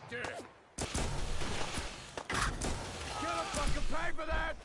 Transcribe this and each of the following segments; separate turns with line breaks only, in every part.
dead. Gonna fucking pay for that!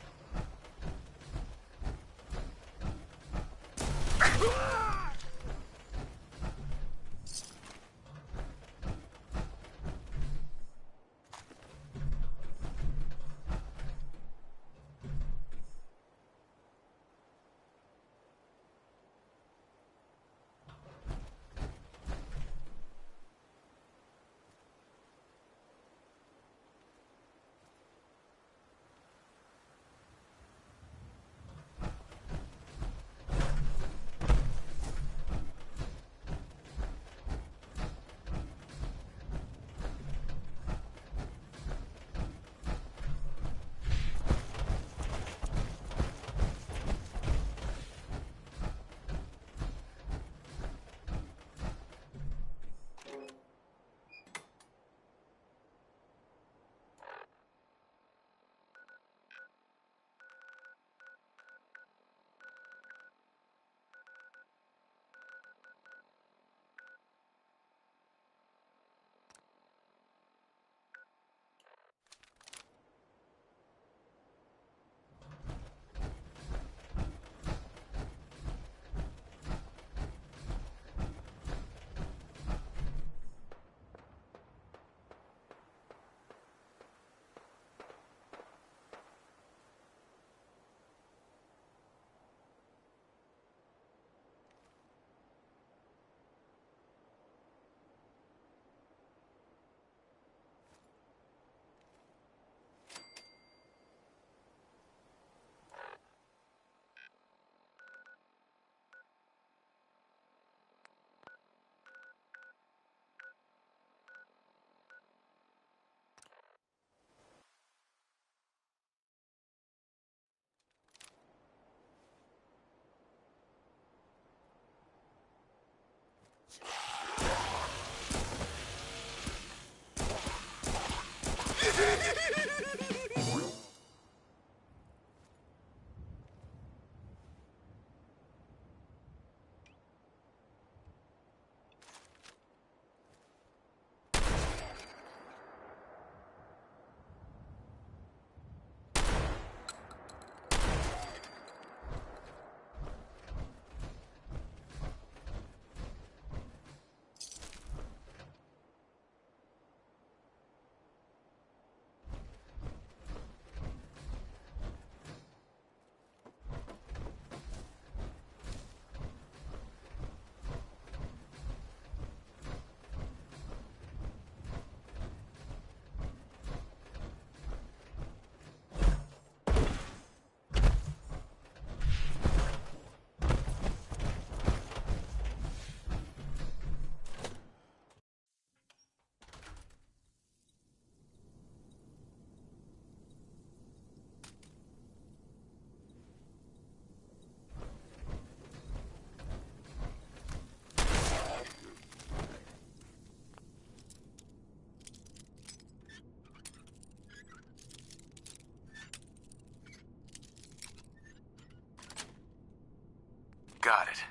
Got it.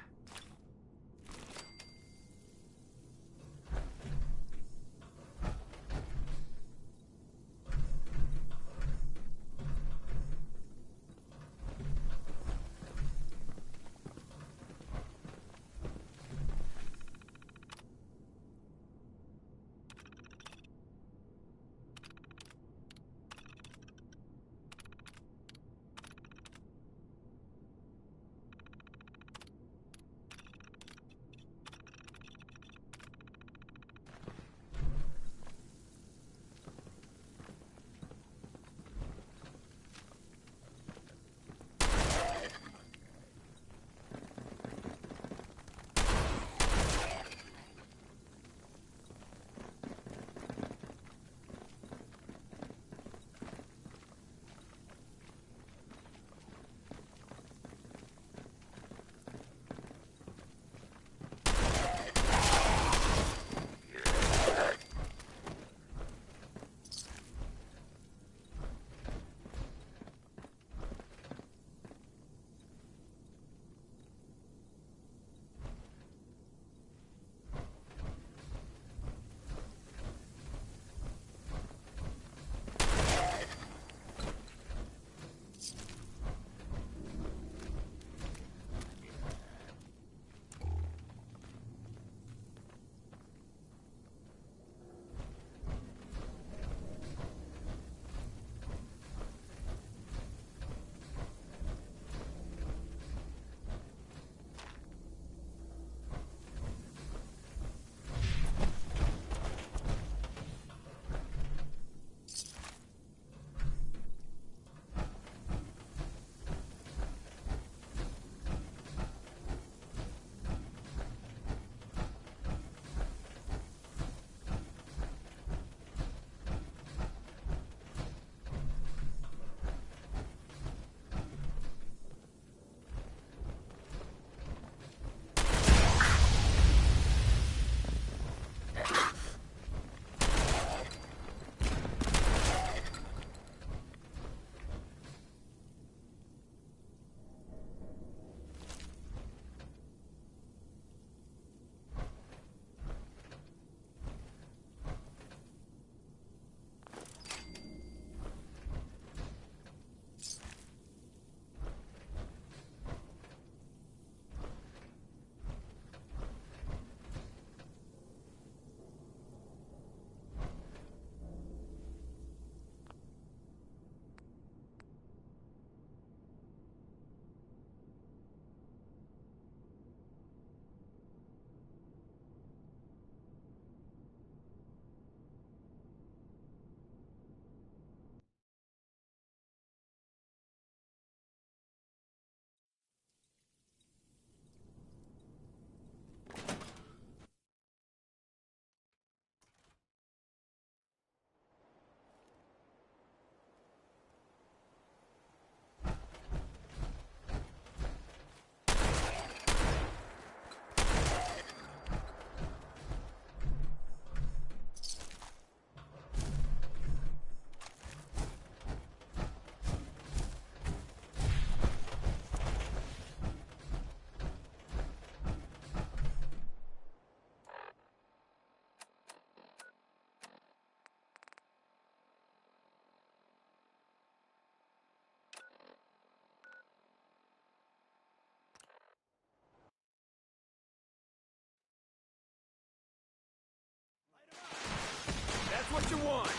want?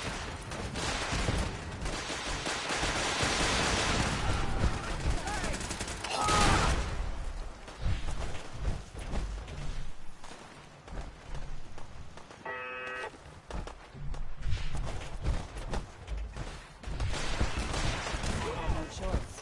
No choice.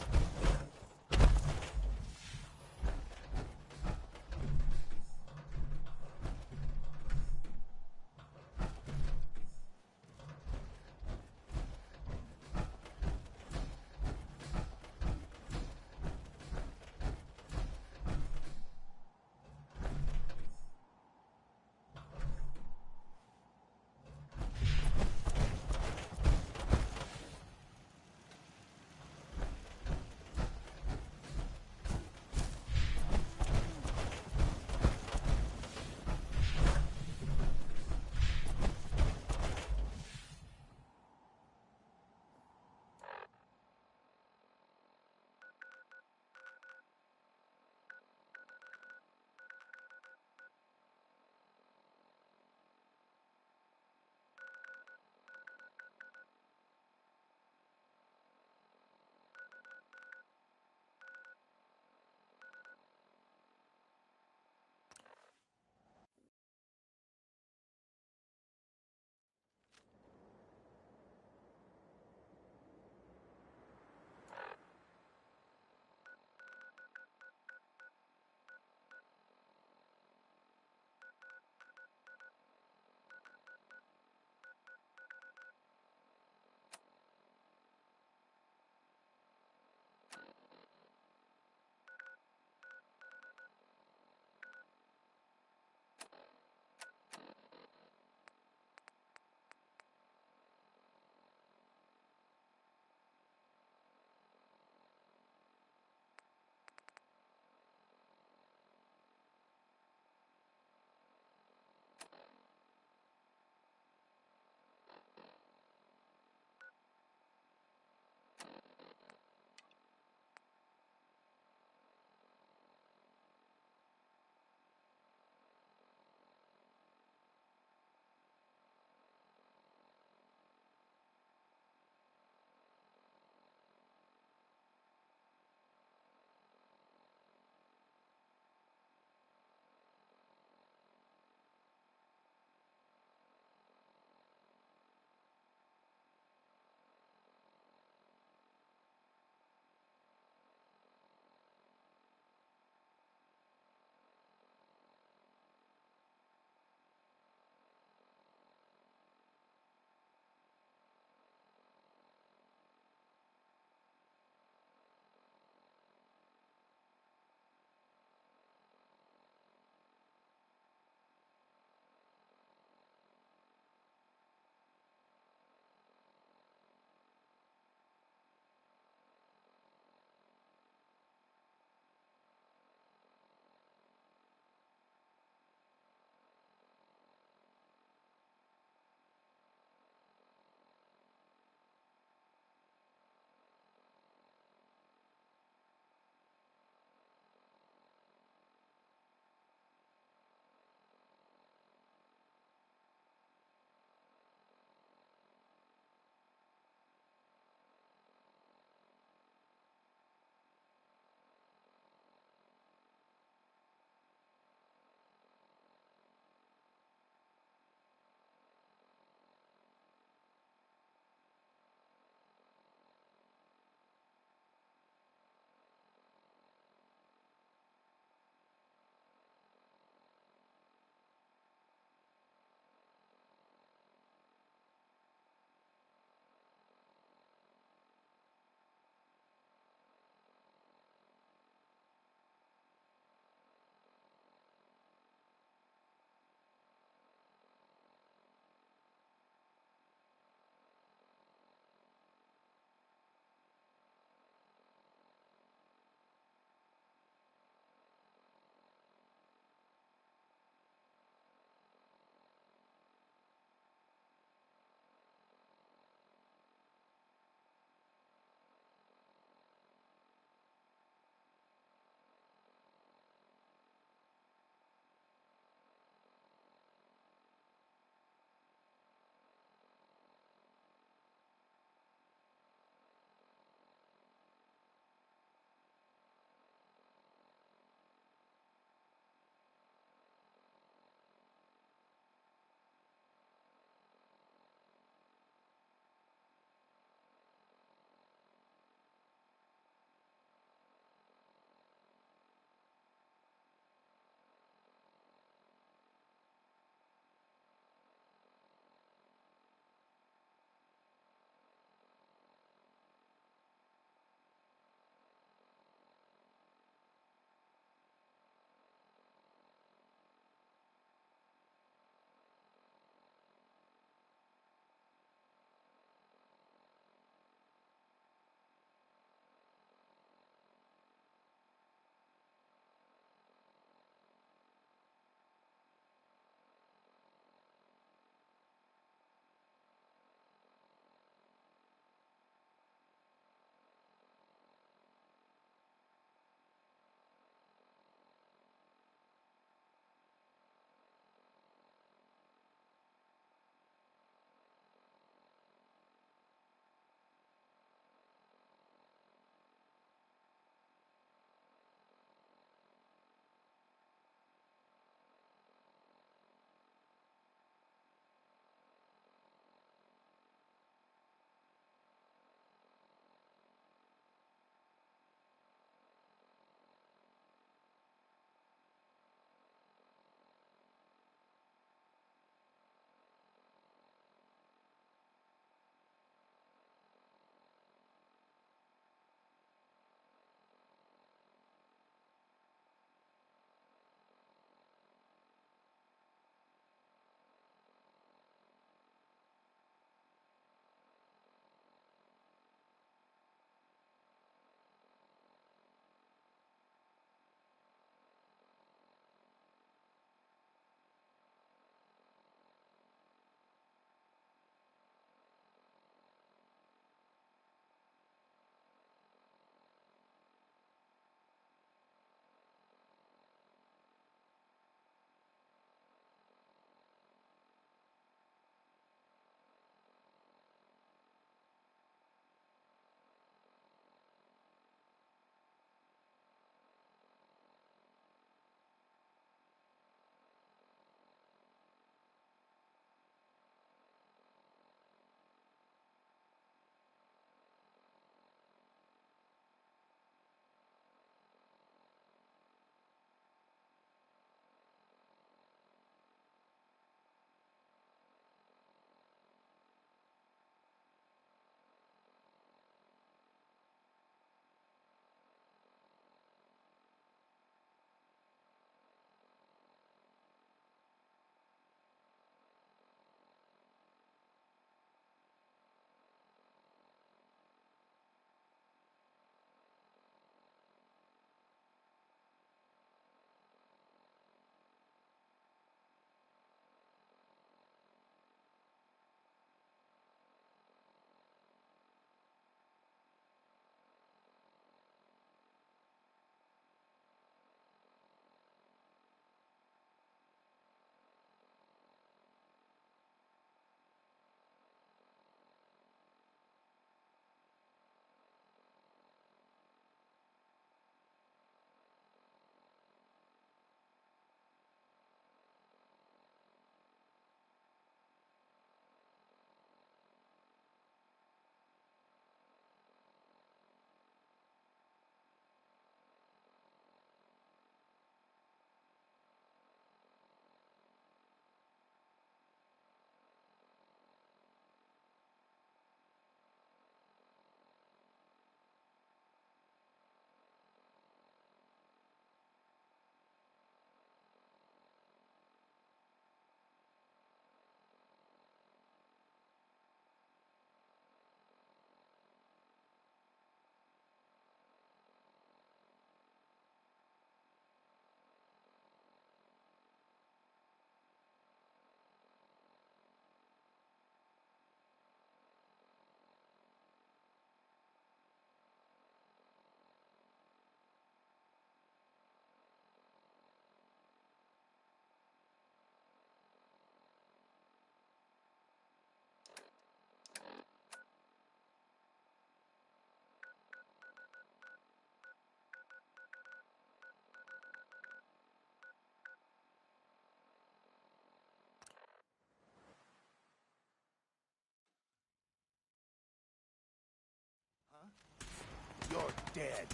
dead.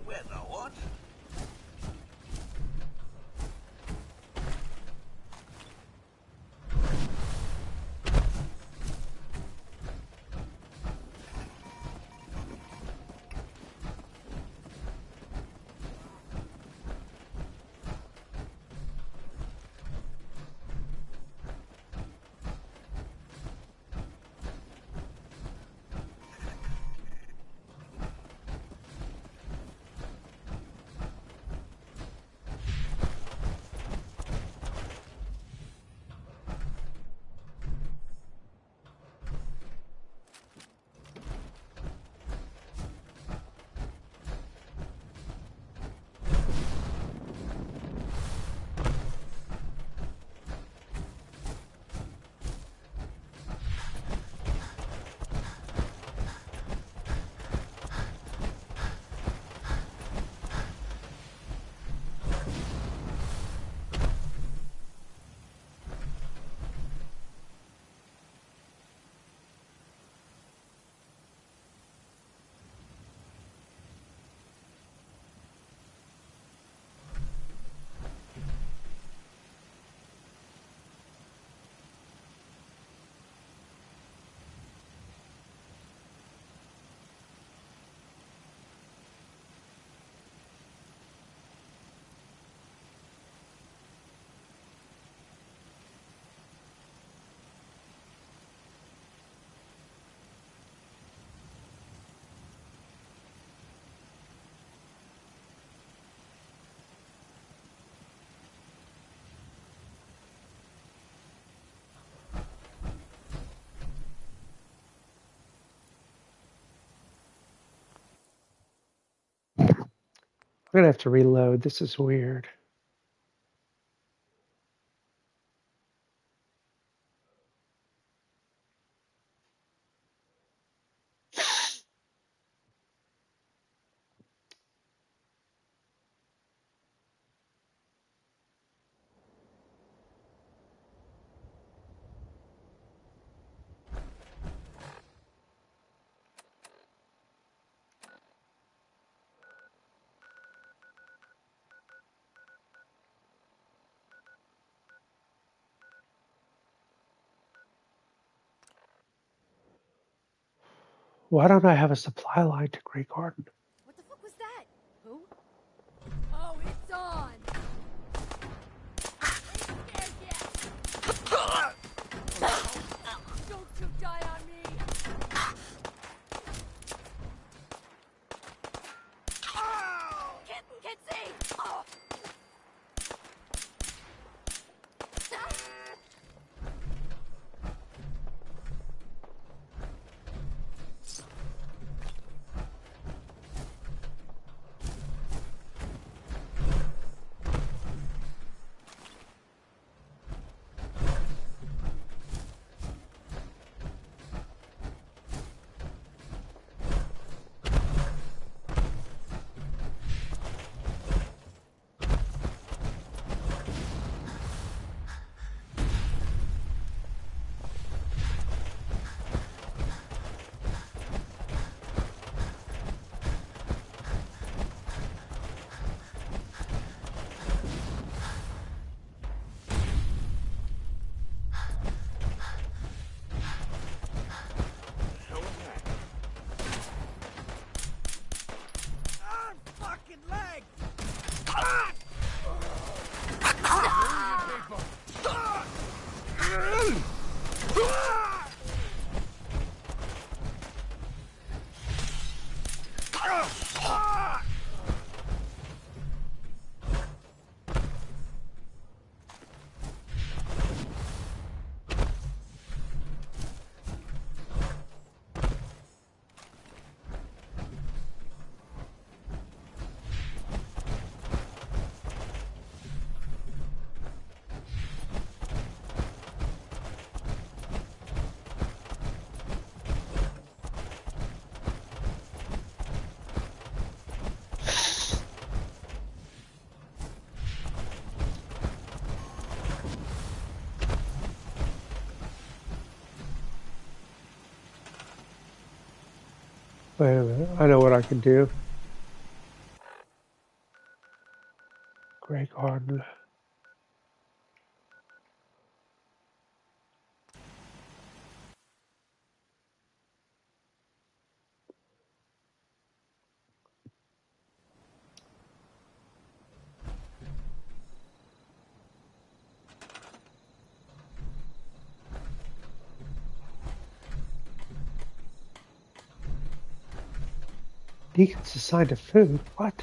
Where the what?
I'm gonna have to reload. This is weird. Why don't I have a supply line to Grey Garden?
What the fuck was that? Who? Oh, it's on! Ain't scared yet! Don't you die on me! Can't see! Oh.
Wait a minute. I know what I can do. Grey Garden. Deacon's assigned to food. What?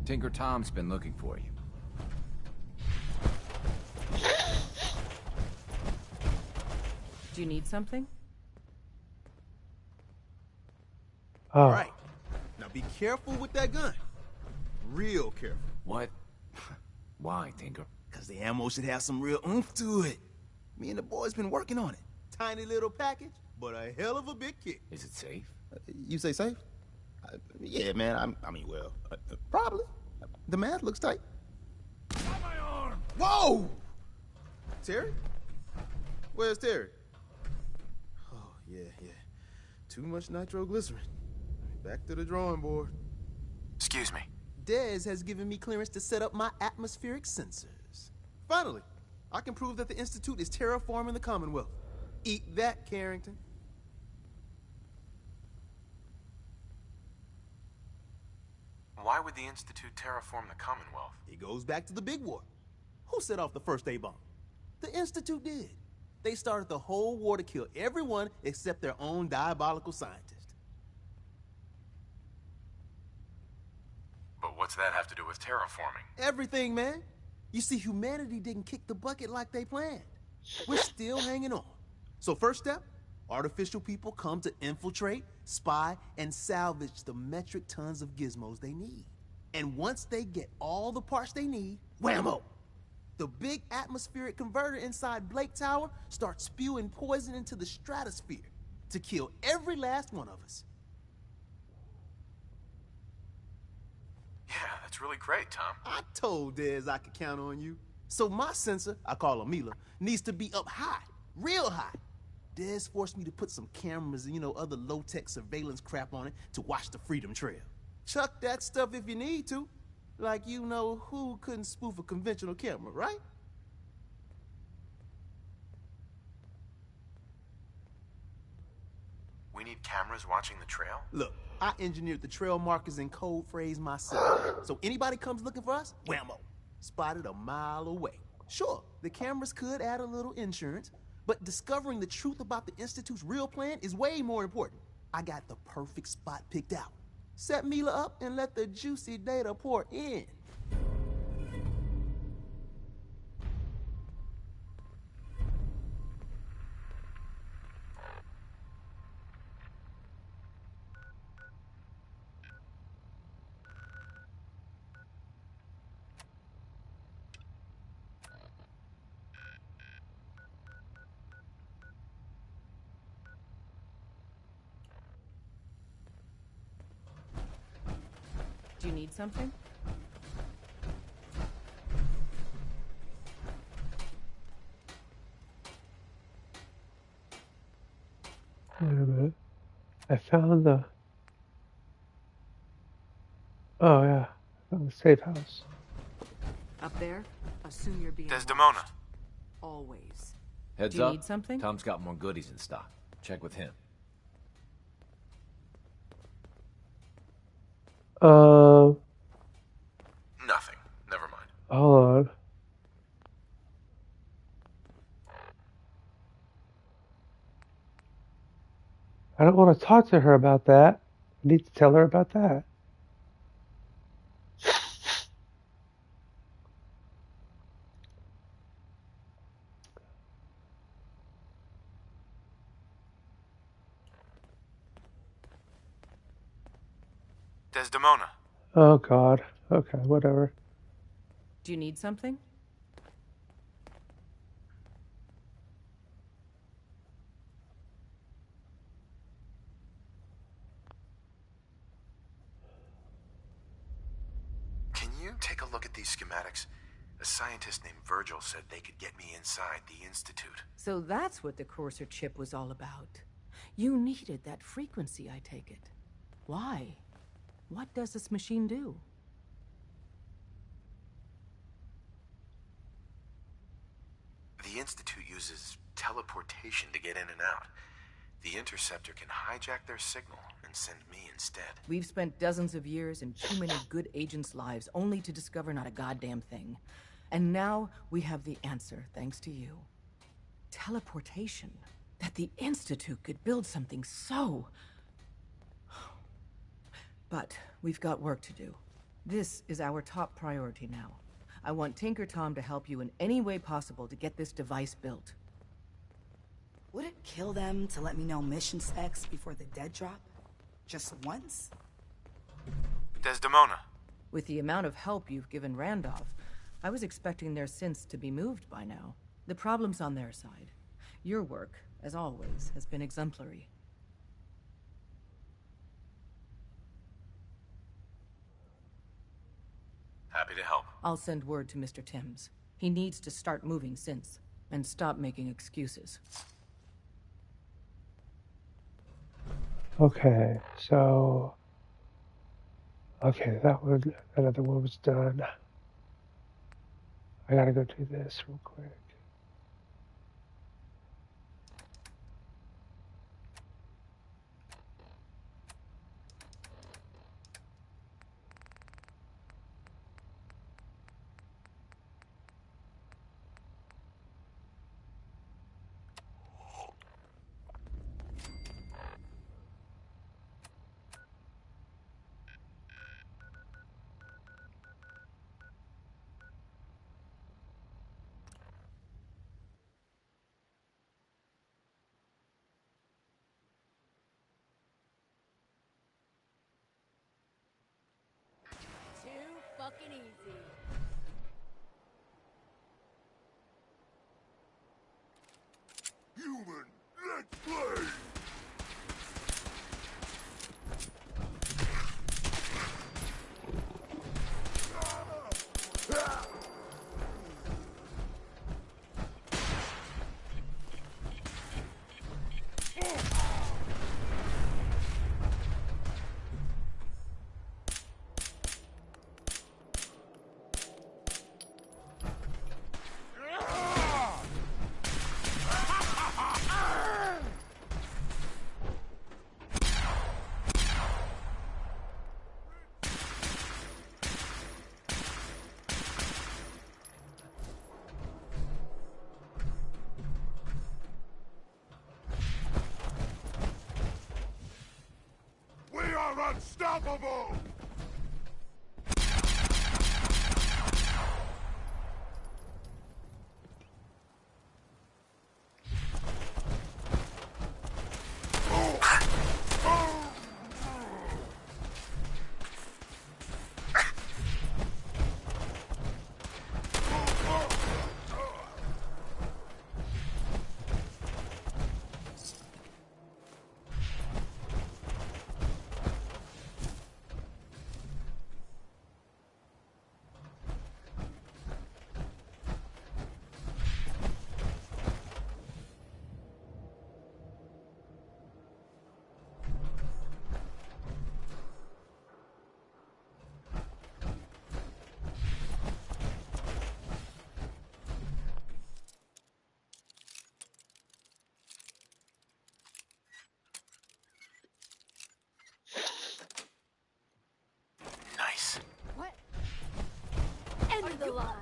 Tinker Tom's been looking for you.
Do you need something?
Oh,
All right. Now be careful with that gun. Real careful.
What? Why, Tinker?
Because the ammo should have some real oomph to it. Me and the boys been working on it. Tiny little package, but a hell of a big kick.
Is it safe?
You say safe? Yeah, man. Probably. The math looks tight. Got my arm! Whoa! Terry? Where's Terry? Oh, yeah. Too much nitroglycerin. Back to the drawing board.
Excuse me.
Dez has given me clearance to set up my atmospheric sensors. Finally, I can prove that the Institute is terraforming the Commonwealth. Eat that, Carrington.
Why would the Institute terraform the Commonwealth?
It goes back to the big war. Who set off the first A-bomb? The Institute did. They started the whole war to kill everyone except their own diabolical scientist.
But what's that have to do with terraforming?
Everything, man. You see, humanity didn't kick the bucket like they planned. We're still hanging on. So first step, artificial people come to infiltrate, spy, and salvage the metric tons of gizmos they need. And once they get all the parts they need, whammo! The big atmospheric converter inside Blake Tower starts spewing poison into the stratosphere to kill every last one of us.
Yeah, that's really great, Tom.
I told Dez I could count on you. So my sensor, I call her Mila, needs to be up high, real high. Dez forced me to put some cameras and, other low-tech surveillance crap on it to watch the Freedom Trail. Chuck that stuff if you need to. Like who couldn't spoof a conventional camera, right?
We need cameras watching the trail?
Look, I engineered the trail markers and code phrase myself. So anybody comes looking for us, whammo, spotted a mile away. Sure, the cameras could add a little insurance, but discovering the truth about the Institute's real plan is way more important. I got the perfect spot picked out. Set Mila up and let the juicy data pour in.
Do you need something?
wait a minute. I found the... Oh, yeah. I found the safe house.
Up there? Assume you're being
Desdemona.
watched. Always.
Heads
Do you
up.
need something?
Tom's got more goodies in stock. Check with him. Nothing. Never mind.
Hold on. I don't want to talk to her about that. I need to tell her about that.
Desdemona.
Oh, God. Okay, whatever.
Do you need something?
Can you take a look at these schematics? A scientist named Virgil said they could get me inside the Institute.
So that's what the Courser chip was all about. You needed that frequency, I take it. Why? What does this machine do?
The Institute uses teleportation to get in and out. The Interceptor can hijack their signal and send me instead.
We've spent dozens of years and too many good agents' lives only to discover not a goddamn thing. And now we have the answer, thanks to you. Teleportation. That the Institute could build something so... But we've got work to do. This is our top priority now. I want Tinker Tom to help you in any way possible to get this device built.
Would it kill them to let me know mission specs before the dead drop? Just once?
Desdemona.
With the amount of help you've given Randolph, I was expecting their synths to be moved by now. The problem's on their side. Your work, as always, has been exemplary.
Happy to help.
I'll send word to Mr. Timms. He needs to start moving synths, and stop making excuses.
Okay, so... Okay, another one was done. I gotta go do this real quick.
Too fucking easy.
Human, let's play! We are unstoppable!
Nice.
What? End of the line.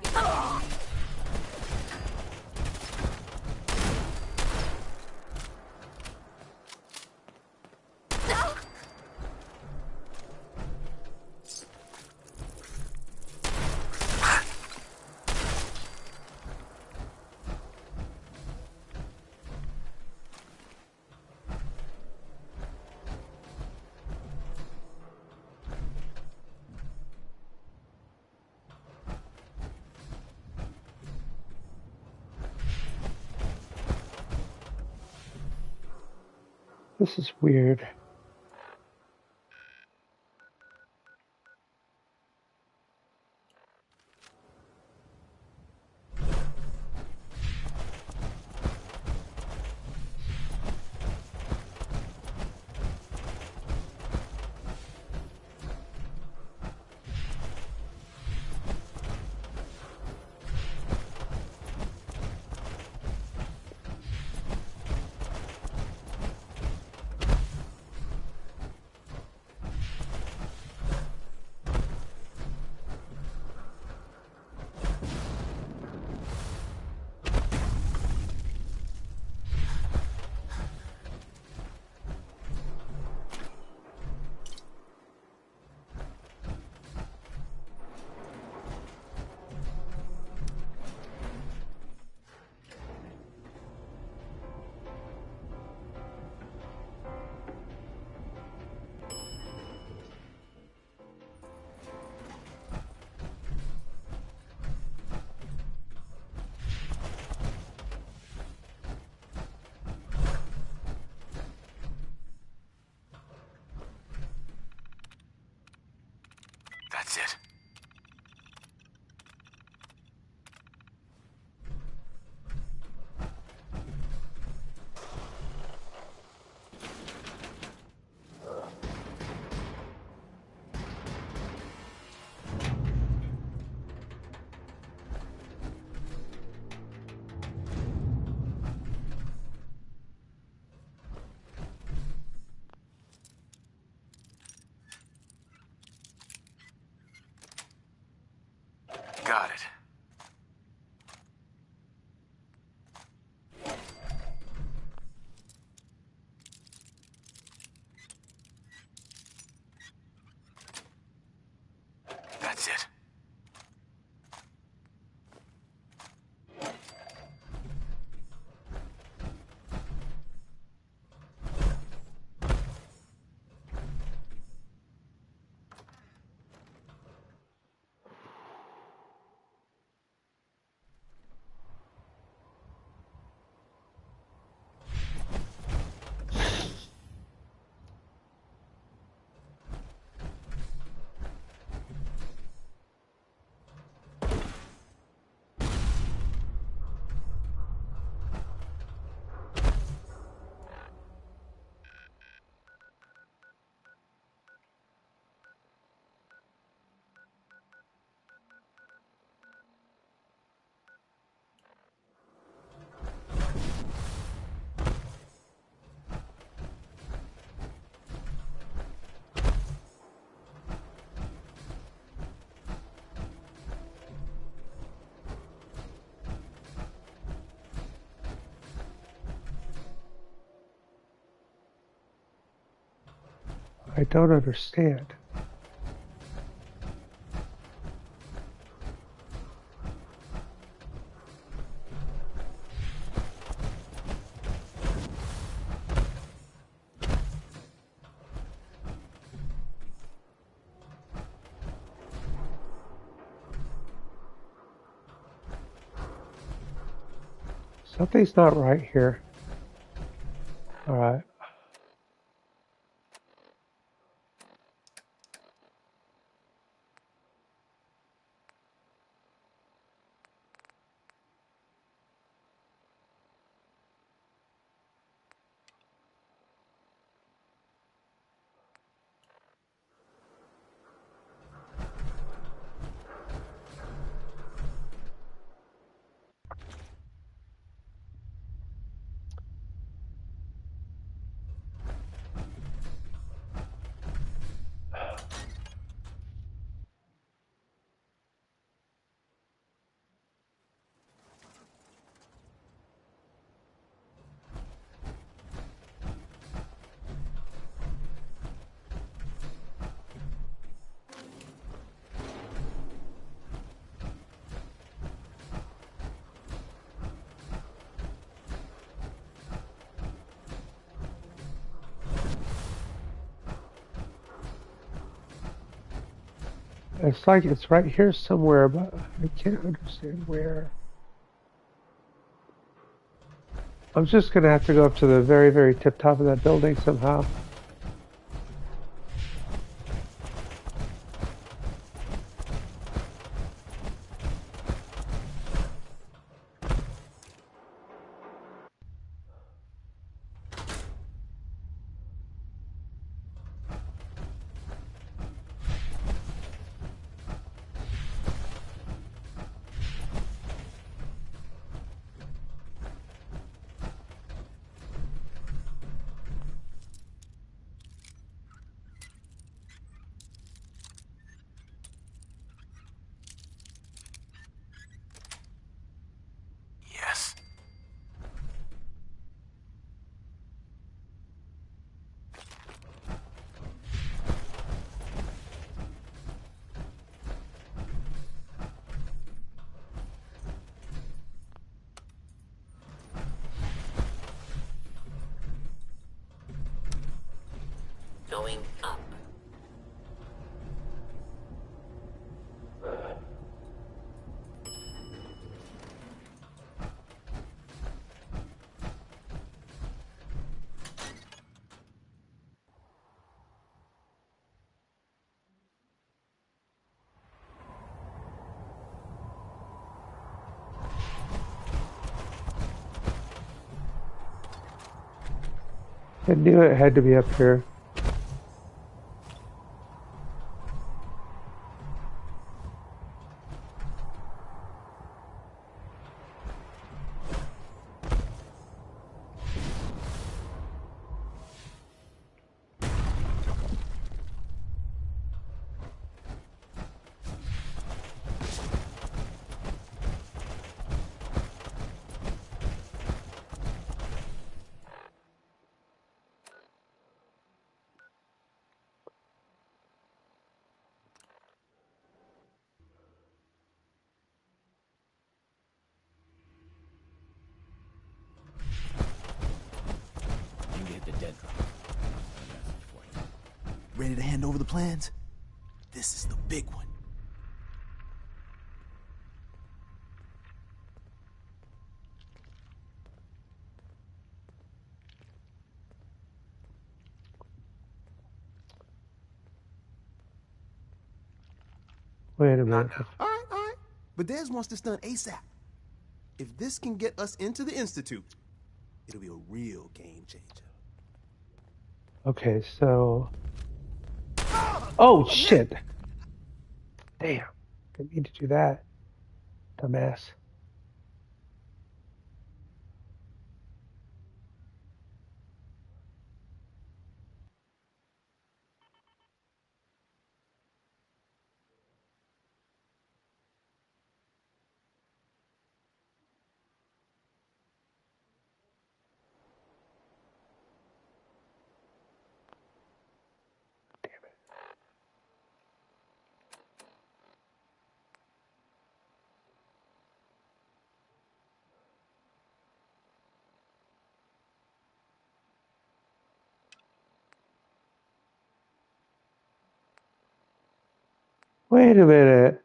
This is weird.
Got it. That's it.
I don't understand. Something's not right here. All right. It's like it's right here somewhere, but I can't understand where. I'm just gonna have to go up to the very, very tip top of that building somehow.
Yes.
Going up.
I knew it had to be up here.
ready to hand over the plans? This is the big one.
Wait a minute.
All right. But Dez wants this done ASAP. If this can get us into the Institute, it'll be a real game changer.
Okay, so... Oh, shit! Damn. Didn't mean to do that. Dumbass. Wait a minute.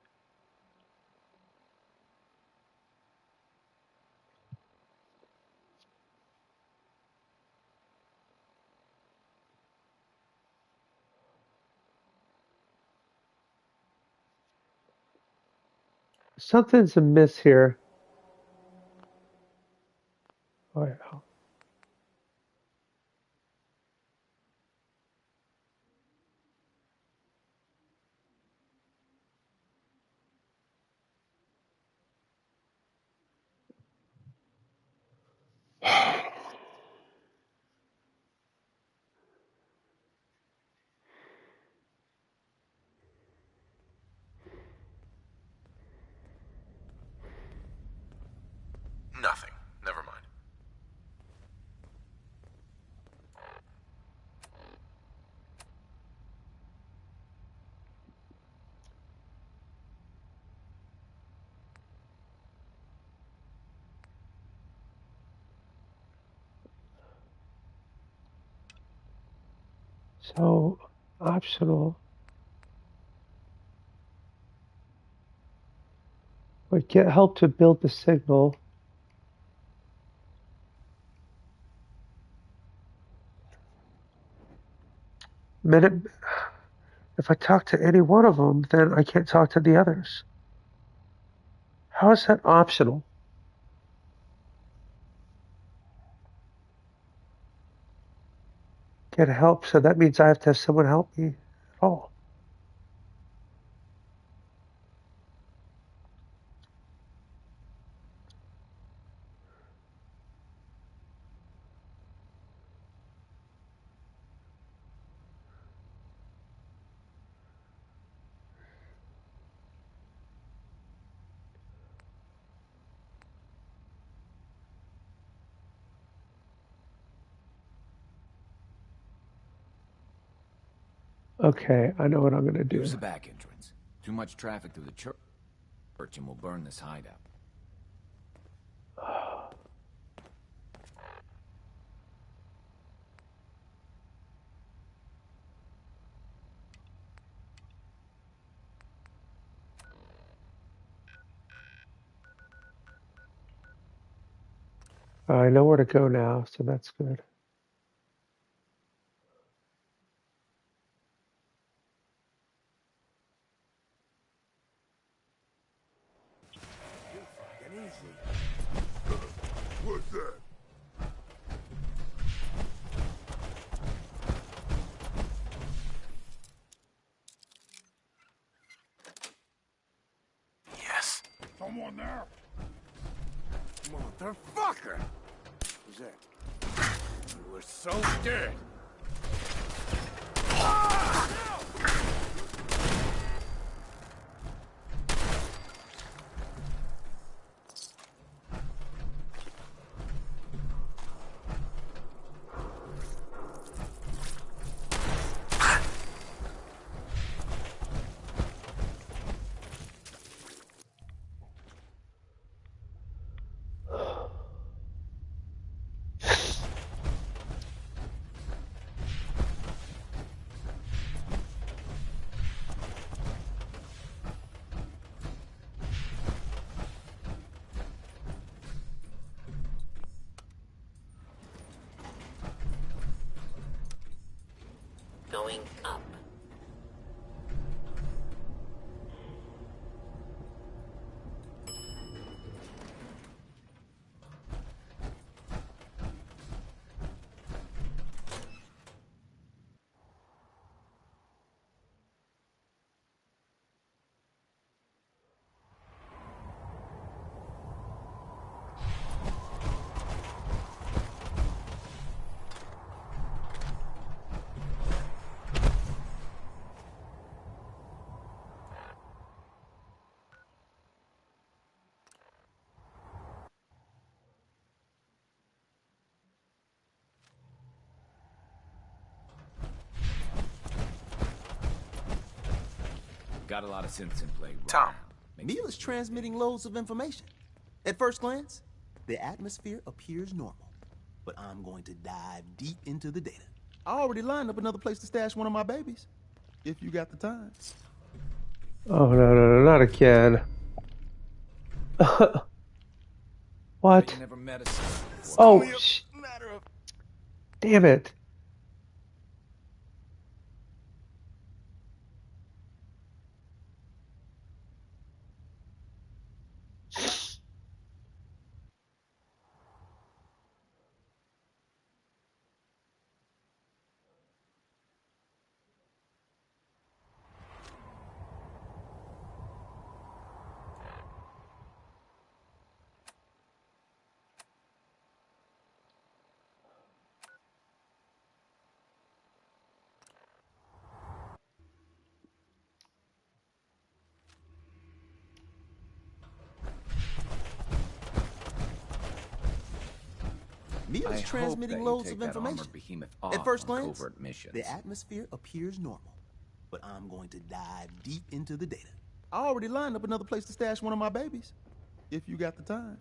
Something's amiss here. Oh, yeah.
Nothing. Never mind.
So, optional. Would get help to build the signal. Minute. If I talk to any one of them, then I can't talk to the others. How is that optional? Get help, so that means I have to have someone help me at all. Okay, I know what I'm gonna do.
Use the back entrance. Too much traffic through the church and we'll burn this hideout.
I know where to go now, so that's good.
What's that?
Yes.
Someone there? Motherfucker! Who's that? You were so dead.
Going up.
Got a lot of synths in play right
Tom.
now.
Mila's transmitting loads of information. At first glance, the atmosphere appears normal, but I'm going to dive deep into the data. I already lined up another place to stash one of my babies, if you got the time.
Oh, no, not again. What?
You never met us before.
Oh, damn it.
Mila's transmitting loads of information. At first glance,
missions.
the atmosphere appears normal, but I'm going to dive deep into the data. I already lined up another place to stash one of my babies, if you got the time.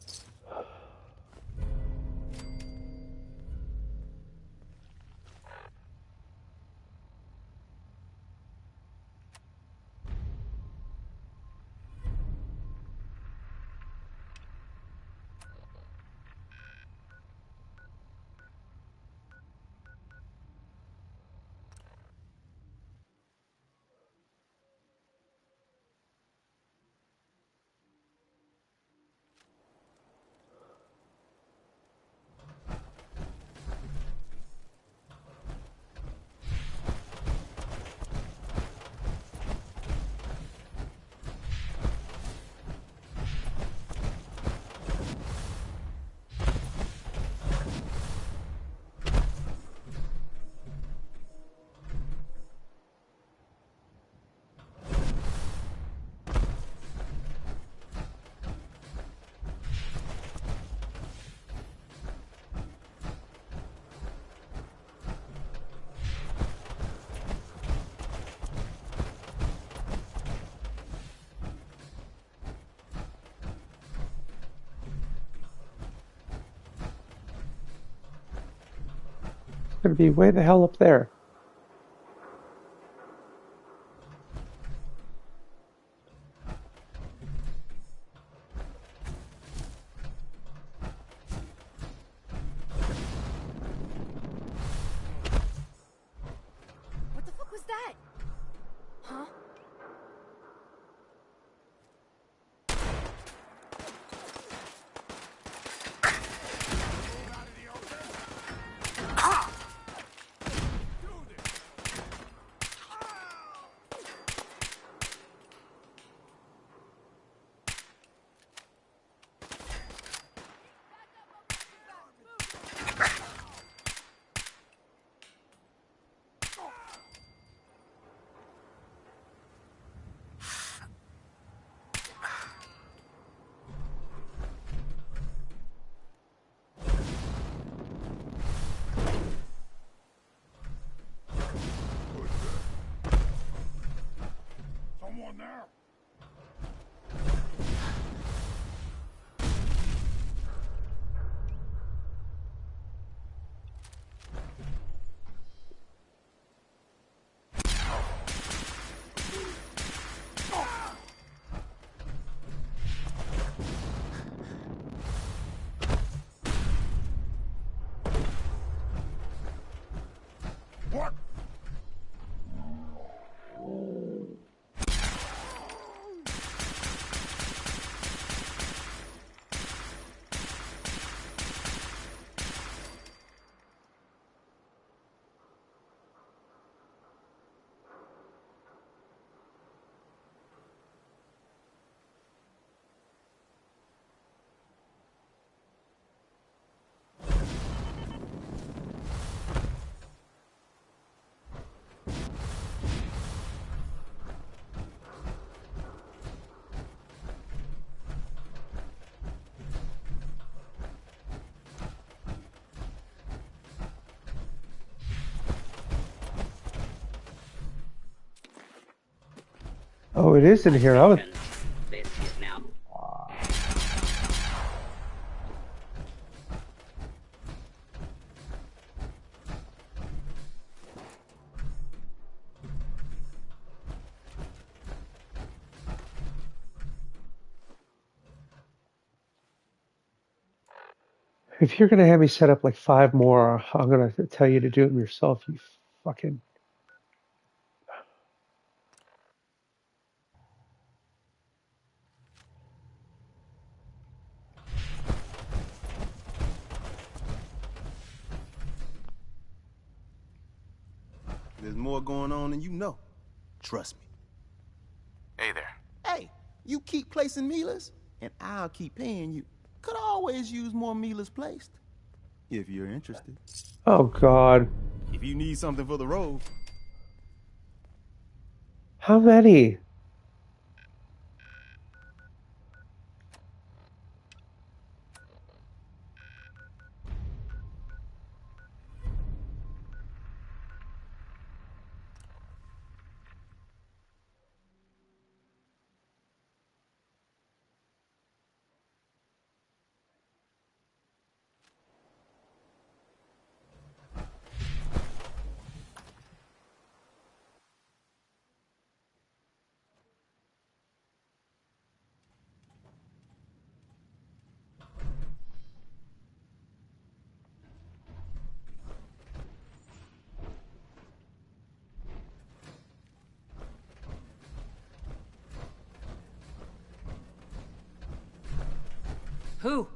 Gonna be way the hell up there.
What the fuck was that? Huh?
Someone there? What?
Oh, it is in here. I was...
This is now.
If you're gonna have me set up like 5 more, I'm gonna tell you to do them yourself, you fucking...
There's more going on than you know. Trust me.
Hey there.
Hey, you keep placing Milas, and I'll keep paying you. Could always use more Milas placed. If you're interested.
Oh, God.
If you need something for the road.
How many?
Who?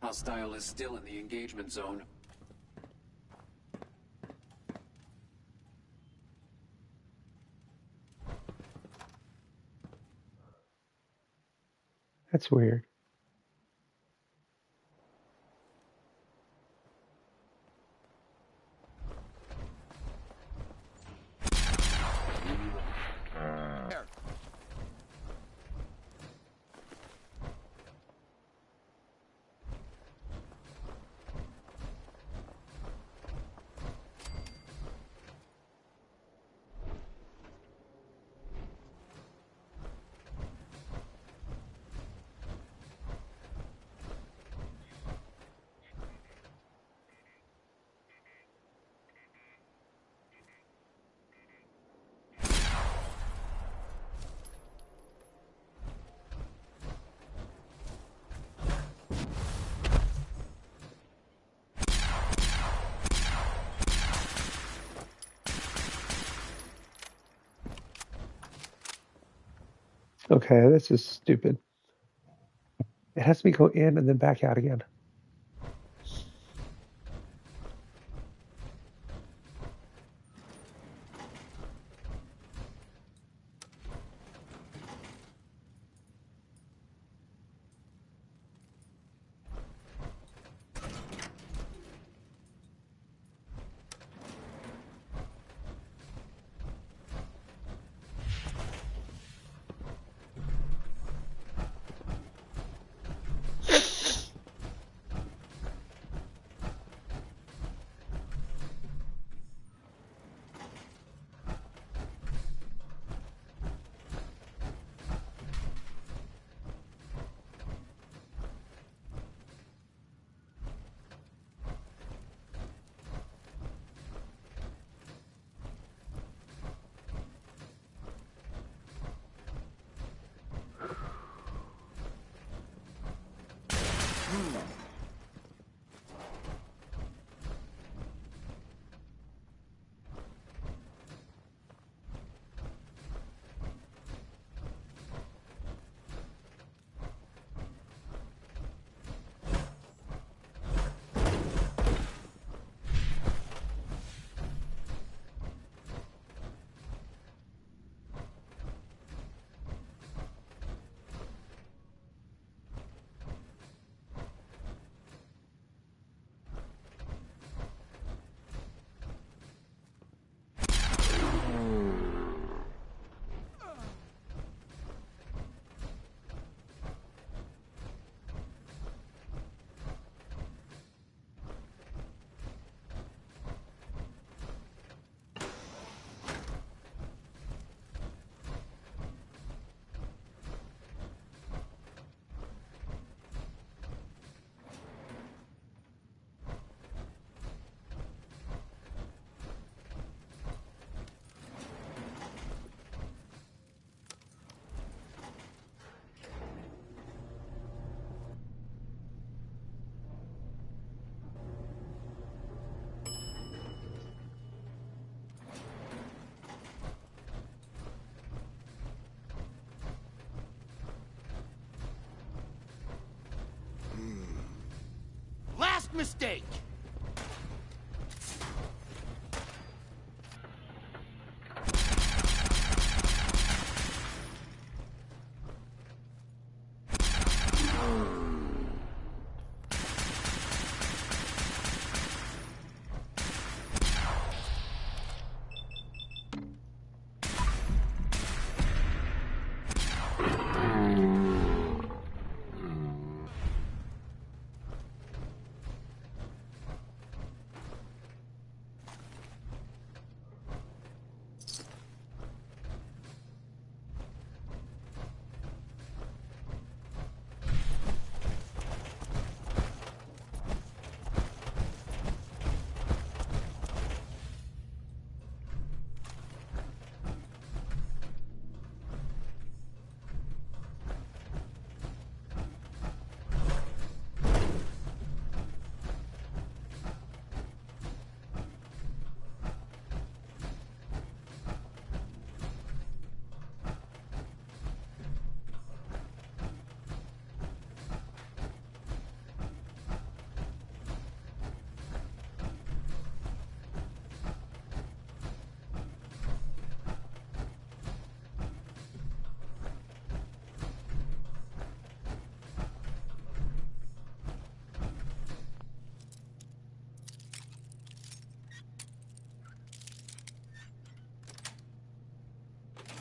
Hostile is still in the engagement zone.
That's weird. Okay, this is stupid. It has me go in and then back out again.
biggest mistake.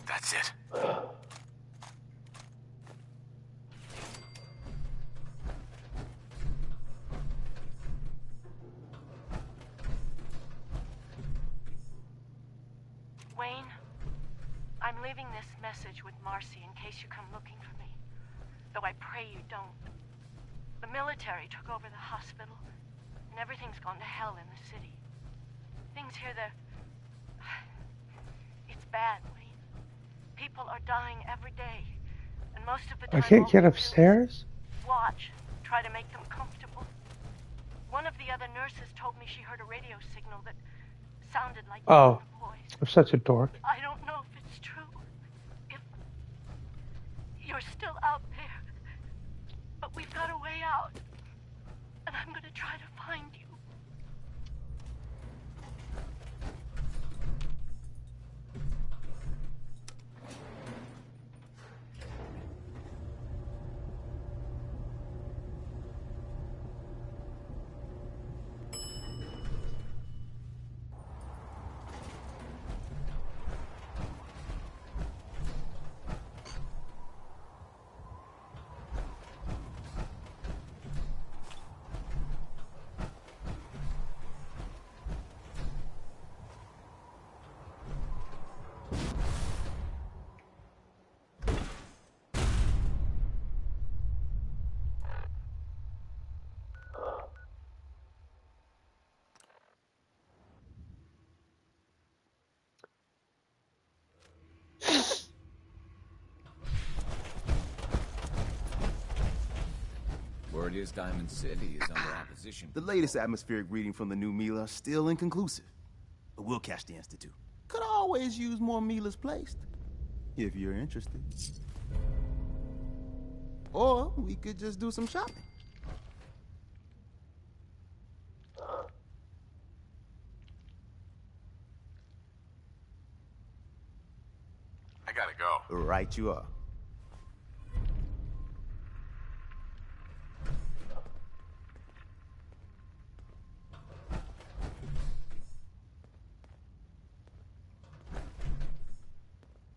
That's it.
Wayne, I'm leaving this message with Marcy in case you come looking for me. Though I pray you don't. The military took over the hospital, and everything's gone to hell in the city. Things here, it's bad, Wayne. People are dying every day, and most of the time
I can't get upstairs?
Watch, try to make them comfortable. One of the other nurses told me she heard a radio signal that sounded like
Oh,
your voice.
I'm such a dork.
I don't know if it's true, if you're still out there, but we've got a way out, and I'm gonna try to find you.
Word is Diamond City is under opposition.
The latest atmospheric reading from the new Mila is still inconclusive. But we'll catch the Institute. Could always use more Milas placed, if you're interested. Or we could just do some shopping.
I gotta go.
Right you are.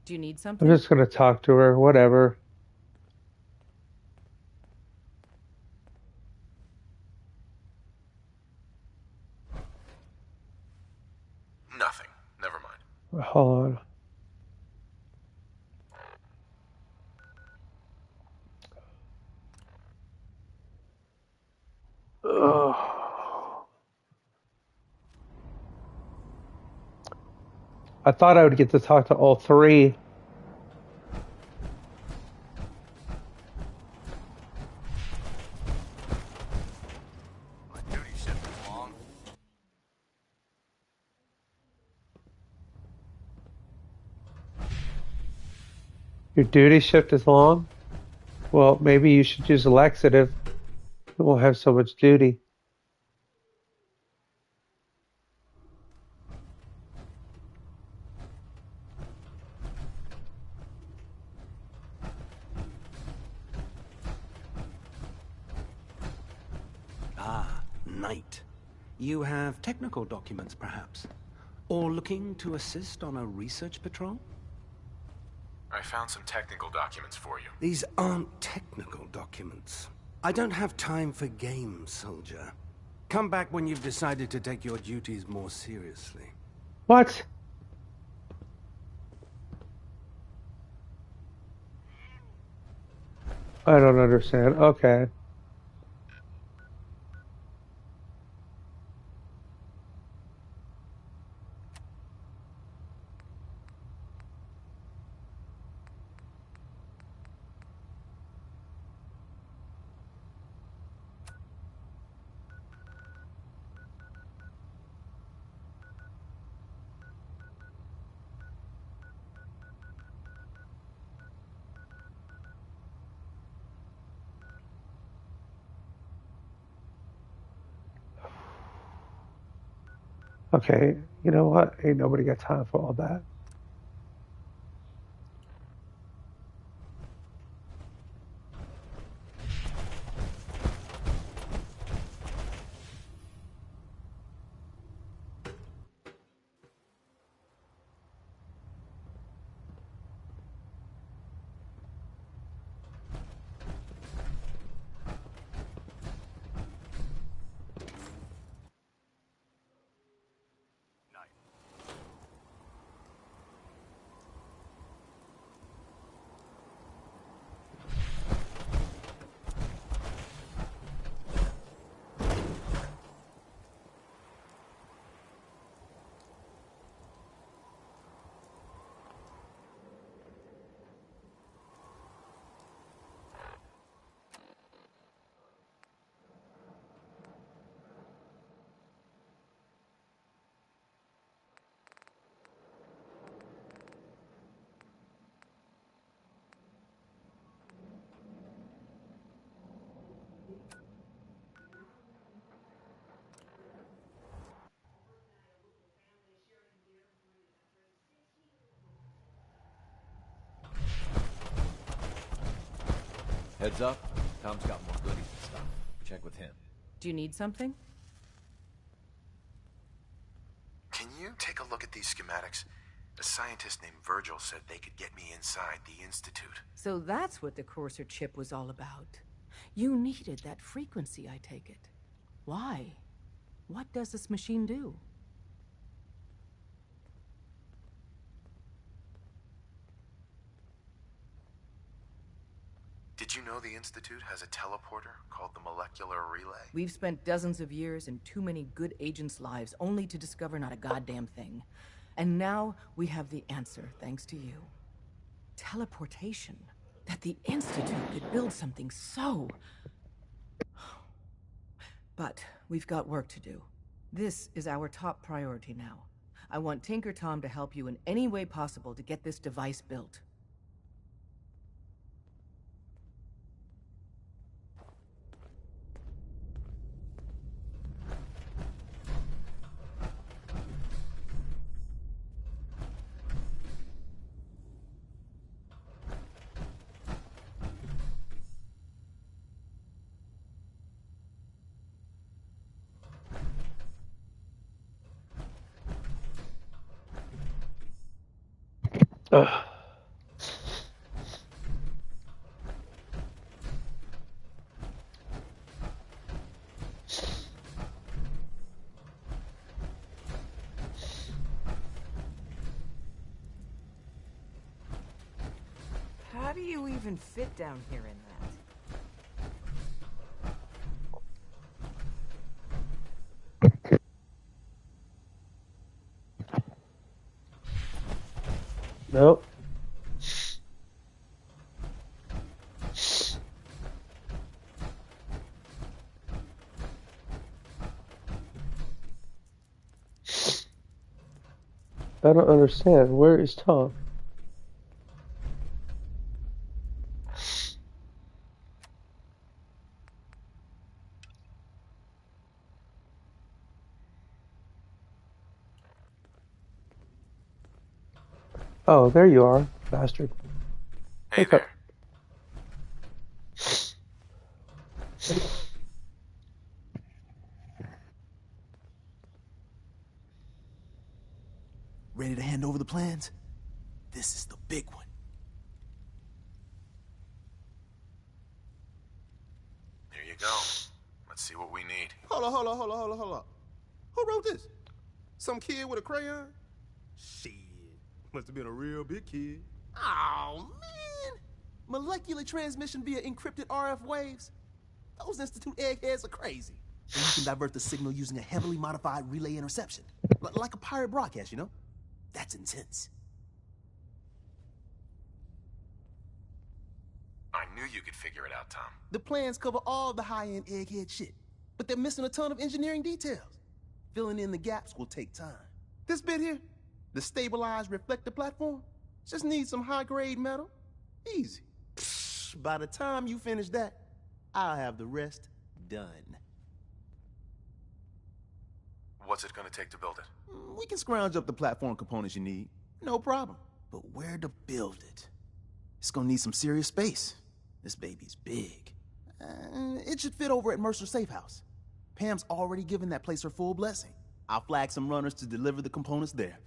Do you need something?
I'm just gonna talk to her, whatever.
Nothing. Never mind.
Hold on. Ugh. I thought I would get to talk to all three.
My duty shift is long.
Your duty shift is long? Well, maybe you should use a laxative. You won't have so much duty.
Knight. You have technical documents, perhaps? Or looking to assist on a research patrol?
I found some technical documents for you.
These aren't technical documents. I don't have time for games, soldier. Come back when you've decided to take your duties more seriously.
What? I don't understand. Okay. Okay, you know what? Ain't nobody got time for all that.
Heads up, Tom's got more goodies and stuff. Check with him.
Do you need something?
Can you take a look at these schematics? A scientist named Virgil said they could get me inside the Institute.
So that's what the Courser chip was all about. You needed that frequency, I take it. Why? What does this machine do?
Did you know the Institute has a teleporter called the Molecular Relay?
We've spent dozens of years and too many good agents' lives only to discover not a goddamn thing. And now we have the answer, thanks to you. Teleportation. That the Institute could build something so... But we've got work to do. This is our top priority now. I want Tinker Tom to help you in any way possible to get this device built.
Ugh.
How do you even fit down here in that?
Nope. I don't understand. Where is Tom? Oh, there you are, bastard.
Hey
Wake up.
there.
This is the big one.
Here you go. Let's see what we need.
Hold on. Who wrote this? Some kid with a crayon? Shit. Must have been a real big kid. Oh, man. Molecular transmission via encrypted RF waves? Those Institute eggheads are crazy. And you can divert the signal using a heavily modified relay interception. Like a pirate broadcast, you know? That's intense.
I knew you could figure it out, Tom.
The plans cover all the high-end egghead shit, but they're missing a ton of engineering details. Filling in the gaps will take time. This bit here, the stabilized reflector platform, just needs some high-grade metal. Easy. Psh, by the time you finish that, I'll have the rest done.
What's it gonna take to build it?
We can scrounge up the platform components you need. No problem. But where to build it? It's gonna need some serious space. This baby's big. It should fit over at Mercer Safe House. Pam's already given that place her full blessing. I'll flag some runners to deliver the components there.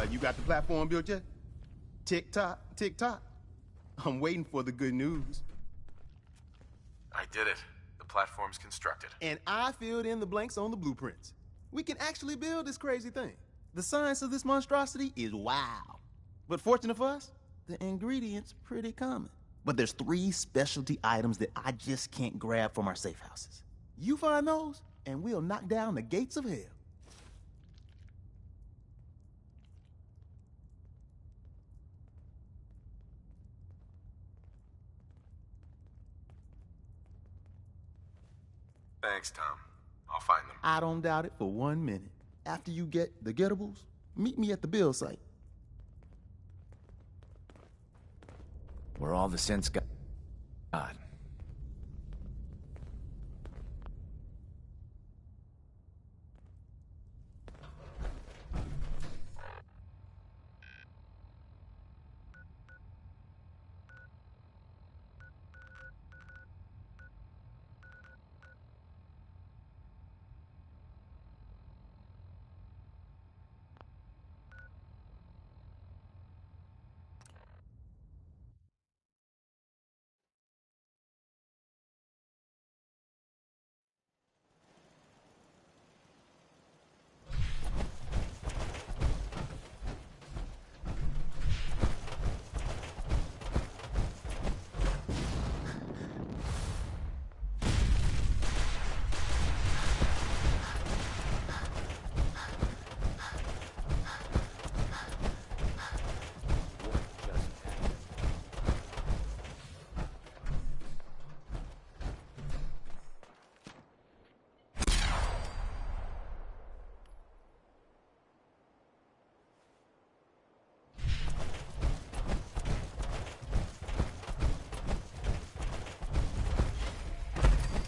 You got the platform built yet? Tick-tock, tick-tock. I'm waiting for the good news.
I did it. The platform's constructed.
And I filled in the blanks on the blueprints. We can actually build this crazy thing. The science of this monstrosity is wow. But fortunate for us, the ingredients pretty common. But there's 3 specialty items that I just can't grab from our safe houses. You find those, and we'll knock down the gates of hell.
Thanks, Tom. I'll find them.
I don't doubt it for 1 minute. After you get the getables, meet me at the build site.
Where all the sense God.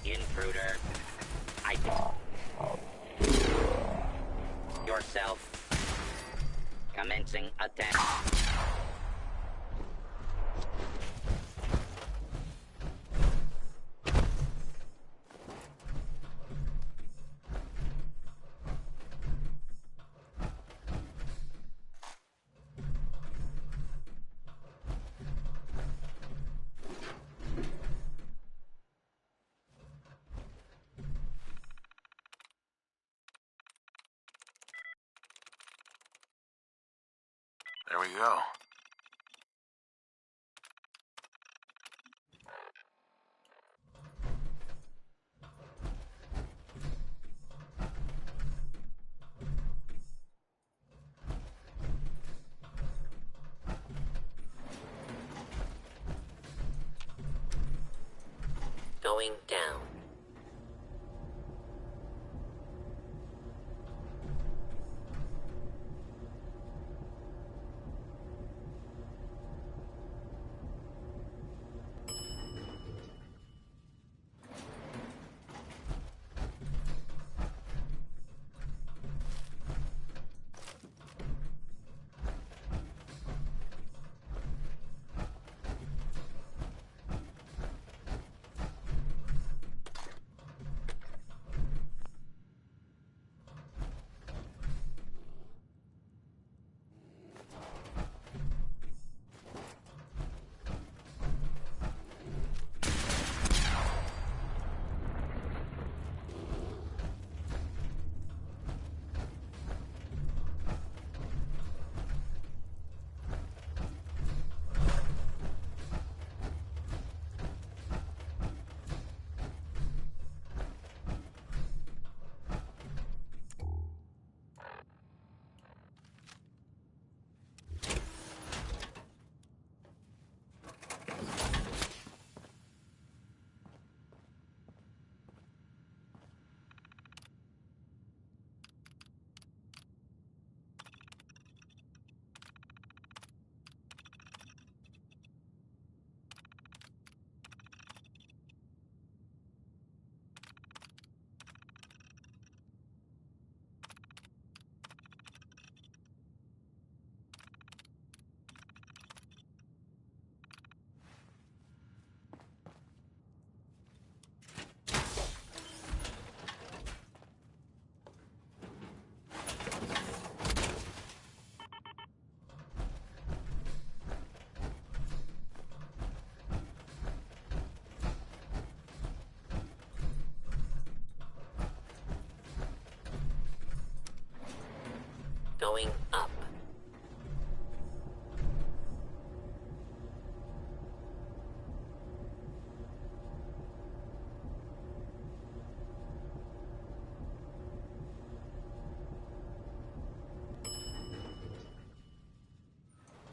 Intruder. Yourself. Commencing attack.
There we go.
Going down. Going up.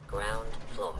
Ground floor.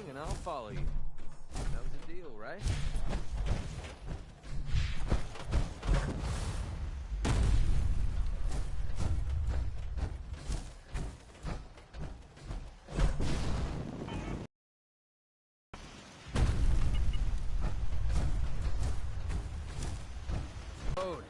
And I'll follow you. That was the deal, right? Load.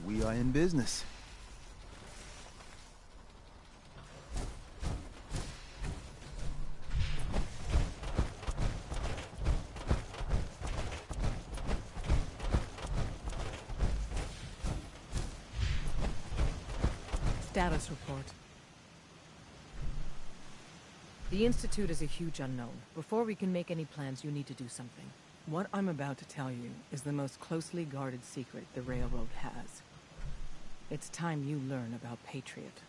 we are in business.
Status report. The Institute is a huge unknown. Before we can make any plans, you need to do something. What I'm about to tell you is the most closely guarded secret the Railroad has. It's time you learn about Patriot.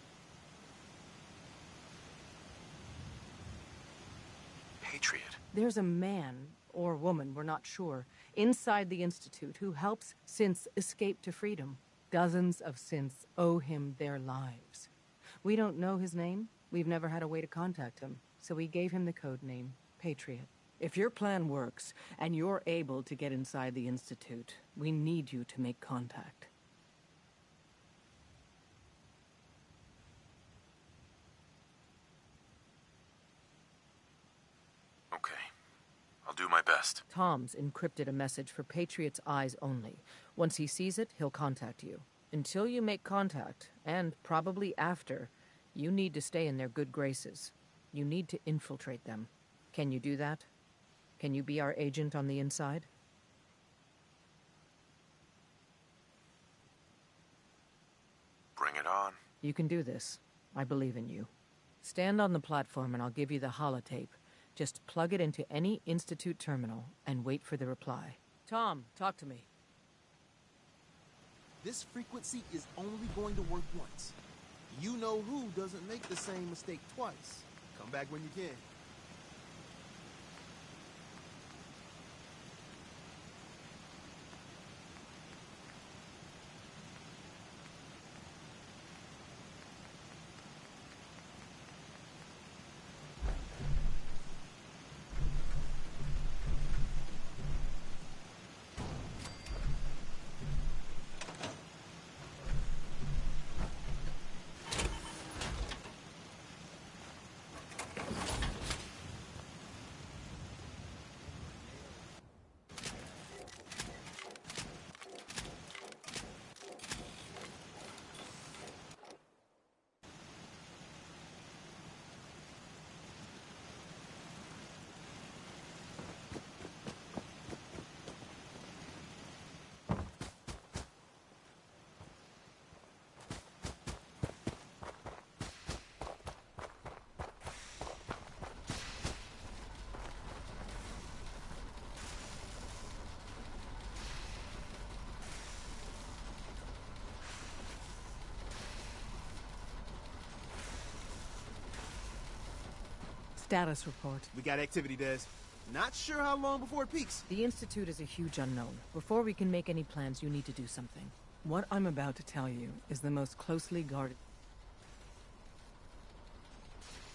Patriot?
There's a man, or woman, we're not sure, inside the Institute who helps synths escape to freedom. Dozens of synths owe him their lives. We don't know his name. We've never had a way to contact him, so we gave him the code name, Patriot. If your plan works, and you're able to get inside the Institute, we need you to make contact.
Okay. I'll do my best.
Tom's encrypted a message for Patriot's eyes only. Once he sees it, he'll contact you. Until you make contact, and probably after, you need to stay in their good graces. You need to infiltrate them. Can you do that? Can you be our agent on the inside?
Bring it on.
You can do this. I believe in you. Stand on the platform and I'll give you the holotape. Just plug it into any Institute terminal and wait for the reply. Tom, talk to me.
This frequency is only going to work once. You know who doesn't make the same mistake twice. Come back when you can.
Status report.
We got activity, Des. Not sure how long before it peaks.
The Institute is a huge unknown. Before we can make any plans, you need to do something. What I'm about to tell you is the most closely guarded...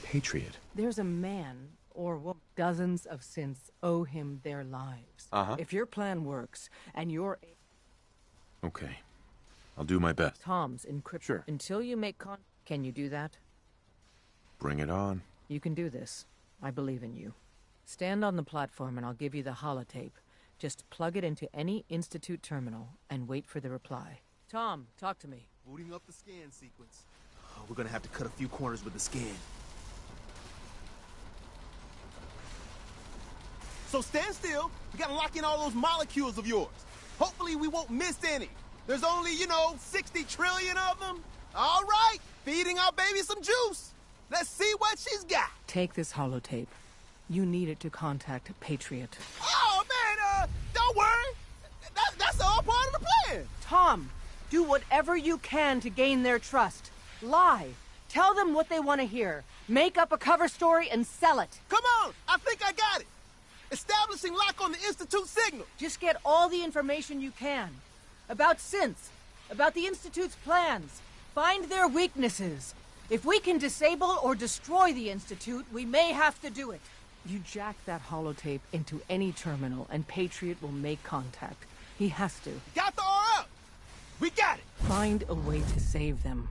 Patriot?
There's a man, or woman, dozens of synths owe him their lives.
Uh-huh.
If your plan works, and you're...
Okay. I'll do my best.
Tom's encrypted.
Sure.
Until you make Can you do that?
Bring it on.
You can do this. I believe in you. Stand on the platform and I'll give you the holotape. Just plug it into any Institute terminal and wait for the reply. Tom, talk to me.
Booting up the scan sequence. Oh, we're gonna have to cut a few corners with the scan. So stand still. We gotta lock in all those molecules of yours. Hopefully we won't miss any. There's only, 60 trillion of them. All right, feeding our baby some juice. Let's see what she's got.
Take this holotape. You need it to contact Patriot.
Oh, man, don't worry. That's all part of the plan.
Tom, do whatever you can to gain their trust. Lie. Tell them what they want to hear. Make up a cover story and sell it.
Come on, I think I got it. Establishing lock on the Institute signal.
Just get all the information you can. About synths. About the Institute's plans. Find their weaknesses. If we can disable or destroy the Institute, we may have to do it. You jack that holotape into any terminal and Patriot will make contact. He has to.
Got the R up! We got it!
Find a way to save them.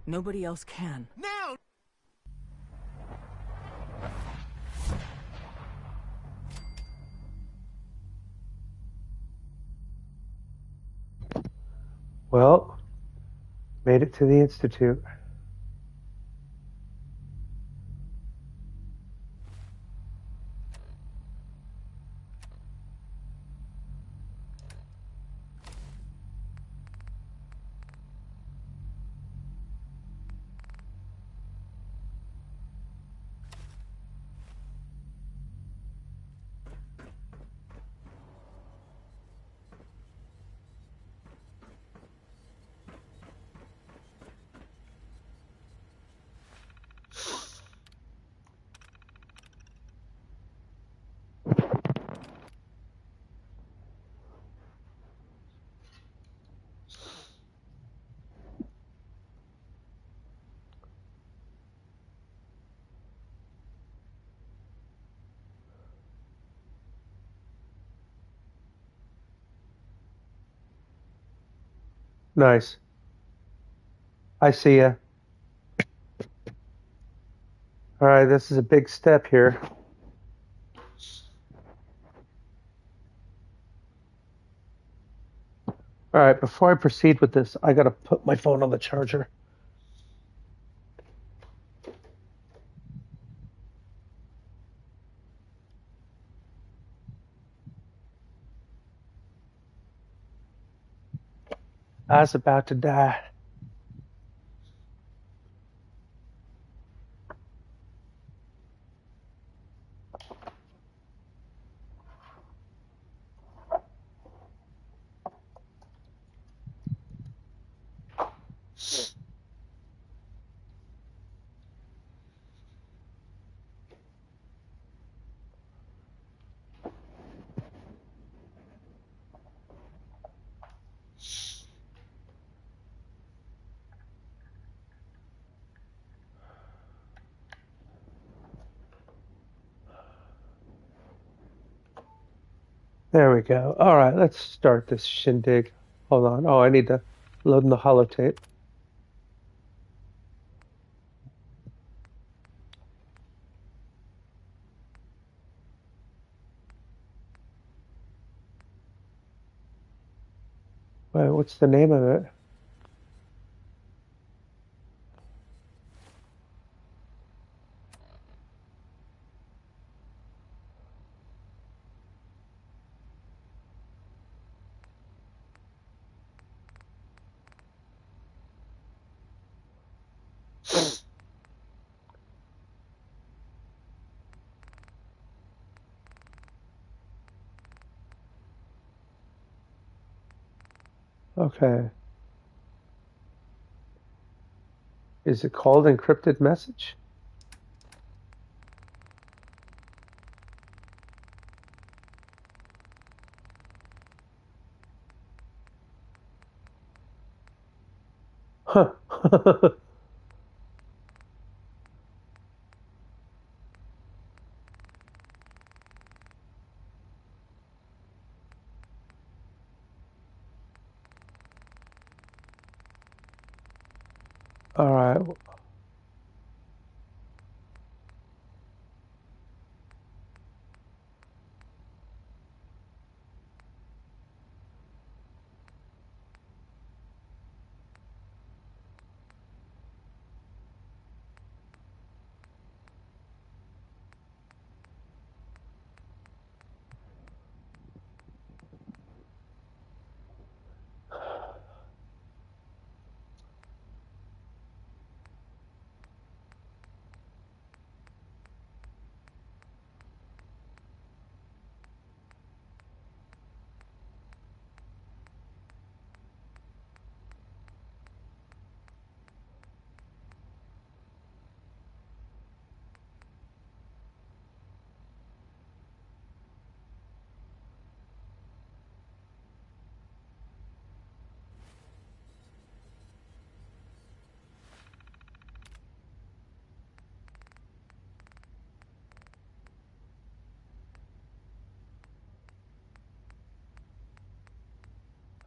Nobody else can.
Now!
Well, Made it to the Institute. Nice. I see ya. All right, this is a big step here. All right, before I proceed with this, I gotta put my phone on the charger. I was about to die. There we go. All right, let's start this shindig. Hold on. Oh, I need to load in the holotape. Wait, what's the name of it? Okay. Is it called encrypted message? Huh. All right.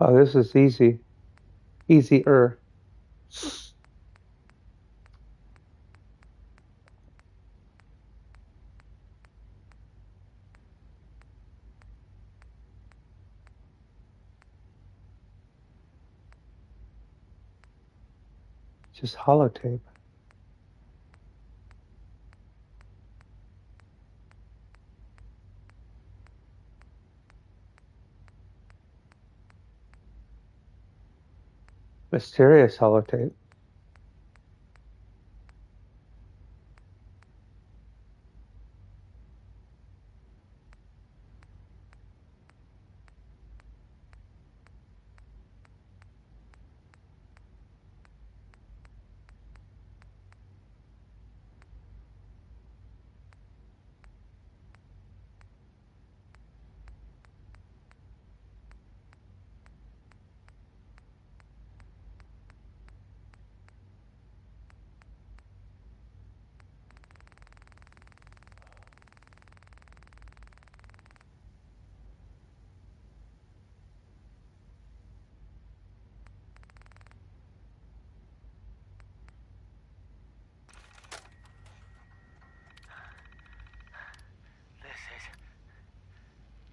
Oh, this is easy. Easier. Just holotape. Mysterious holotape.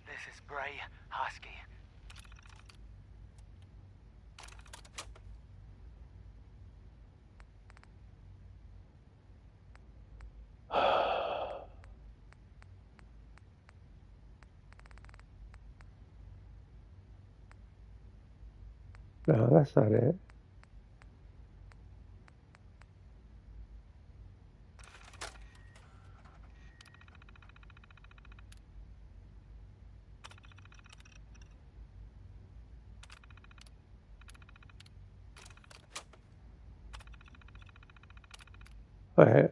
This is Bray Hosky.
No, that's not it. All right.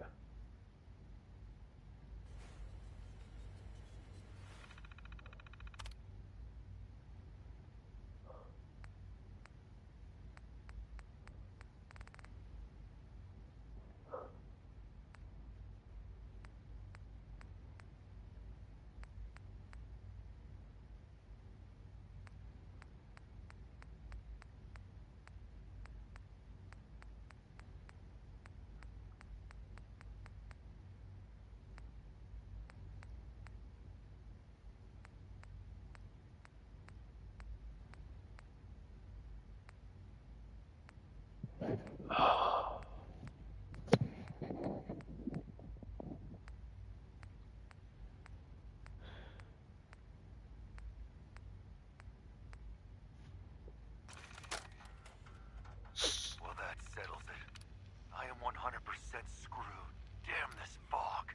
Well, that settles it. I am 100% screwed. Damn this fog.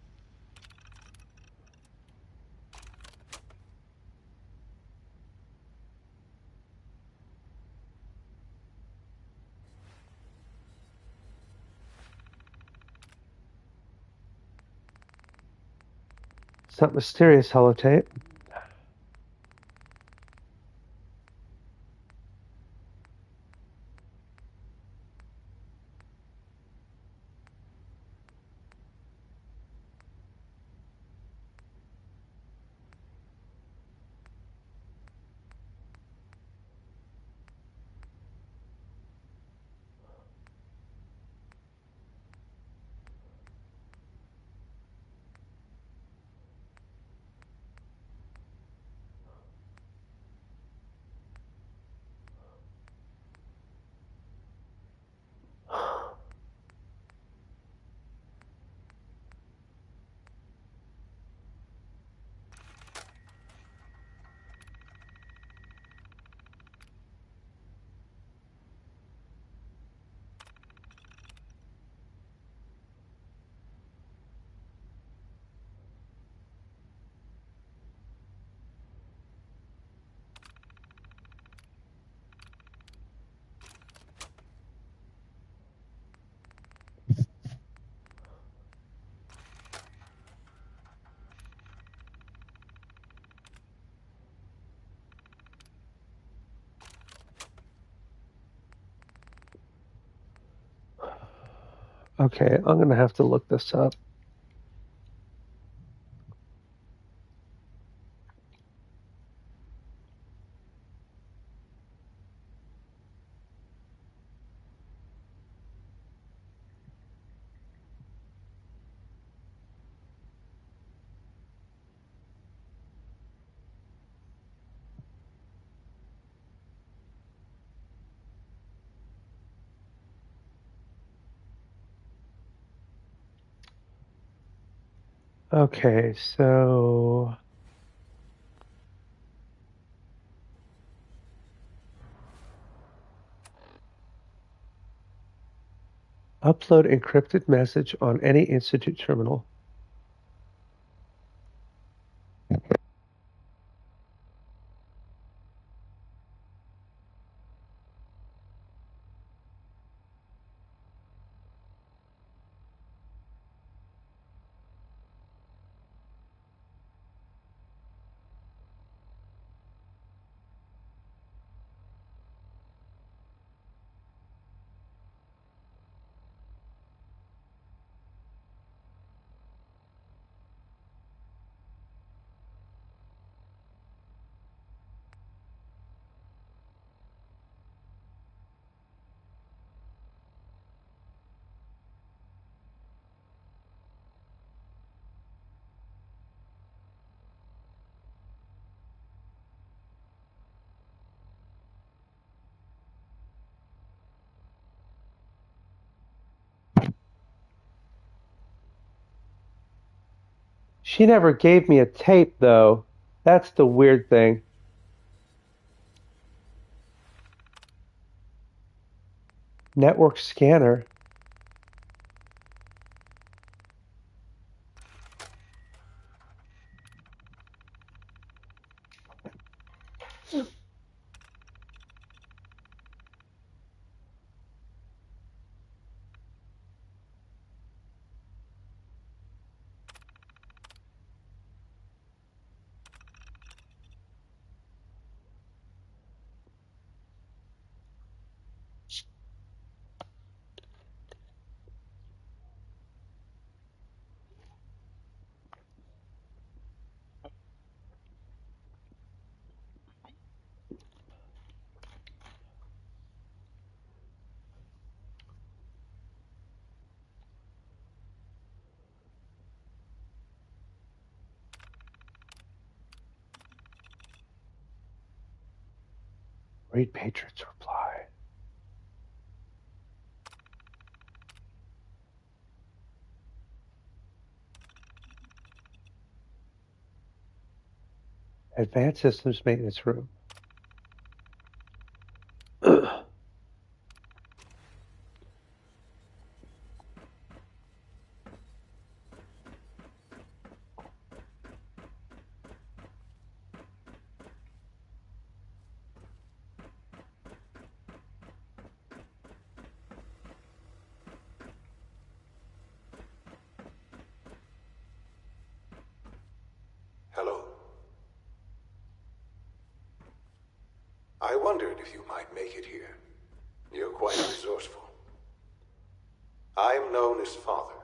It's not mysterious holotape. Okay, I'm gonna have to look this up. Okay, so... Upload encrypted message on any Institute terminal. She never gave me a tape, though. That's the weird thing. Network scanner. Read Patriot's reply. Advanced Systems Maintenance Room.
Hello. I wondered if you might make it here. You're quite resourceful. I'm known as Father.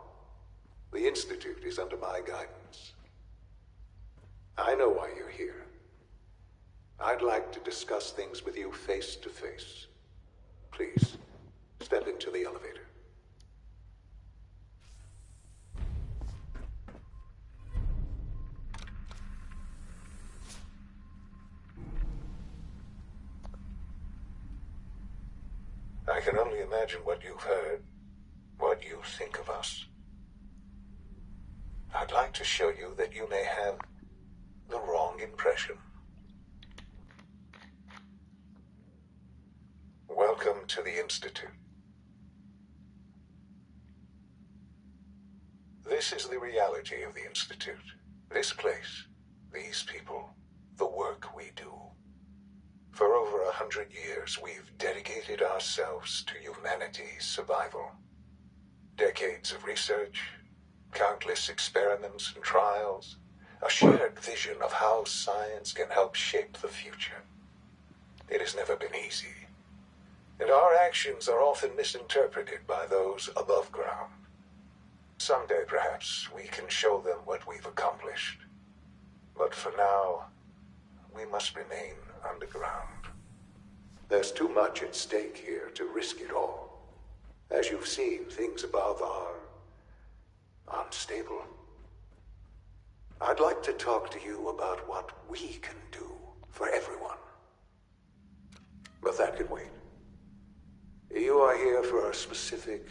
The Institute is under my guidance. I know why you're here. I'd like to discuss things with you face to face. Please, step into the elevator. I can only imagine what you've heard, what you think of us. I'd like to show you that you may have the wrong impression. Welcome to the Institute. This is the reality of the Institute. This place, these people, the work we do. For over 100 years, we've dedicated ourselves to humanity's survival. Decades of research, countless experiments and trials, a shared vision of how science can help shape the future. It has never been easy, and our actions are often misinterpreted by those above ground. Someday, perhaps, we can show them what we've accomplished. But for now, we must remain underground. There's too much at stake here to risk it all. As you've seen, things above are unstable. I'd like to talk to you about what we can do for everyone. But that can wait. You are here for a specific,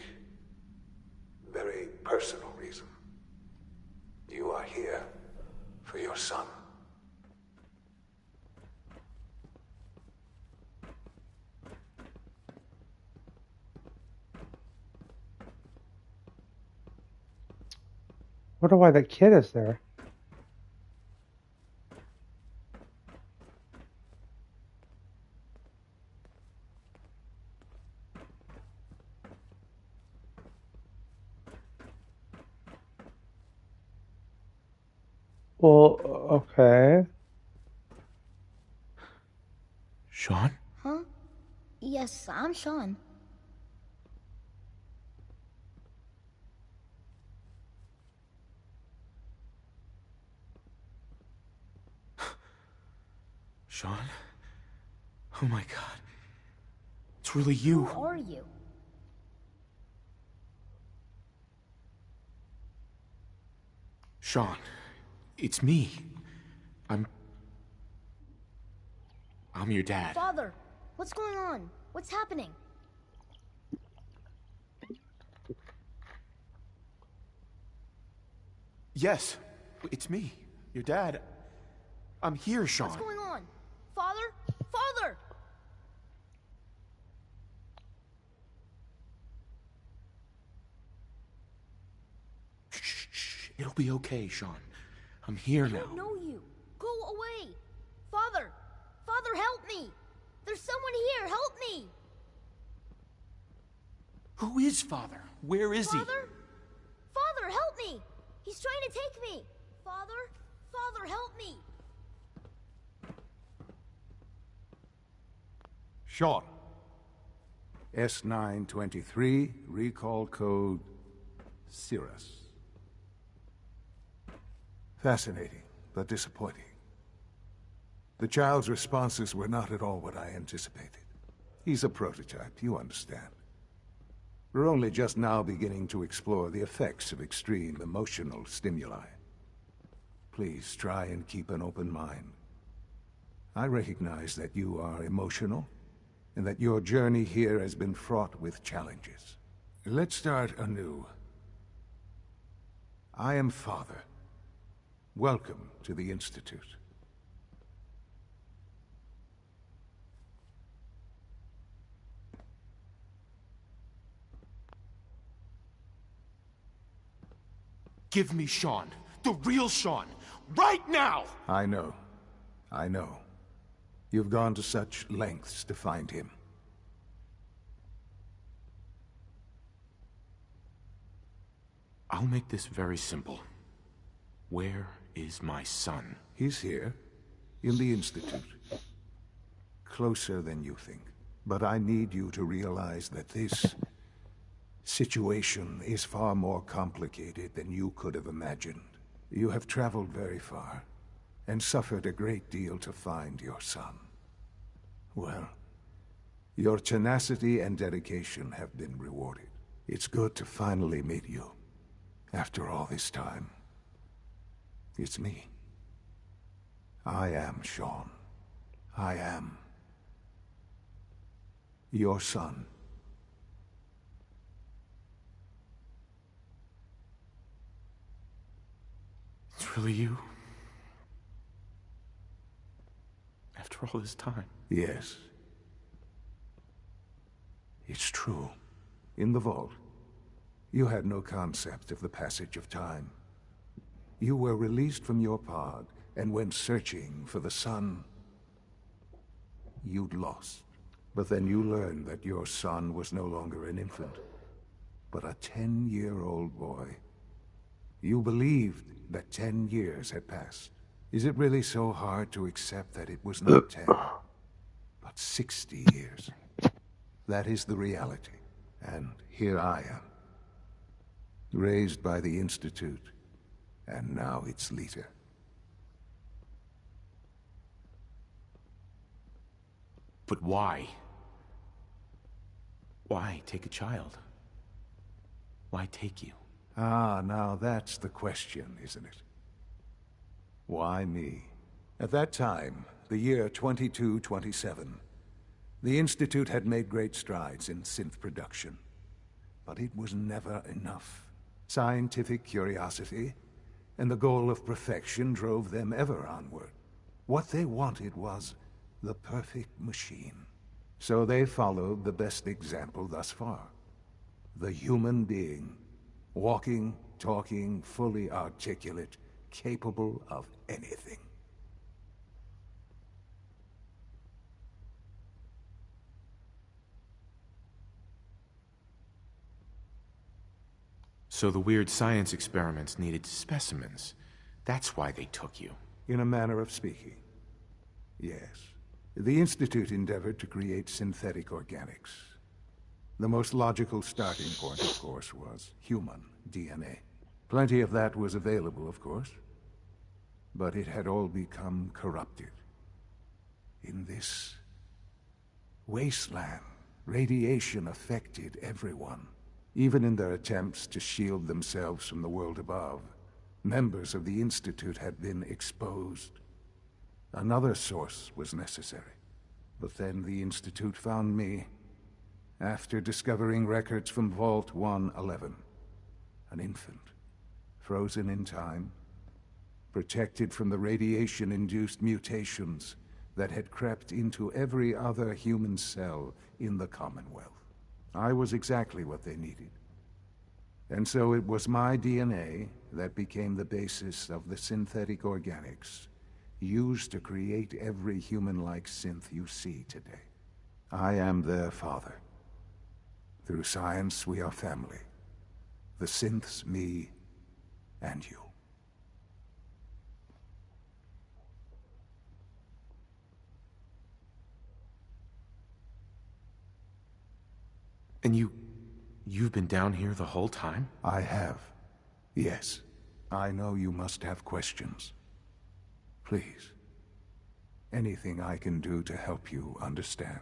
very personal reason. You are here for your son.
Wonder why that kid is there. Well, okay.
Sean?
Huh? Yes, I'm Sean.
Sean? Oh my god. It's really you.
Who are you?
Sean, it's me. I'm your dad.
Father, what's going on? What's happening?
Yes, it's me, your dad. I'm here, Sean.
What's going on? Father? Father!
Shh. It'll be okay, Sean. I'm here now.
I don't know you. Go away. Father! Father, help me! There's someone here. Help me!
Who is Father? Where is he?
Father? Father, help me! He's trying to take me! Father? Father, help me!
Sean. S923, recall code Cirrus.
Fascinating, but disappointing. The child's responses were not at all what I anticipated. He's a prototype, you understand. We're only just now beginning to explore the effects of extreme emotional stimuli. Please try and keep an open mind. I recognize that you are emotional, and that your journey here has been fraught with challenges. Let's start anew. I am Father. Welcome to the Institute.
Give me Sean. The real Sean. Right now!
I know. I know. You've gone to such lengths to find him.
I'll make this very simple. Where is my son?
He's here, in the Institute. Closer than you think. But I need you to realize that this situation is far more complicated than you could have imagined. You have traveled very far, and suffered a great deal to find your son. Well, your tenacity and dedication have been rewarded. It's good to finally meet you, after all this time. It's me. I am Sean. I am your son.
It's really you? After all this time?
Yes. It's true. In the vault, you had no concept of the passage of time. You were released from your pod and went searching for the son you'd lost. But then you learned that your son was no longer an infant, but a 10-year-old boy. You believed that 10 years had passed. Is it really so hard to accept that it was not 10, but 60 years? That is the reality. And here I am, raised by the Institute, and now its leader.
But why? Why take a child? Why take you?
Ah, now that's the question, isn't it? Why me? At that time, the year 2227, the Institute had made great strides in synth production. But it was never enough. Scientific curiosity
and the goal of perfection drove them ever onward. What they wanted was the perfect machine. So they followed the best example thus far. The human being. Walking, talking, fully articulate, capable of anything.
So the weird science experiments needed specimens. That's why they took you.
In a manner of speaking. Yes. The Institute endeavored to create synthetic organics. The most logical starting point, of course, was human DNA. Plenty of that was available, of course. But it had all become corrupted. In this wasteland, radiation affected everyone. Even in their attempts to shield themselves from the world above, members of the Institute had been exposed. Another source was necessary. But then the Institute found me, after discovering records from Vault 111. An infant, frozen in time, protected from the radiation-induced mutations that had crept into every other human cell in the Commonwealth. I was exactly what they needed. And so it was my DNA that became the basis of the synthetic organics used to create every human-like synth you see today. I am their father. Through science, we are family. The synths, me, and you.
And you've been down here the whole time?
I have. Yes. I know you must have questions. Please. Anything I can do to help you understand.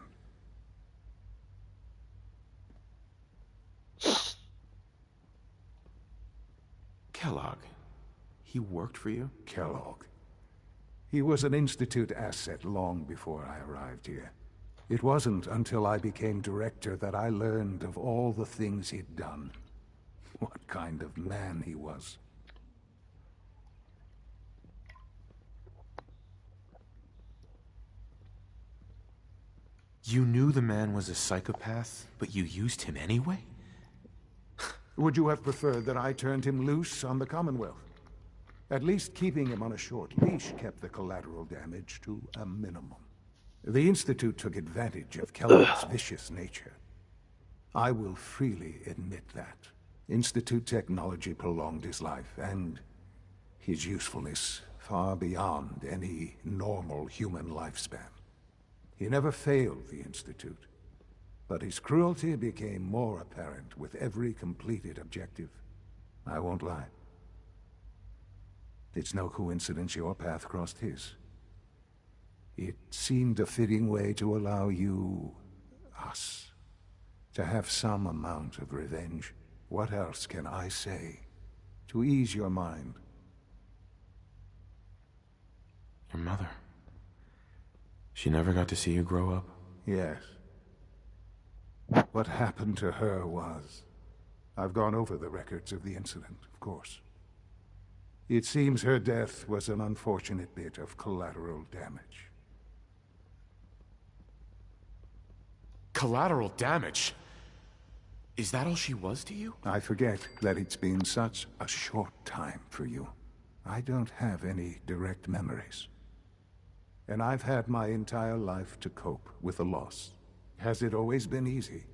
Kellogg. He worked for you?
Kellogg. He was an Institute asset long before I arrived here. It wasn't until I became director that I learned of all the things he'd done. What kind of man he was.
You knew the man was a psychopath, but you used him anyway?
Would you have preferred that I turned him loose on the Commonwealth? At least keeping him on a short leash kept the collateral damage to a minimum. The Institute took advantage of Kellogg's vicious nature. I will freely admit that. Institute technology prolonged his life, and his usefulness far beyond any normal human lifespan. He never failed the Institute, but his cruelty became more apparent with every completed objective. I won't lie. It's no coincidence your path crossed his. It seemed a fitting way to allow you, us, to have some amount of revenge. What else can I say to ease your mind?
Your mother. She never got to see you grow up?
Yes. What happened to her was... I've gone over the records of the incident, of course. It seems her death was an unfortunate bit of collateral damage.
Collateral damage? Is that all she was to you?
I forget that it's been such a short time for you. I don't have any direct memories. And I've had my entire life to cope with the loss. Has it always been easy?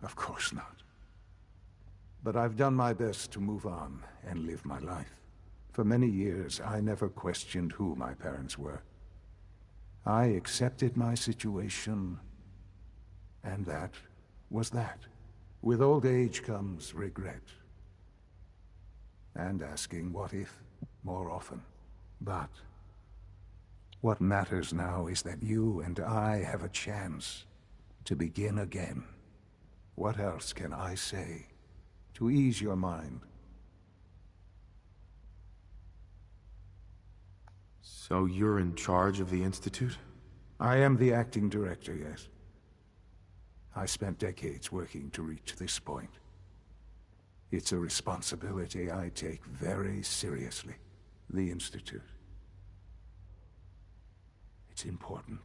Of course not. But I've done my best to move on and live my life. For many years, I never questioned who my parents were. I accepted my situation, and that was that. With old age comes regret. And asking what if more often. But what matters now is that you and I have a chance to begin again. What else can I say to ease your mind?
So you're in charge of the Institute?
I am the acting director, yes. I spent decades working to reach this point. It's a responsibility I take very seriously. The Institute. It's important.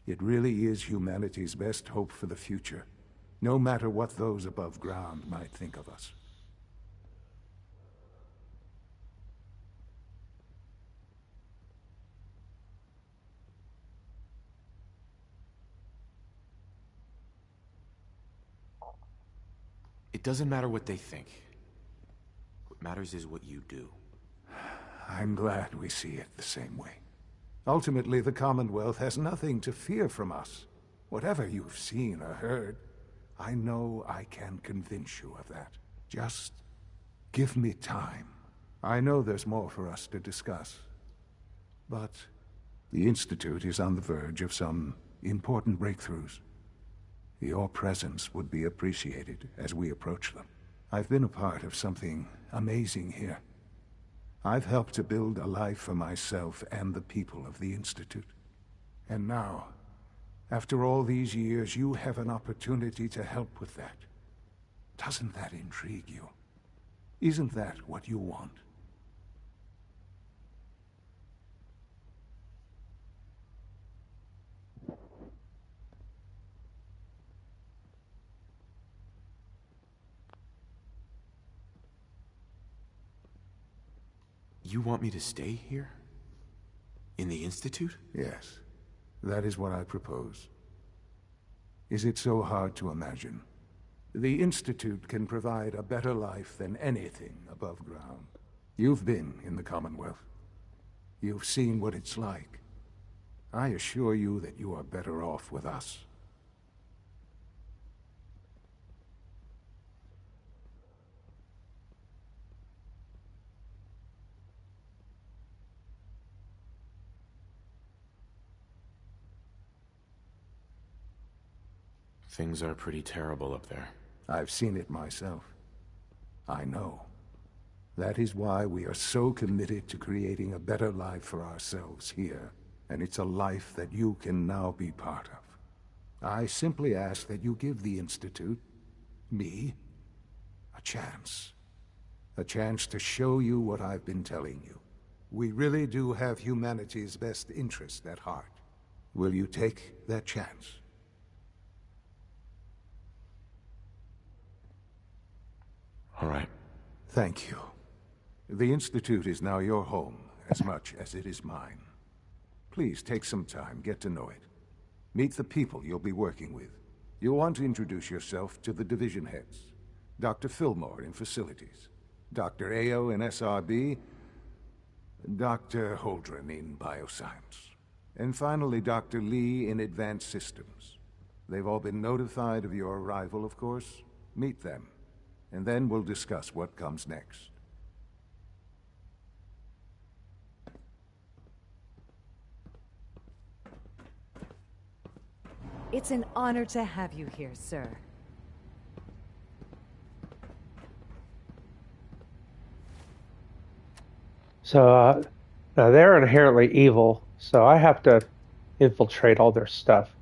It really is humanity's best hope for the future, no matter what those above ground might think of us.
It doesn't matter what they think. What matters is what you do.
I'm glad we see it the same way. Ultimately, the Commonwealth has nothing to fear from us. Whatever you've seen or heard, I know I can convince you of that. Just give me time. I know there's more for us to discuss. But the Institute is on the verge of some important breakthroughs. Your presence would be appreciated as we approach them. I've been a part of something amazing here. I've helped to build a life for myself and the people of the Institute. And now, after all these years, you have an opportunity to help with that. Doesn't that intrigue you? Isn't that what you want?
You want me to stay here? In the Institute?
Yes. That is what I propose. Is it so hard to imagine? The Institute can provide a better life than anything above ground. You've been in the Commonwealth. You've seen what it's like. I assure you that you are better off with us.
Things are pretty terrible up there.
I've seen it myself. I know. That is why we are so committed to creating a better life for ourselves here. And it's a life that you can now be part of. I simply ask that you give the Institute, me, a chance. A chance to show you what I've been telling you. We really do have humanity's best interest at heart. Will you take that chance?
All right.
Thank you. The Institute is now your home, as much as it is mine. Please take some time, get to know it. Meet the people you'll be working with. You'll want to introduce yourself to the division heads. Dr. Fillmore in Facilities, Dr. Ao in SRB, Dr. Holdren in Bioscience, and finally Dr. Lee in Advanced Systems. They've all been notified of your arrival, of course. Meet them. And then we'll discuss what comes next.
It's an honor to have you here, sir.
So, now they're inherently evil, so I have to infiltrate all their stuff.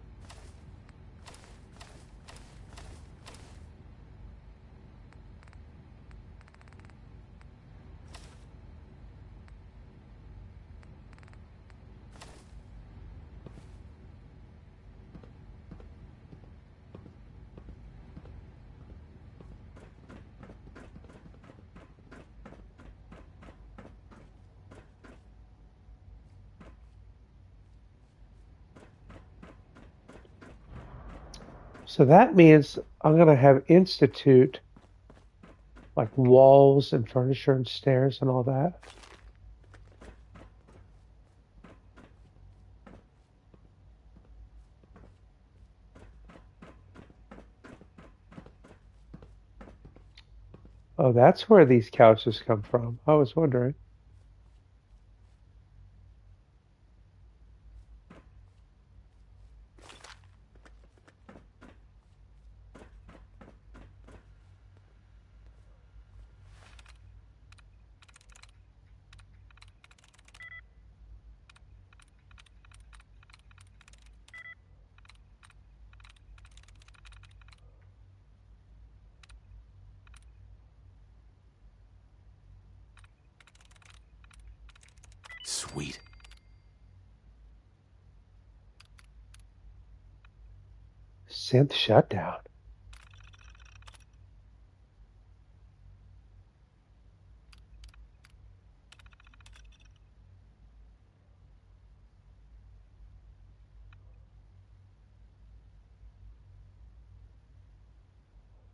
So that means I'm going to have Institute, like walls and furniture and stairs and all that. Oh, that's where these couches come from. I was wondering.
Sweet.
Synth shutdown.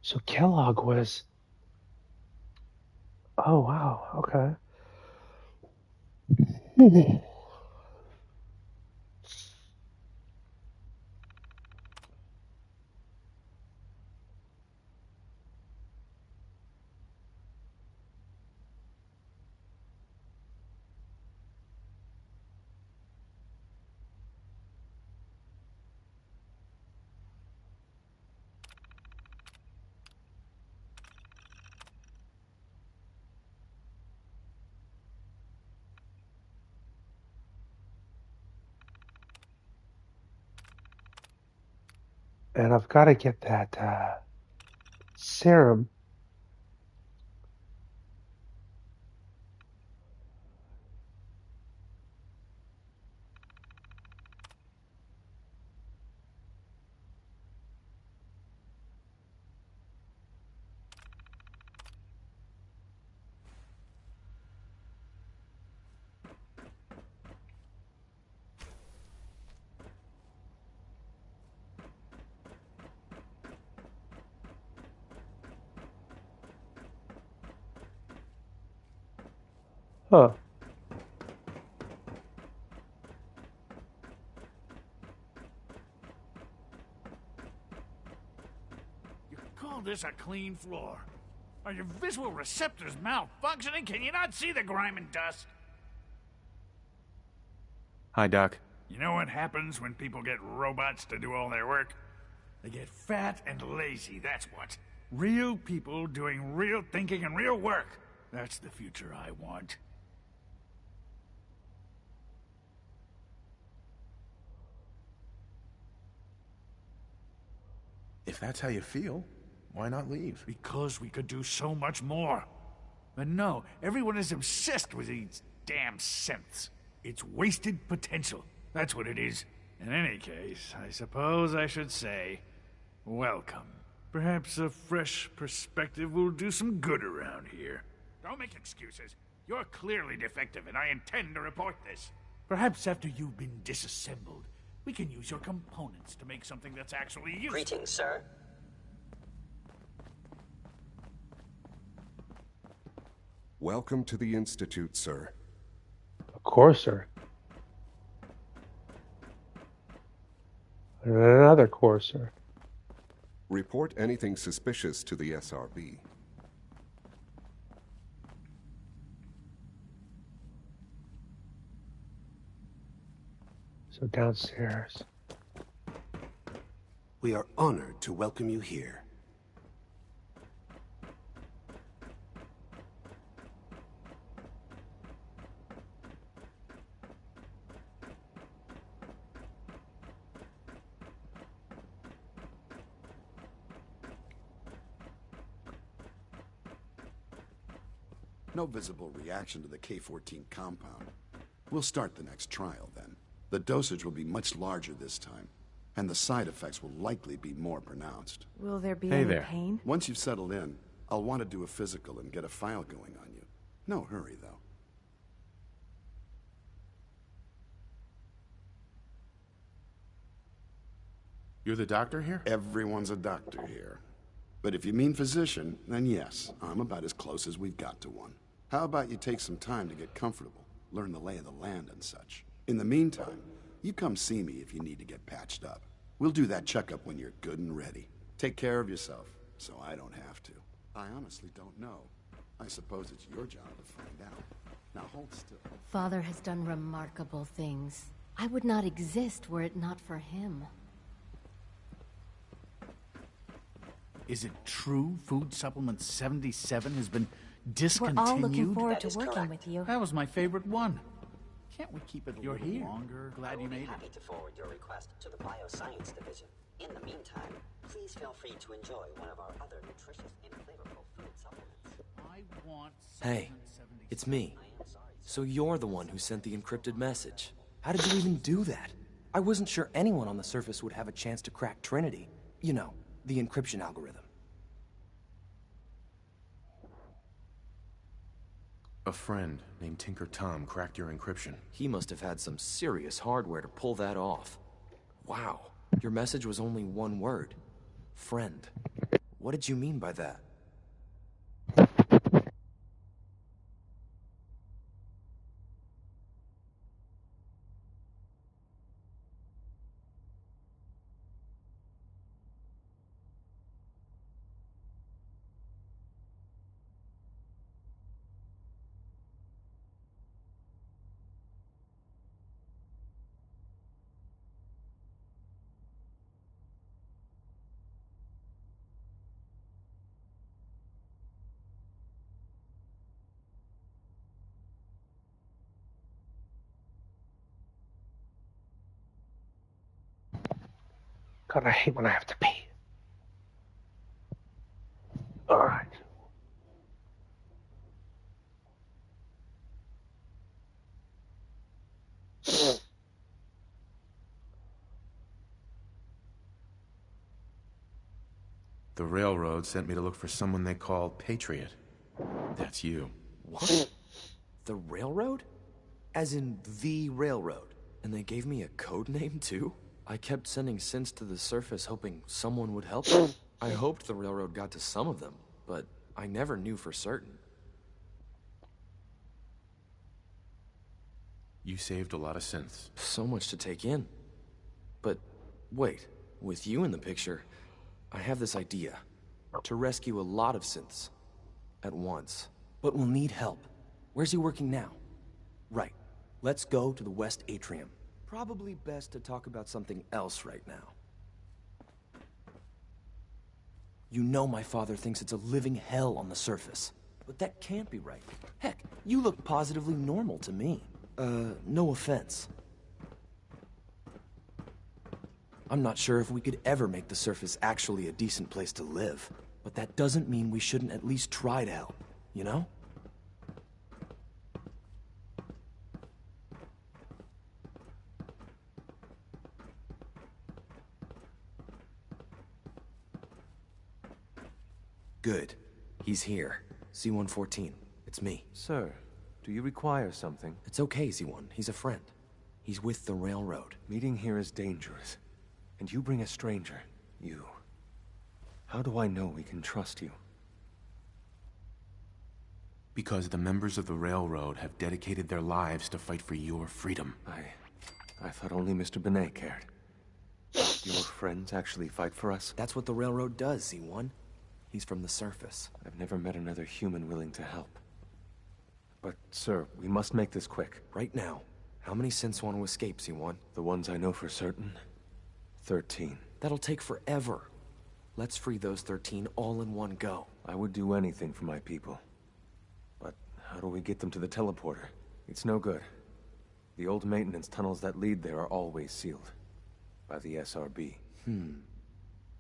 So Kellogg was... Oh, wow. Okay. And I've got to get that serum. Huh.
You call this a clean floor? Are your visual receptors malfunctioning? Can you not see the grime and dust?
Hi, Doc.
You know what happens when people get robots to do all their work? They get fat and lazy, that's what. Real people doing real thinking and real work. That's the future I want.
If that's how you feel, why not leave?
Because we could do so much more. But no, everyone is obsessed with these damn synths. It's wasted potential. That's what it is. In any case, I suppose I should say, welcome. Perhaps a fresh perspective will do some good around here. Don't make excuses. You're clearly defective, and I intend to report this. Perhaps after you've been disassembled, we can use your components to make something that's actually useful.
Greetings, sir.
Welcome to the Institute, sir.
Of course, sir. Another course, sir.
Report anything suspicious to the SRB.
So downstairs.
We are honored to welcome you here.
No visible reaction to the K-14 compound. We'll start the next trial then. The dosage will be much larger this time, and the side effects will likely be more pronounced.
Will there be any pain?
Once you've settled in, I'll want to do a physical and get a file going on you. No hurry, though.
You're the doctor here?
Everyone's a doctor here. But if you mean physician, then yes, I'm about as close as we've got to one. How about you take some time to get comfortable, learn the lay of the land and such. In the meantime, you come see me if you need to get patched up. We'll do that checkup when you're good and ready. Take care of yourself, so I don't have to. I honestly don't know. I suppose it's your job to find out. Now hold still.
Father has done remarkable things. I would not exist were it not for him.
Is it true Food Supplement 77 has been discontinued?
We're all looking forward to working with you.
That was my favorite one. Can't we keep it a little longer? Glad you made it.
Happy to forward your request to the Bioscience Division. In the meantime, please feel free to enjoy one of our other nutritious and flavorful food supplements.
I want
Hey, it's me.
So you're the one who sent the encrypted message. How did you even do that? I wasn't sure anyone on the surface would have a chance to crack Trinity. You know, the encryption algorithm.
A friend named Tinker Tom cracked your encryption.
He must have had some serious hardware to pull that off. Wow, your message was only one word. Friend. What did you mean by that?
God, I hate when I have to pee. Alright.
The railroad sent me to look for someone they call Patriot. That's you.
What? The railroad? As in the railroad? And they gave me a code name too? I kept sending synths to the surface hoping someone would help me. I hoped the railroad got to some of them, but I never knew for certain.
You saved a lot of synths.
So much to take in. But wait, with you in the picture, I have this idea. To rescue a lot of synths. At once. But we'll need help. Where's he working now? Right. Let's go to the West Atrium. Probably best to talk about something else right now. You know my father thinks it's a living hell on the surface. But that can't be right. Heck, you look positively normal to me. No offense. I'm not sure if we could ever make the surface actually a decent place to live. But that doesn't mean we shouldn't at least try to help, you know? Good. He's here. C-114. It's me.
Sir, do you require something?
It's okay, Z-1. He's a friend. He's with the railroad.
Meeting here is dangerous. And you bring a stranger. You. How do I know we can trust you?
Because the members of the railroad have dedicated their lives to fight for your freedom.
I thought only Mr. Benet cared. Your friends actually fight for us?
That's what the railroad does, Z-1. He's from the surface.
I've never met another human willing to help. But, sir, we must make this quick.
Right now, how many synths want to escape, Z-1?
The ones I know for certain? 13.
That'll take forever. Let's free those 13 all in one go.
I would do anything for my people. But how do we get them to the teleporter? It's no good. The old maintenance tunnels that lead there are always sealed. By the SRB.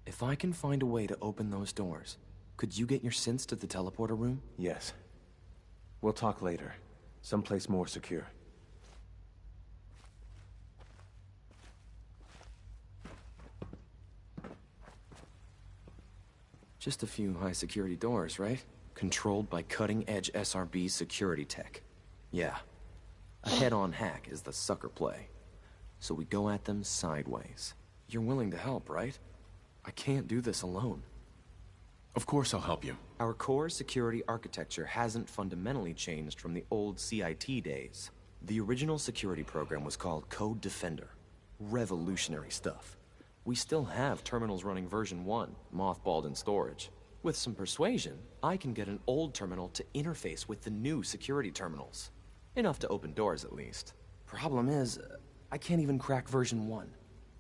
If I can find a way to open those doors, could you get your synths to the teleporter room?
Yes. We'll talk later. Someplace more secure.
Just a few high-security doors, right? Controlled by cutting-edge SRB security tech. Yeah. A head-on hack is the sucker play. So we go at them sideways. You're willing to help, right? I can't do this alone.
Of course I'll help you.
Our core security architecture hasn't fundamentally changed from the old CIT days. The original security program was called Code Defender. Revolutionary stuff. We still have terminals running version 1, mothballed in storage. With some persuasion, I can get an old terminal to interface with the new security terminals. Enough to open doors, at least. Problem is, I can't even crack version 1.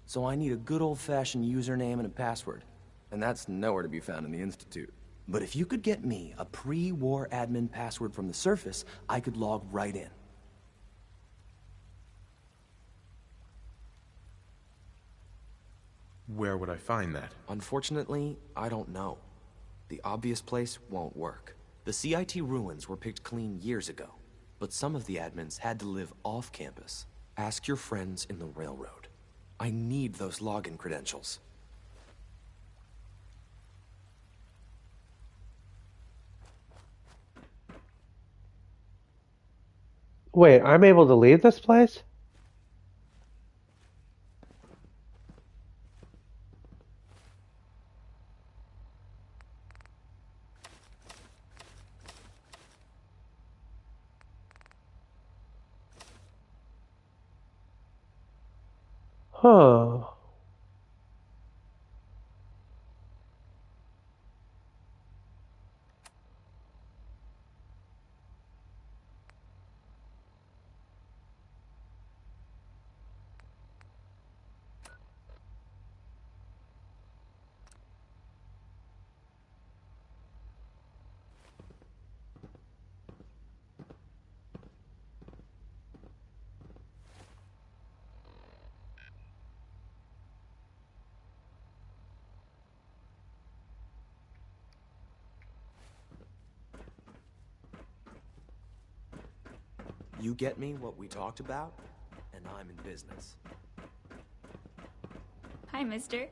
So I need a good old-fashioned username and a password. And that's nowhere to be found in the Institute. But if you could get me a pre-war admin password from the surface, I could log right in.
Where would I find that?
Unfortunately, I don't know. The obvious place won't work. The CIT ruins were picked clean years ago. but some of the admins had to live off campus. Ask your friends in the railroad. I need those login credentials.
Wait, I'm able to leave this place? Huh.
You get me what we talked about, and I'm in business.
Hi, mister.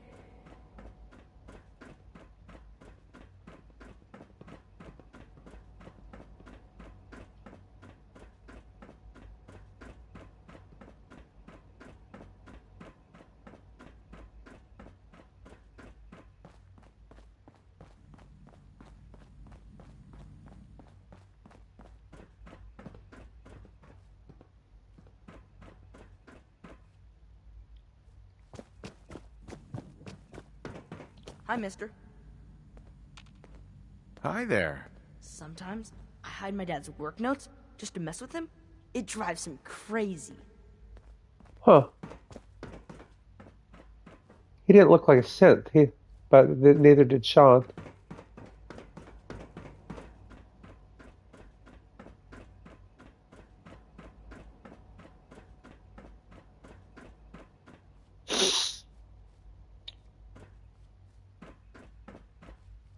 Hi, mister.
Hi there.
Sometimes I hide my dad's work notes just to mess with him. It drives him crazy.
Huh. He didn't look like a synth, but neither did Sean.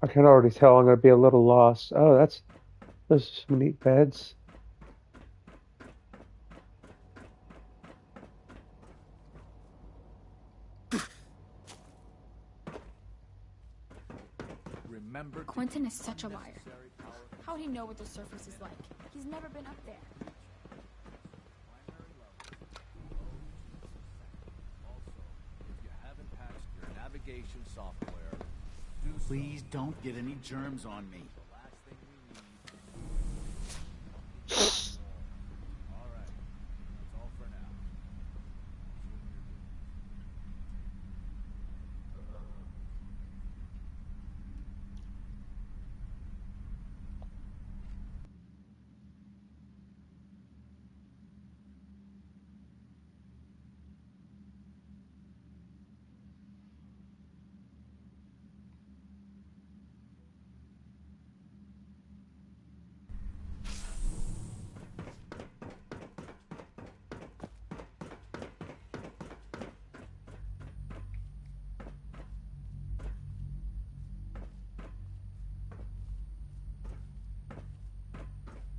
I can already tell I'm going to be a little lost. Oh, those some neat beds.
Remember, Quentin is such a liar. How'd he know what the surface is like? He's never been up there.
If you haven't patched your navigation software, please don't get any germs on me.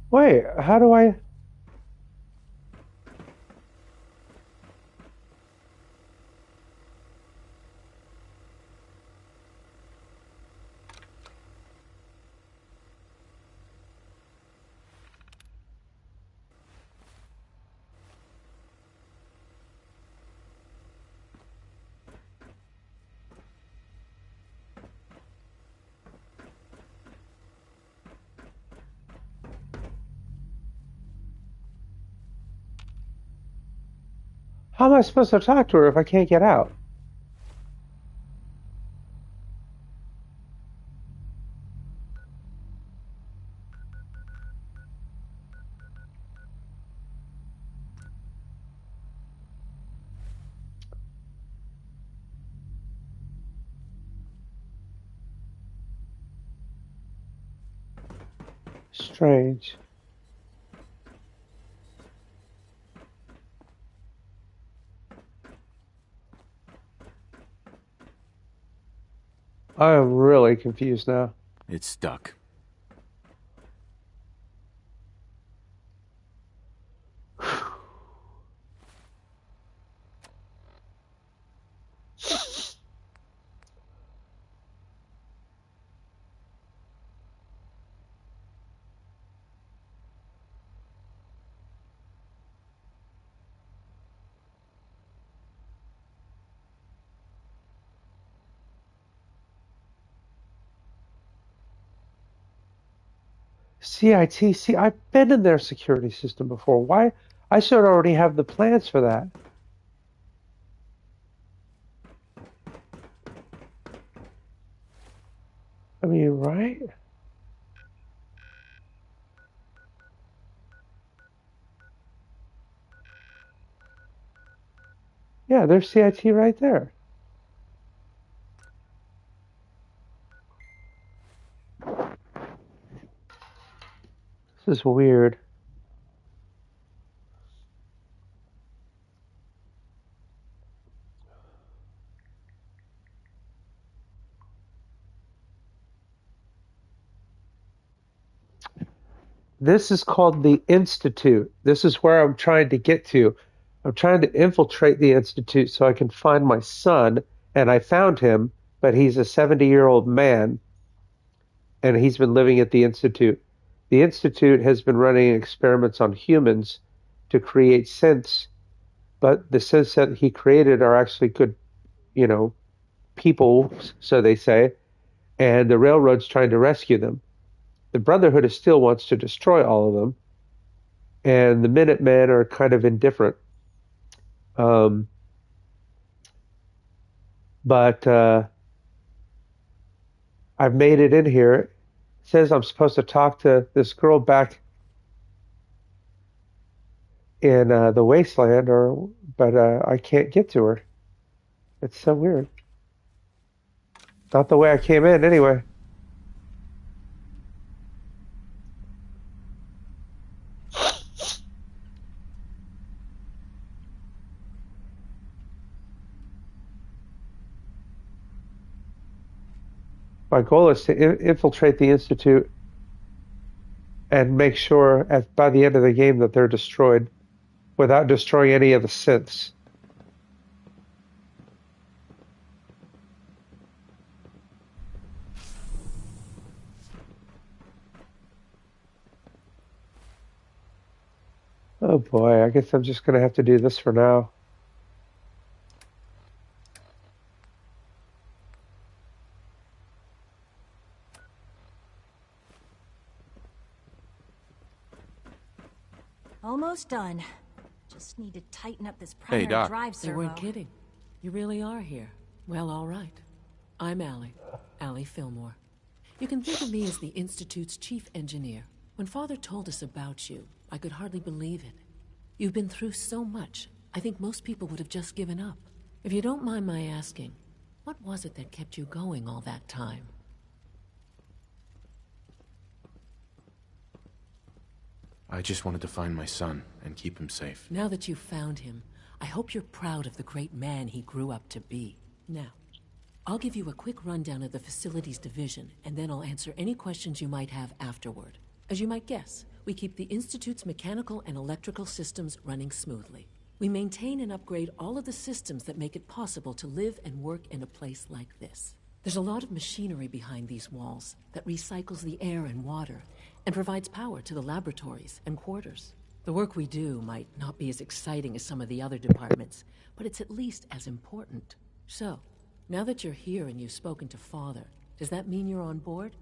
Wait, how do I... How am I supposed to talk to her if I can't get out? Strange. I am really confused now.
It's stuck.
CIT. See, I've been in their security system before. Why? I should already have the plans for that. I mean, right? Yeah, there's CIT right there. This is weird. This is called the Institute. This is where I'm trying to get to. I'm trying to infiltrate the Institute so I can find my son, and I found him, but he's a 70-year-old man, and he's been living at the Institute. The Institute has been running experiments on humans to create synths, but the synths that he created are actually good, people, so they say, and the Railroad's trying to rescue them. The Brotherhood still wants to destroy all of them, and the Minutemen are kind of indifferent. But I've made it in here. It says I'm supposed to talk to this girl back in the wasteland, but I can't get to her. It's so weird. Not the way I came in, anyway. My goal is to infiltrate the Institute and make sure by the end of the game that they're destroyed without destroying any of the synths. Oh boy, I guess I'm just going to have to do this for now.
Almost done. Just need to tighten up this primary drive servo.
They weren't kidding. You really are here. Well, all right. I'm Allie Fillmore. You can think of me as the Institute's chief engineer. When Father told us about you, I could hardly believe it. You've been through so much, I think most people would have just given up. If you don't mind my asking, what was it that kept you going all that time?
I just wanted to find my son and keep him safe.
Now that you've found him, I hope you're proud of the great man he grew up to be. Now, I'll give you a quick rundown of the Facilities Division, and then I'll answer any questions you might have afterward. As you might guess, we keep the Institute's mechanical and electrical systems running smoothly. We maintain and upgrade all of the systems that make it possible to live and work in a place like this. There's a lot of machinery behind these walls that recycles the air and water and provides power to the laboratories and quarters. The work we do might not be as exciting as some of the other departments, but it's at least as important. So, now that you're here and you've spoken to Father, does that mean you're on board?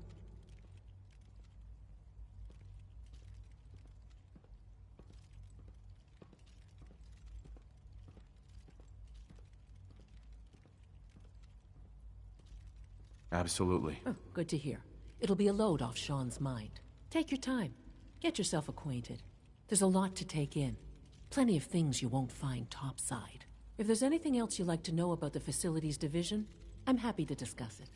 Absolutely.
Oh, good to hear. It'll be a load off Sean's mind. Take your time. Get yourself acquainted. There's a lot to take in. Plenty of things you won't find topside. If there's anything else you'd like to know about the Facilities Division, I'm happy to discuss it.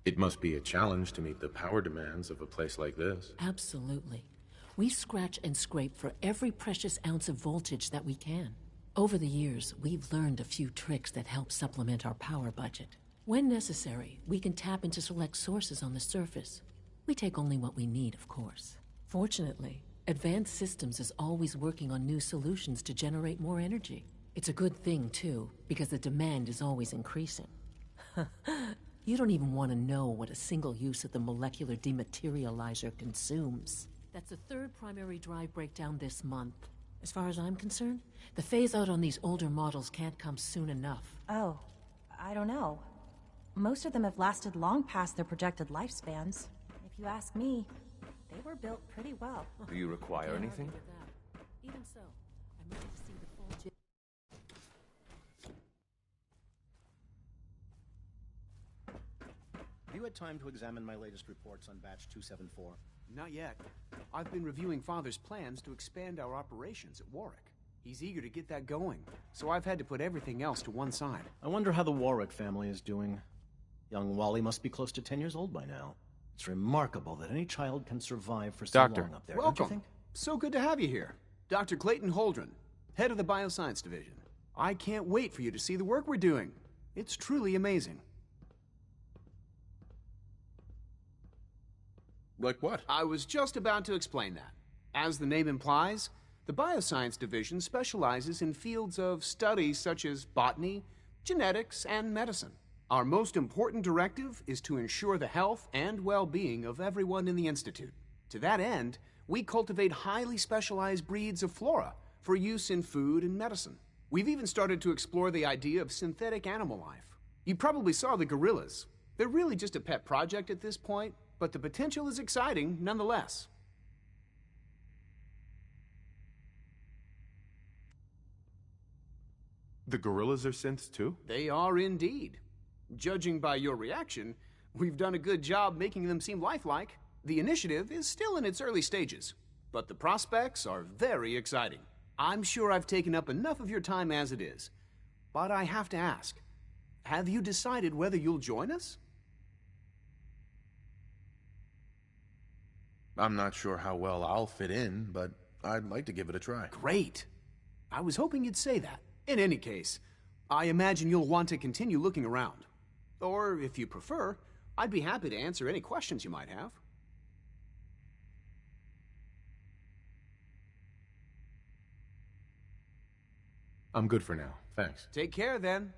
It must be a challenge to meet the power demands of a place like this.
Absolutely. We scratch and scrape for every precious ounce of voltage that we can. Over the years, we've learned a few tricks that help supplement our power budget. When necessary, we can tap into select sources on the surface. We take only what we need, of course. Fortunately, Advanced Systems is always working on new solutions to generate more energy. It's a good thing, too, because the demand is always increasing. You don't even want to know what a single use of the molecular dematerializer consumes. That's the third primary drive breakdown this month. As far as I'm concerned, the phase-out on these older models can't come soon enough.
Oh, I don't know. Most of them have lasted long past their projected lifespans. If you ask me, they were built pretty well.
Do you require anything?
Even so, I'm ready to see the full
Have you had time to examine my latest reports on Batch 274?
Not yet. I've been reviewing Father's plans to expand our operations at Warwick. He's eager to get that going, so I've had to put everything else to one side.
I wonder how the Warwick family is doing. Young Wally must be close to 10 years old by now. It's remarkable that any child can survive for so long up there, don't you
Welcome.
think?
So good to have you here. Dr. Clayton Holdren, head of the Bioscience Division. I can't wait for you to see the work we're doing. It's truly amazing.
Like what?
I was just about to explain that. As the name implies, the Bioscience Division specializes in fields of study such as botany, genetics, and medicine. Our most important directive is to ensure the health and well-being of everyone in the Institute. To that end, we cultivate highly specialized breeds of flora for use in food and medicine. We've even started to explore the idea of synthetic animal life. You probably saw the gorillas. They're really just a pet project at this point, but the potential is exciting nonetheless.
The gorillas are synths too?
They are indeed. Judging by your reaction, we've done a good job making them seem lifelike. The initiative is still in its early stages, but the prospects are very exciting. I'm sure I've taken up enough of your time as it is, but I have to ask, have you decided whether you'll join us?
I'm not sure how well I'll fit in, but I'd like to give it a try.
Great. I was hoping you'd say that. In any case, I imagine you'll want to continue looking around. Or, if you prefer, I'd be happy to answer any questions you might have.
I'm good for now, thanks.
Take care, then.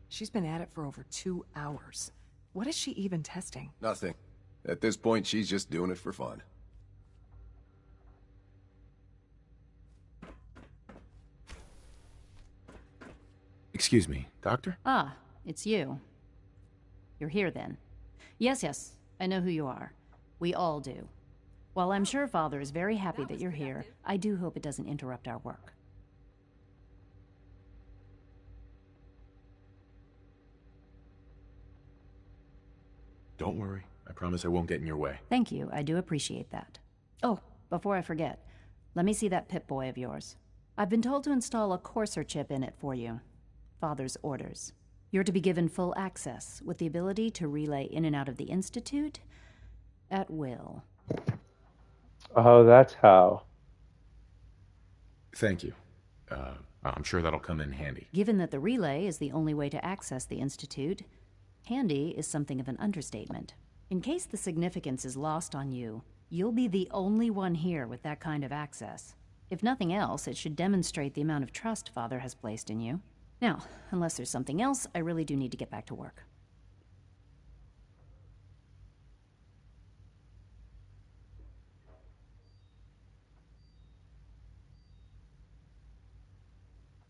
She's been at it for over 2 hours. What is she even testing?
Nothing. At this point, she's just doing it for fun.
Excuse me, Doctor?
Ah, it's you. You're here then. Yes, I know who you are. We all do. While I'm sure Father is very happy that you're here, I do hope it doesn't interrupt our work.
Don't worry. I promise I won't get in your way.
Thank you, I do appreciate that. Oh, before I forget, let me see that Pip-Boy of yours. I've been told to install a Courser chip in it for you. Father's orders. You're to be given full access, with the ability to relay in and out of the Institute at will.
Oh, that's how.
Thank you. I'm sure that'll come in handy.
Given that the relay is the only way to access the Institute, handy is something of an understatement. In case the significance is lost on you, you'll be the only one here with that kind of access. If nothing else, it should demonstrate the amount of trust Father has placed in you. Now, unless there's something else, I really do need to get back to work.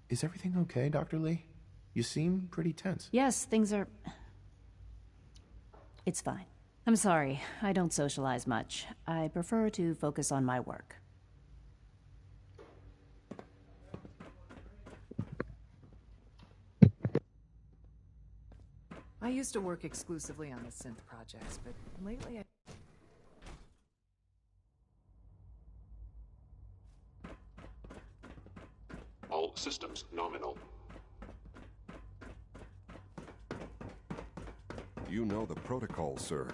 Is everything okay, Dr. Lee? You seem pretty tense.
Yes, things are... It's fine. I'm sorry, I don't socialize much. I prefer to focus on my work.
I used to work exclusively on the synth projects, but lately
All systems nominal.
You know the protocol, sir.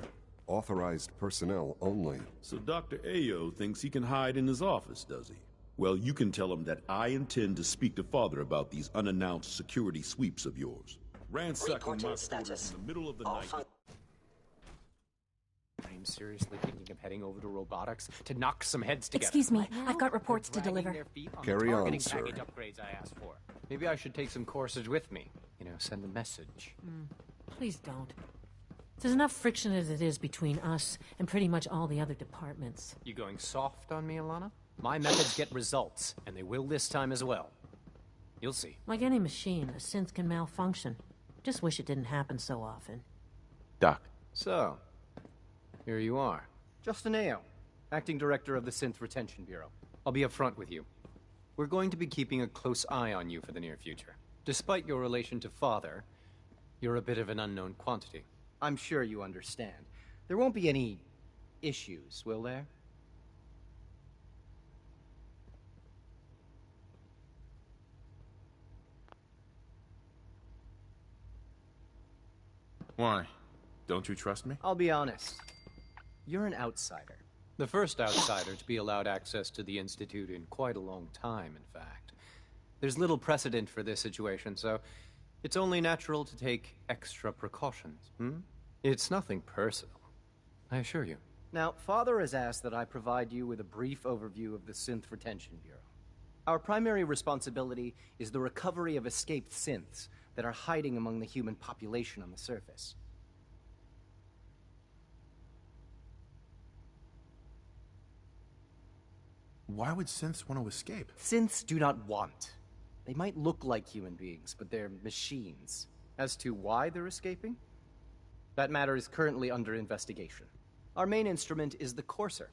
Authorized personnel only.
So Dr. Ayo thinks he can hide in his office, does he? Well, you can tell him that I intend to speak to Father about these unannounced security sweeps of yours. Ransacking my quarters in the middle of the night.
I'm seriously thinking of heading over to robotics to knock some heads together.
Excuse me, I've got reports to deliver.
Carry on, sir.
Package upgrades I asked for. Maybe I should take some courses with me. You know, send a message.
Please don't. There's enough friction as it is between us and pretty much all the other departments.
You going soft on me, Alana? My methods get results, and they will this time as well. You'll see.
Like any machine, a synth can malfunction. Just wish it didn't happen so often.
Doc. So, here you are. Justin Ayo, Acting Director of the Synth Retention Bureau. I'll be upfront with you. We're going to be keeping a close eye on you for the near future. Despite your relation to Father, you're a bit of an unknown quantity. I'm sure you understand. There won't be any issues, will there?
Why? Don't you trust me?
I'll be honest. You're an outsider. The first outsider to be allowed access to the Institute in quite a long time, in fact. There's little precedent for this situation, so it's only natural to take extra precautions, It's nothing personal, I assure you. Now, Father has asked that I provide you with a brief overview of the Synth Retention Bureau. Our primary responsibility is the recovery of escaped synths that are hiding among the human population on the surface.
Why would synths want to escape?
Synths do not want. They might look like human beings, but they're machines. As to why they're escaping? That matter is currently under investigation. Our main instrument is the Courser,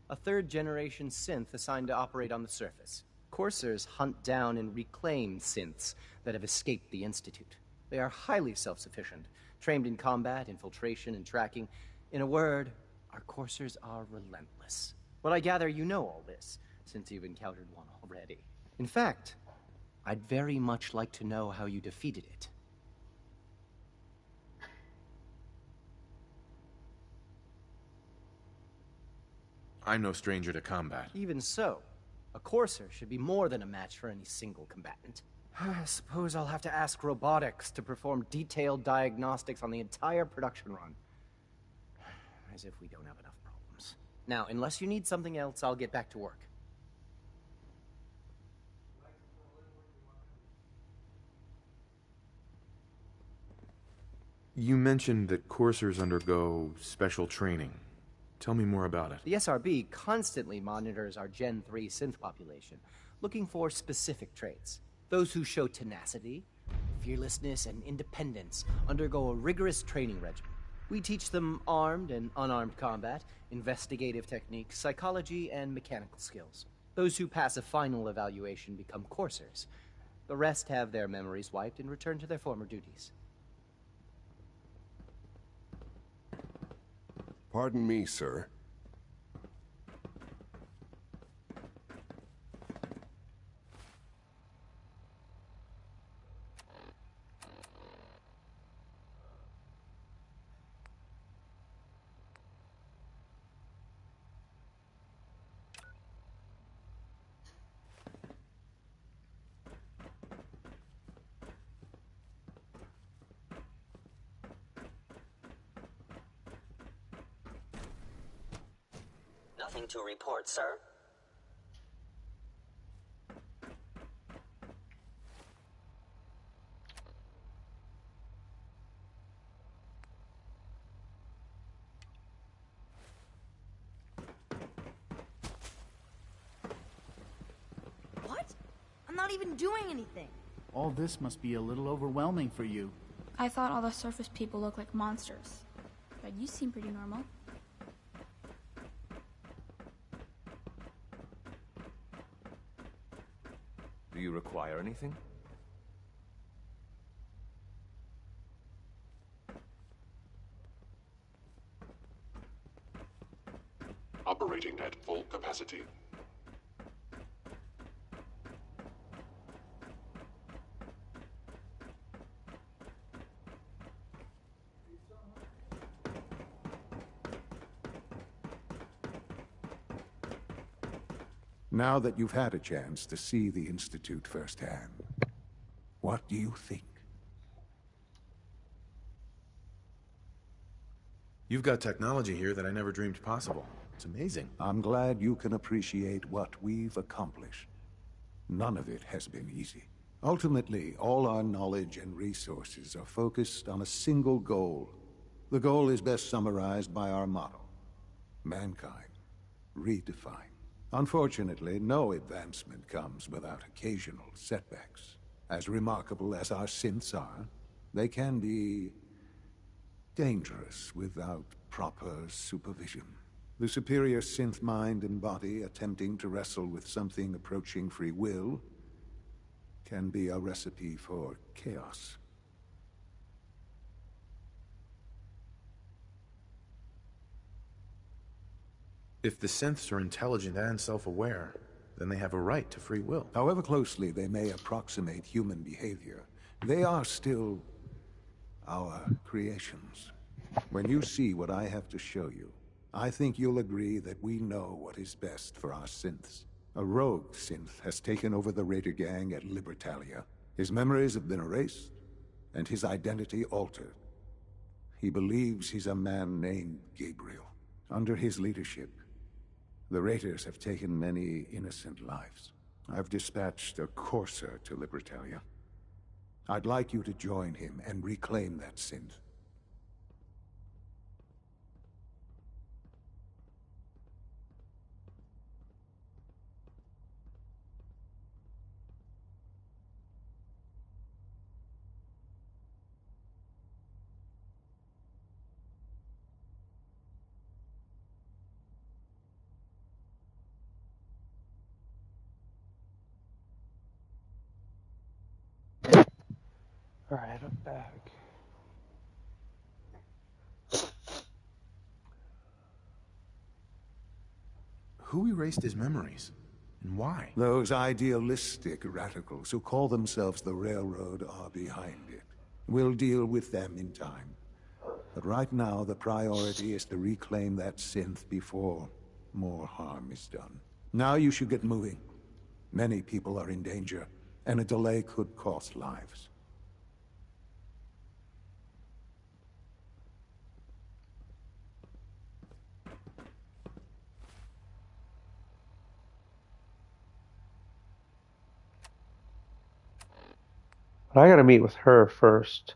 a third-generation synth assigned to operate on the surface. Coursers hunt down and reclaim synths that have escaped the Institute. They are highly self-sufficient, trained in combat, infiltration, and tracking. In a word, our Coursers are relentless. But I gather you know all this, since you've encountered one already. In fact, I'd very much like to know how you defeated it.
I'm no stranger to combat.
Even so, a Courser should be more than a match for any single combatant. I suppose I'll have to ask robotics to perform detailed diagnostics on the entire production run. As if we don't have enough problems. Now, unless you need something else, I'll get back to work.
You mentioned that coursers undergo special training. Tell me more about it.
The SRB constantly monitors our Gen 3 synth population, looking for specific traits. Those who show tenacity, fearlessness, and independence undergo a rigorous training regimen. We teach them armed and unarmed combat, investigative techniques, psychology, and mechanical skills. Those who pass a final evaluation become coursers. The rest have their memories wiped and return to their former duties.
Pardon me, sir.
Nothing to report, sir.
What? I'm not even doing anything.
All this must be a little overwhelming for you.
I thought all the surface people looked like monsters. But you seem pretty normal.
Do you require anything?
operating at full capacity.
Now that you've had a chance to see the Institute firsthand, what do you think?
You've got technology here that I never dreamed possible. It's amazing.
I'm glad you can appreciate what we've accomplished. None of it has been easy. Ultimately, all our knowledge and resources are focused on a single goal. The goal is best summarized by our motto: mankind, redefined. Unfortunately, no advancement comes without occasional setbacks. As remarkable as our synths are, they can be dangerous without proper supervision. The superior synth mind and body attempting to wrestle with something approaching free will can be a recipe for chaos.
If the synths are intelligent and self-aware, then they have a right to free will.
However closely they may approximate human behavior, they are still our creations. When you see what I have to show you, I think you'll agree that we know what is best for our synths. A rogue synth has taken over the Raider gang at Libertalia. His memories have been erased, and his identity altered. He believes he's a man named Gabriel. Under his leadership, the Raiders have taken many innocent lives. I've dispatched a courser to Libertalia. I'd like you to join him and reclaim that synth.
Alright, I'm back.
Who erased his memories? And why?
Those idealistic radicals who call themselves the Railroad are behind it. We'll deal with them in time. But right now, the priority is to reclaim that synth before more harm is done. Now you should get moving. Many people are in danger, and a delay could cost lives.
But I gotta meet with her first.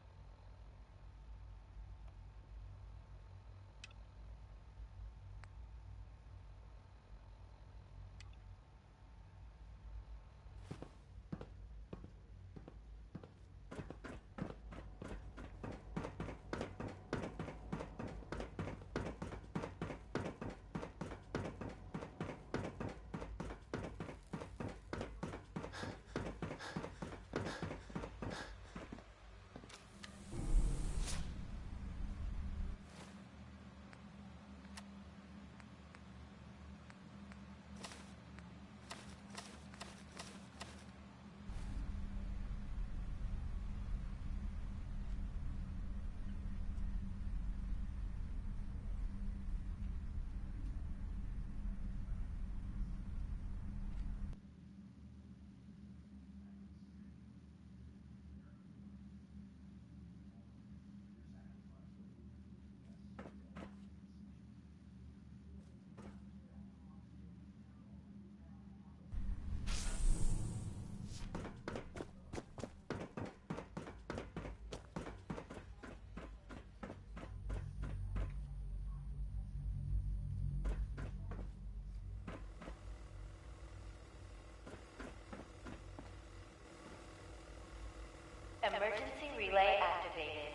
Emergency relay activated.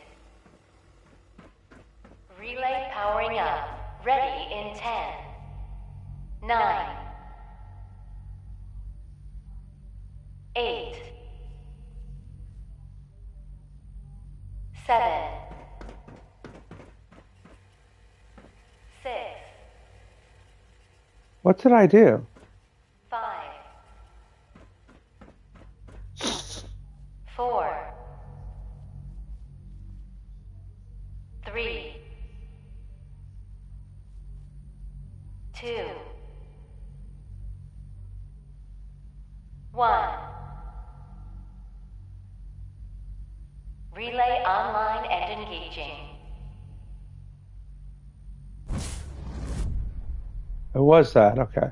Relay powering up. Ready in 10, 9, 8, 7, 6,
What did I do?
5, 4, 3, 2, 1. Relay online and engaging.
It was that, okay.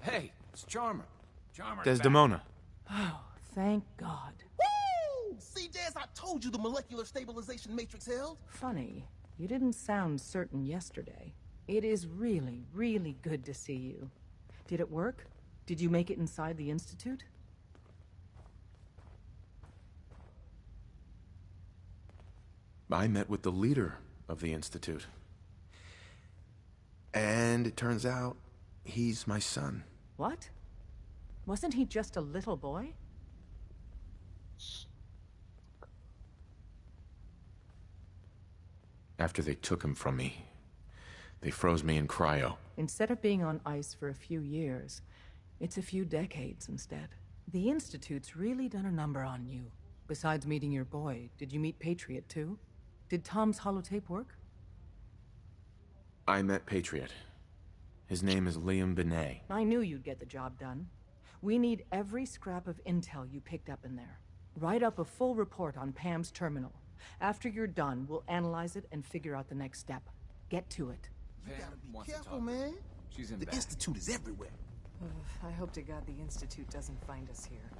Hey, it's Charmer. Charmer.
Desdemona.
Oh, thank God.
Woo! See, Des, I told you the molecular stabilization matrix held.
Funny, you didn't sound certain yesterday. It is really, really good to see you. Did it work? Did you make it inside the Institute?
I met with the leader of the Institute. And it turns out he's my son.
What? Wasn't he just a little boy?
After they took him from me, they froze me in cryo.
Instead of being on ice for a few years, it's a few decades instead. The Institute's really done a number on you. Besides meeting your boy, did you meet Patriot too? Did Tom's holotape work?
I met Patriot. His name is Liam Benet.
I knew you'd get the job done. We need every scrap of intel you picked up in there. Write up a full report on Pam's terminal. After you're done, we'll analyze it and figure out the next step. Get to it.
You gotta be careful, man.
She's in
the
back.
Institute is everywhere.
I hope to God the Institute doesn't find us here.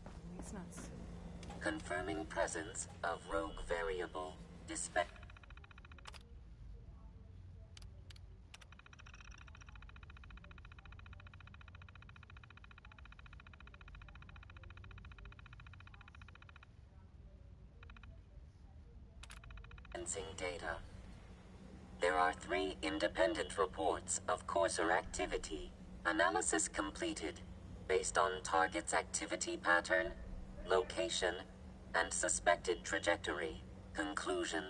At least not soon.
Confirming presence of rogue variable. Dispatch. Data. There are 3 independent reports of Courser activity. Analysis completed, based on target's activity pattern, location, and suspected trajectory. Conclusion: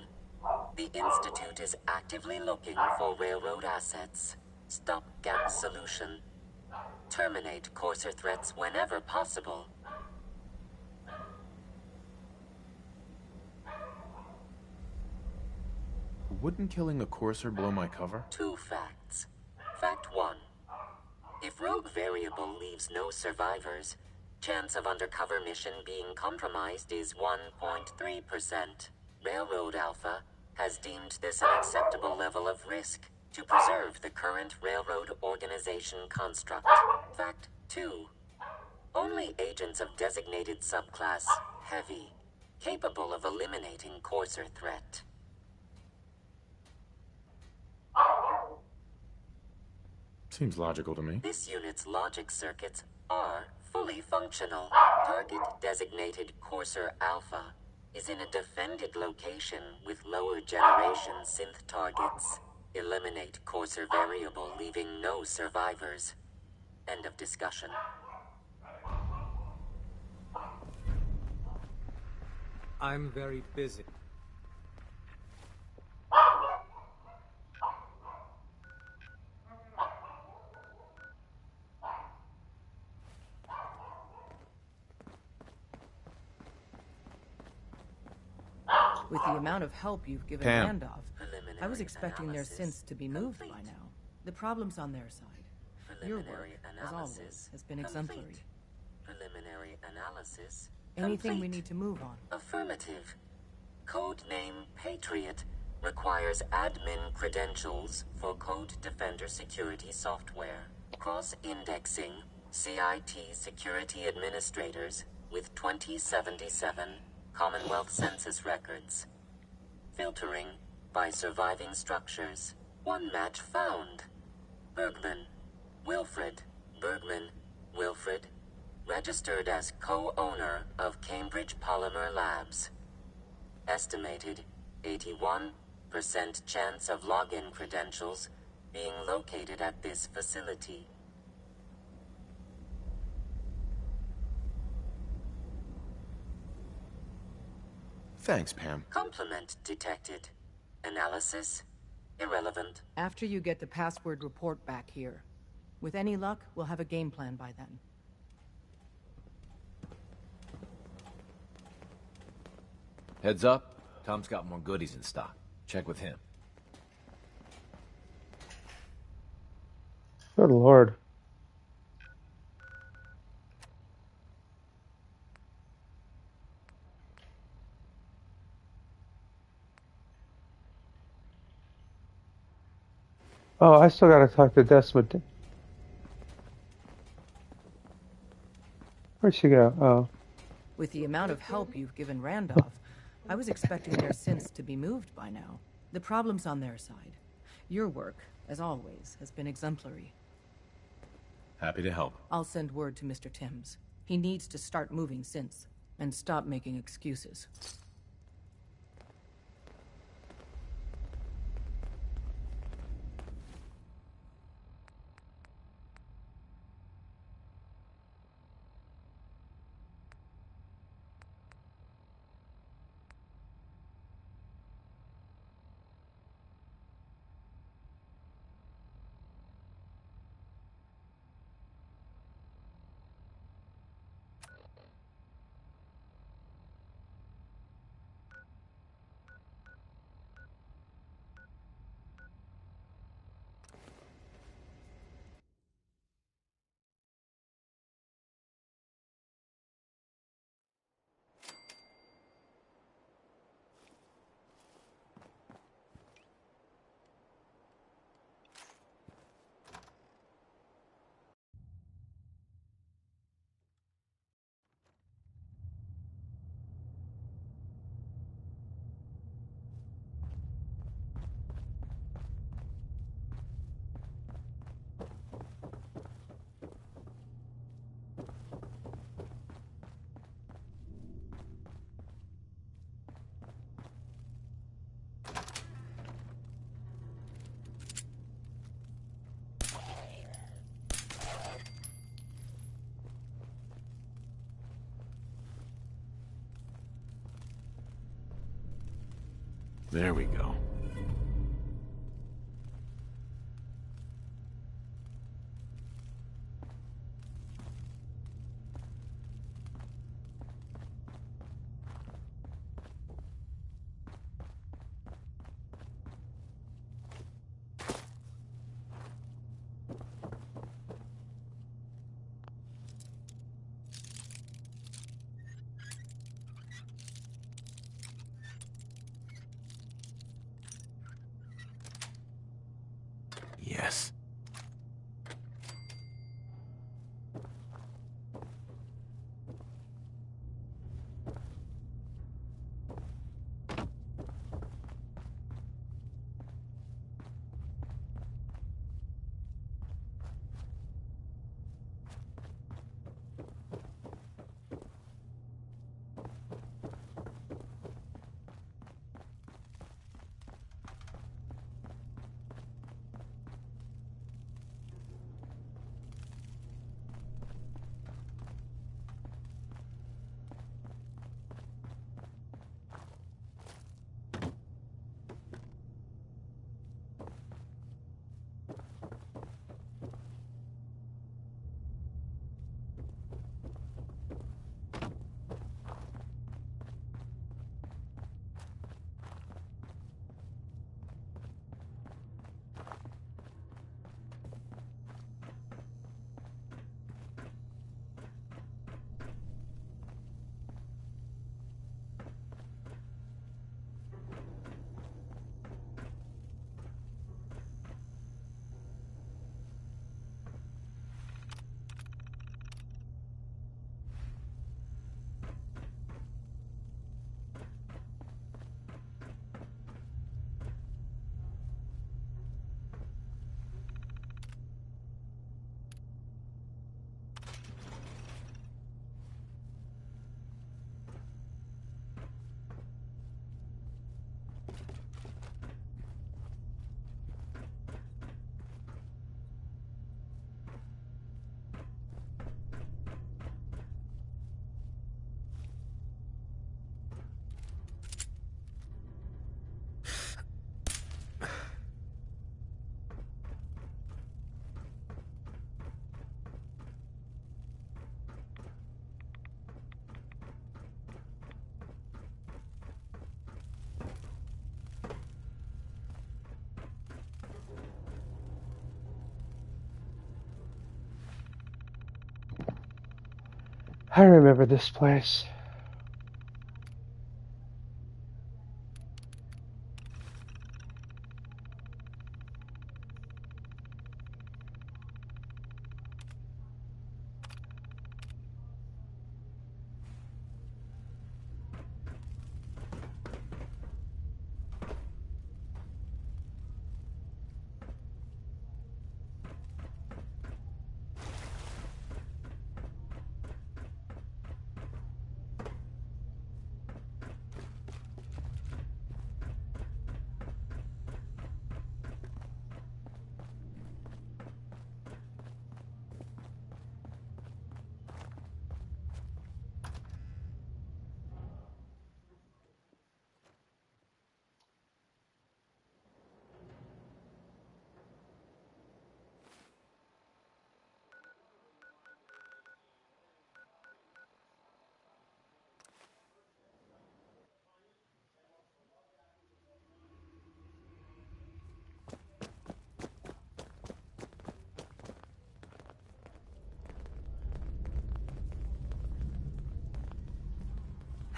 the Institute is actively looking for railroad assets. Stopgap solution: terminate Courser threats whenever possible.
Wouldn't killing a Courser blow my cover?
2 facts. Fact 1. If rogue variable leaves no survivors, chance of undercover mission being compromised is 1.3%. Railroad Alpha has deemed this an acceptable level of risk to preserve the current railroad organization construct. Fact 2. Only agents of designated subclass Heavy capable of eliminating Courser threat.
Seems logical to me.
This unit's logic circuits are fully functional. Target designated Courser Alpha is in a defended location with lower generation synth targets. Eliminate Courser variable, leaving no survivors. End of discussion.
I'm very busy.
With the amount of help you've given
Pam.
Randolph, I was expecting their synths to be moved by now. The problem's on their side. Your work, as always, has been exemplary.
Preliminary analysis.
Anything we need to move on?
Affirmative. Codename Patriot requires admin credentials for Code Defender security software. Cross-indexing CIT security administrators with 2077 Commonwealth Census records. Filtering by surviving structures. One match found. Bergman. Wilfred. Bergman. Wilfred. Registered as co-owner of Cambridge Polymer Labs. Estimated 81% chance of login credentials being located at this facility.
Thanks, Pam.
Complement detected. Analysis? Irrelevant.
After you get the password report back here. With any luck, we'll have a game plan by then.
Heads up, Tom's got more goodies in stock. Check with him.
Good lord. Oh, I still gotta talk to Desmond. Where'd she go? Oh.
With the amount of help you've given Randolph, I was expecting their sins to be moved by now. The problem's on their side. Your work, as always, has been exemplary.
Happy to help.
I'll send word to Mr. Timms. He needs to start moving since, and stop making excuses.
There we go. Yes.
I remember this place.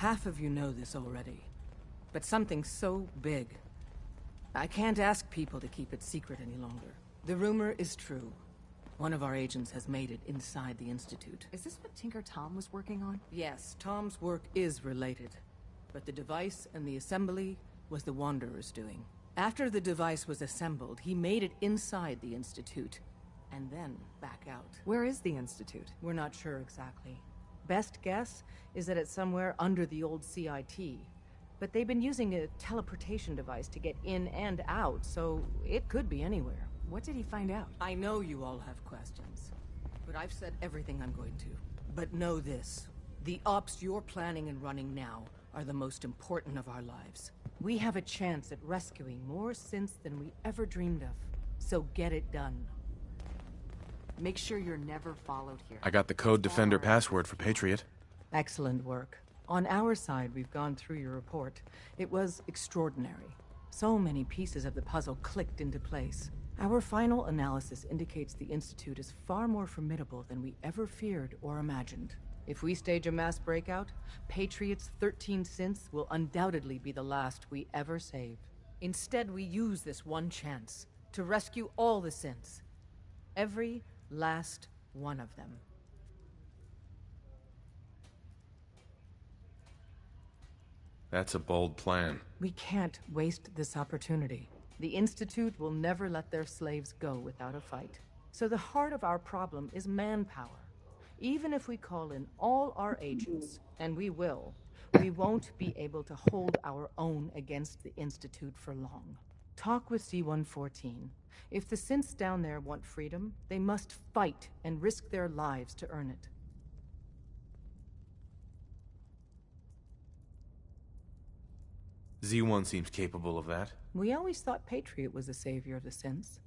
Half of you know this already, but something so big, I can't ask people to keep it secret any longer. The rumor is true. One of our agents has made it inside the Institute.
Is this what Tinker Tom was working on?
Yes, Tom's work is related, but the device and the assembly was the Wanderer's doing. After the device was assembled, he made it inside the Institute, and then back out.
Where is the Institute?
We're not sure exactly. Best guess is that it's somewhere under the old CIT. But they've been using a teleportation device to get in and out, so it could be anywhere.
What did he find out?
I know you all have questions, but I've said everything I'm going to. But know this, the ops you're planning and running now are the most important of our lives. We have a chance at rescuing more synths than we ever dreamed of, so get it done.
Make sure you're never followed here.
I got the Code Defender password for Patriot.
Excellent work. On our side, we've gone through your report. It was extraordinary. So many pieces of the puzzle clicked into place. Our final analysis indicates the Institute is far more formidable than we ever feared or imagined. If we stage a mass breakout, Patriot's 13 synths will undoubtedly be the last we ever save. Instead, we use this one chance to rescue all the synths. Every last one of them.
That's a bold plan.
We can't waste this opportunity. The Institute will never let their slaves go without a fight. So the heart of our problem is manpower. Even if we call in all our agents, and we will, we won't be able to hold our own against the Institute for long. Talk with C-114. If the synths down there want freedom, they must fight and risk their lives to earn it.
Z1 seems capable of that.
We always thought Patriot was the savior of the synths.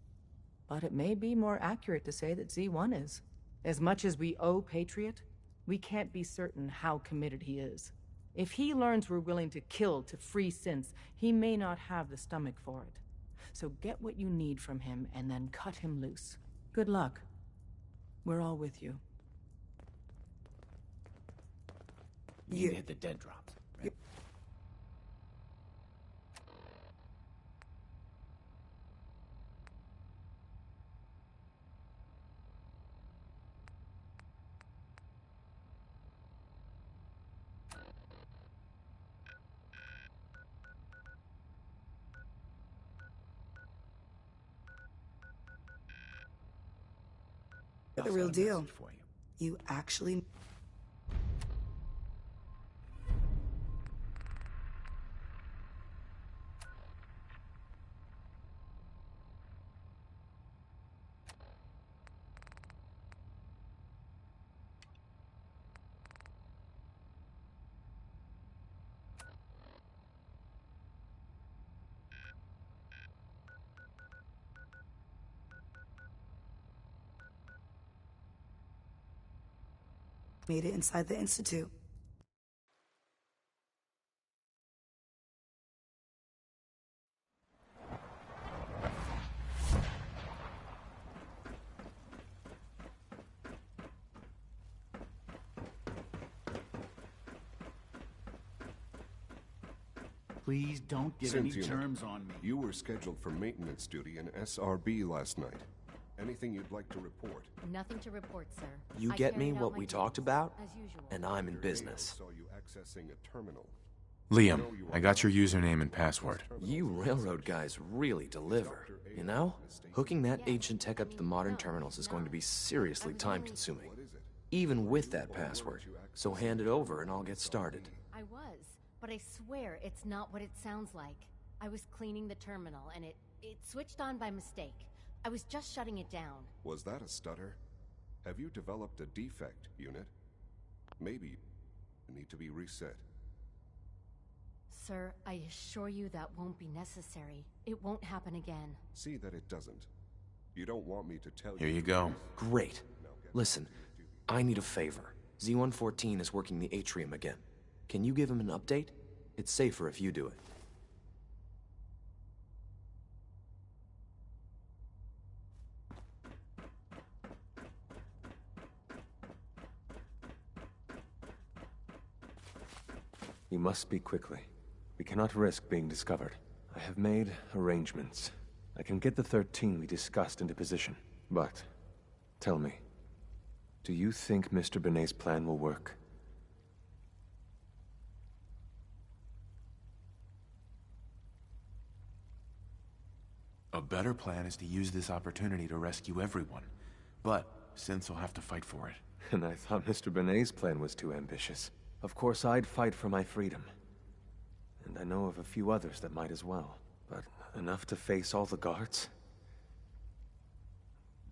But it may be more accurate to say that Z1 is. As much as we owe Patriot, we can't be certain how committed he is. If he learns we're willing to kill to free synths, he may not have the stomach for it. So get what you need from him and then cut him loose. Good luck. We're all with you.
You need to hit the dead drops. Right?
The real deal. You actually... made it inside the Institute.
Please don't get
Synth
any
unit,
germs on me.
You were scheduled for maintenance duty in SRB last night. Anything you'd like to report?
Nothing to report, sir.
You
I
get me
carried out
what
my
we
duties,
talked about,
as usual.
and I'm in business.
Saw you accessing a terminal.
Liam, I got your username and password.
You railroad guys really deliver, you know? Hooking that ancient tech up to the modern terminals is going to be seriously time-consuming. Even with that password. So hand it over and I'll get started.
I was, but I swear it's not what it sounds like. I was cleaning the terminal and it switched on by mistake. I was just shutting it down.
Was that a stutter? Have you developed a defect, unit? Maybe you need to be reset.
Sir, I assure you that won't be necessary. It won't happen again.
See that it doesn't. You don't want me to tell you.
Here you go.
Great. Listen, I need a favor. Z-114 is working the atrium again. Can you give him an update? It's safer if you do it. You must speak quickly. We cannot risk being discovered. I have made arrangements. I can get the 13 we discussed into position. But, tell me, do you think Mr. Benet's plan will work?
A better plan is to use this opportunity to rescue everyone. But Synths will have to fight for it.
And I thought Mr. Benet's plan was too ambitious. Of course, I'd fight for my freedom. And I know of a few others that might as well. But enough to face all the guards?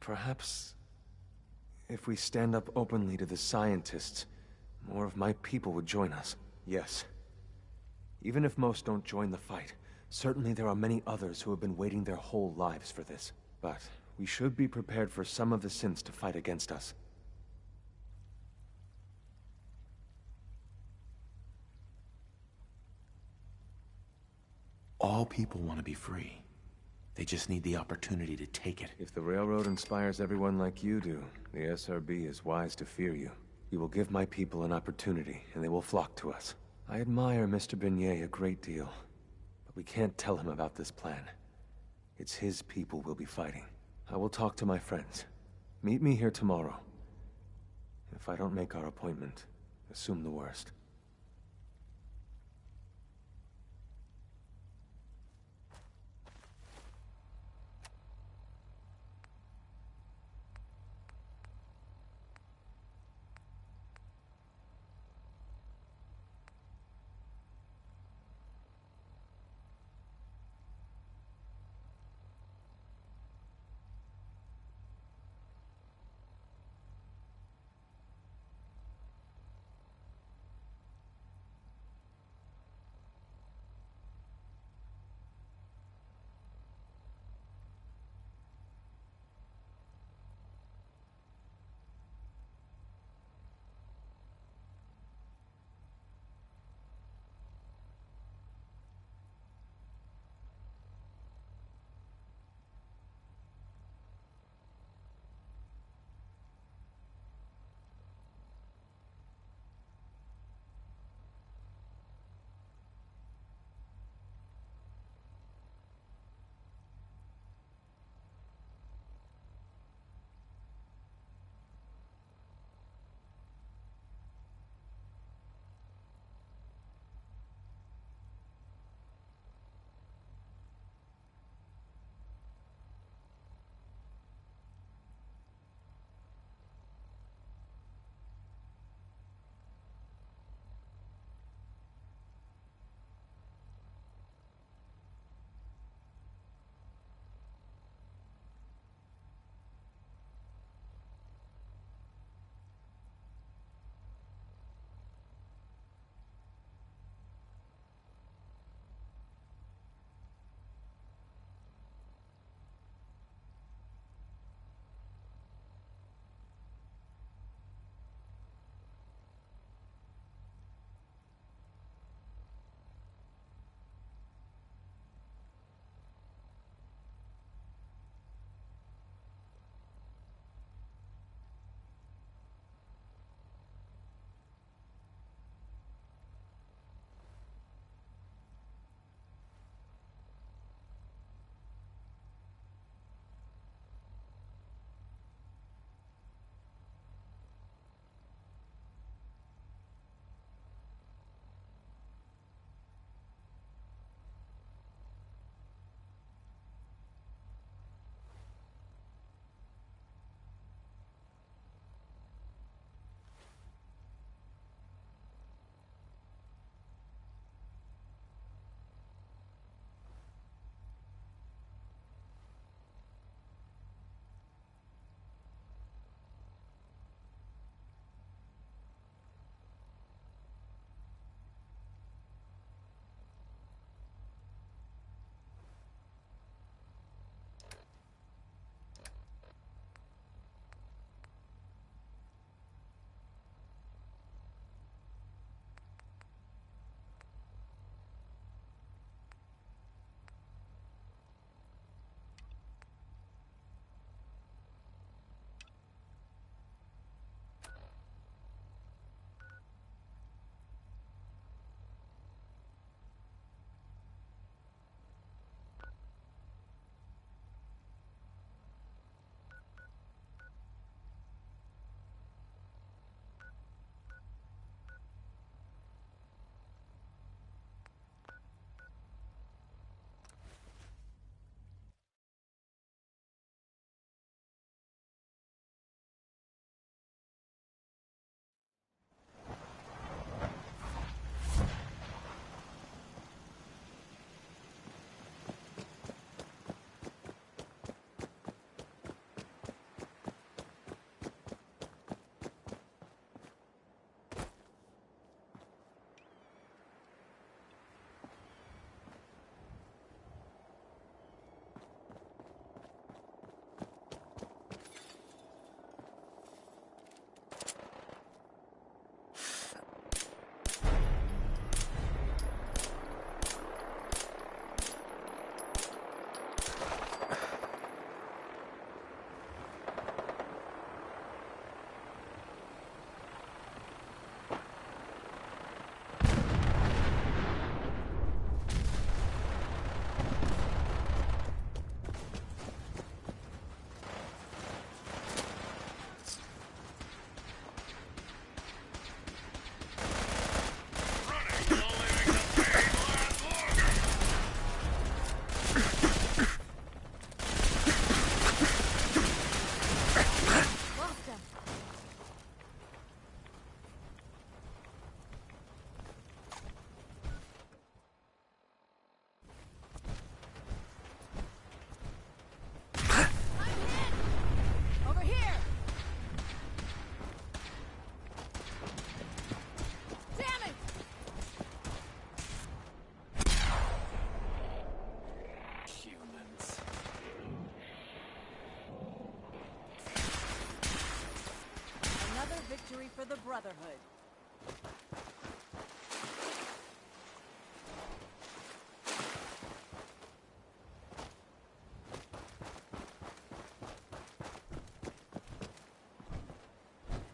Perhaps if we stand up openly to the scientists, more of my people would join us. Yes. Even if most don't join the fight, certainly there are many others who have been waiting their whole lives for this. But we should be prepared for some of the synths to fight against us.
All people want to be free. They just need the opportunity to take it.
If the Railroad inspires everyone like you do, the SRB is wise to fear you. You will give my people an opportunity, and they will flock to us. I admire Mr. Benet a great deal, but we can't tell him about this plan. It's his people we'll be fighting. I will talk to my friends. Meet me here tomorrow. If I don't make our appointment, assume the worst.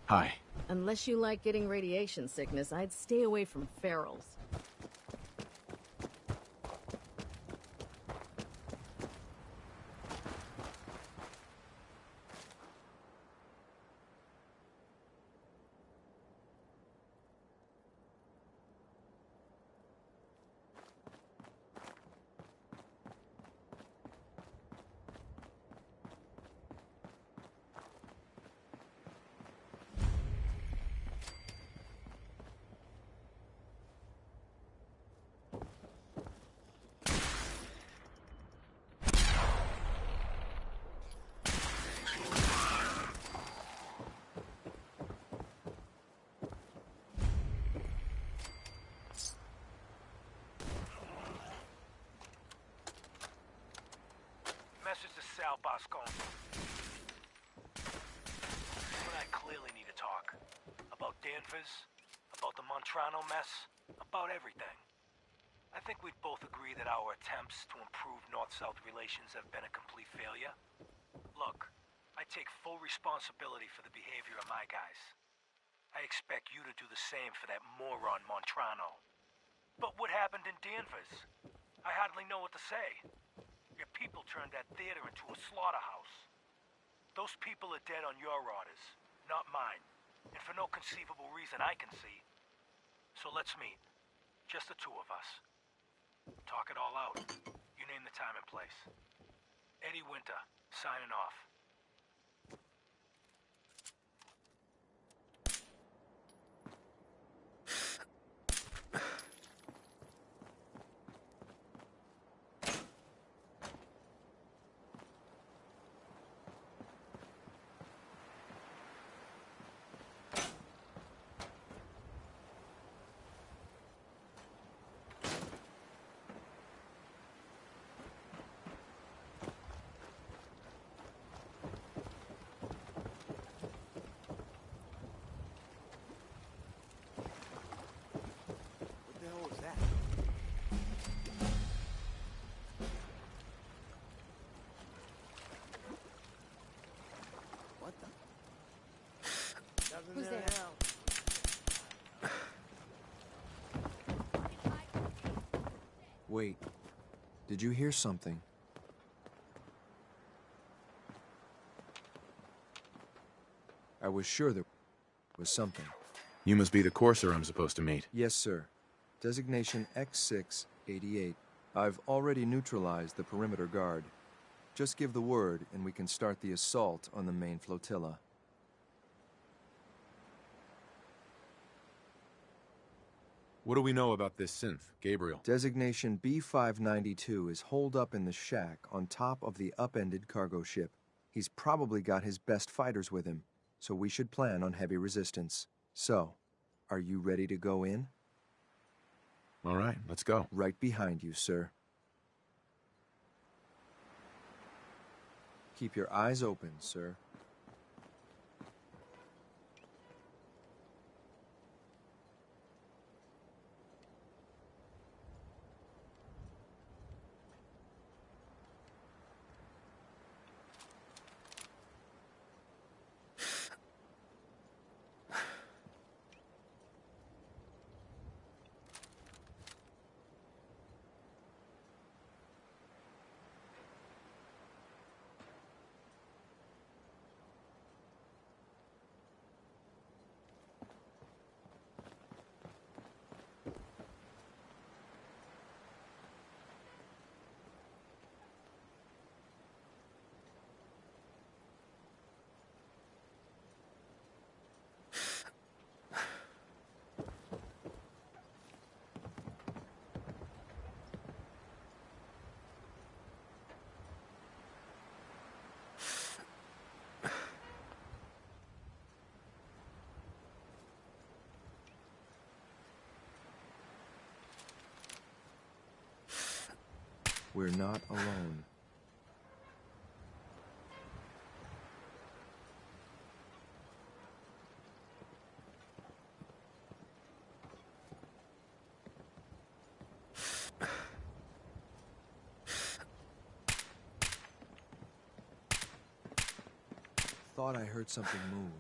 Hi.
Unless you like getting radiation sickness, I'd stay away from ferals.
Message to Sal Boscon. You and I clearly need to talk. About Danvers, about the Montrano mess, about everything. I think we'd both agree that our attempts to improve North-South relations have been a complete failure. Look, I take full responsibility for the behavior of my guys. I expect you to do the same for that moron Montrano. But what happened in Danvers? I hardly know what to say. Your people turned that theater into a slaughterhouse. Those people are dead on your orders, not mine. And for no conceivable reason I can see. So let's meet. Just the two of us. Talk it all out. You name the time and place. Eddie Winter, signing off.
Who's there?
Wait. Did you hear something? I was sure there was something.
You must be the courser I'm supposed to meet.
Yes, sir. Designation X688. I've already neutralized the perimeter guard. Just give the word and we can start the assault on the main flotilla.
What do we know about this synth, Gabriel?
Designation B592 is holed up in the shack on top of the upended cargo ship. He's probably got his best fighters with him, so we should plan on heavy resistance. So, are you ready to go in?
All right, let's go.
Right behind you, sir. Keep your eyes open, sir. We're not alone. Thought I heard something move.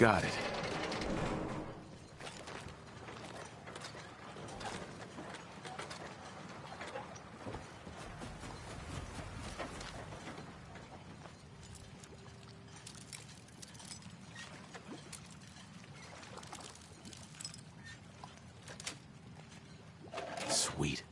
Got it. Sweet.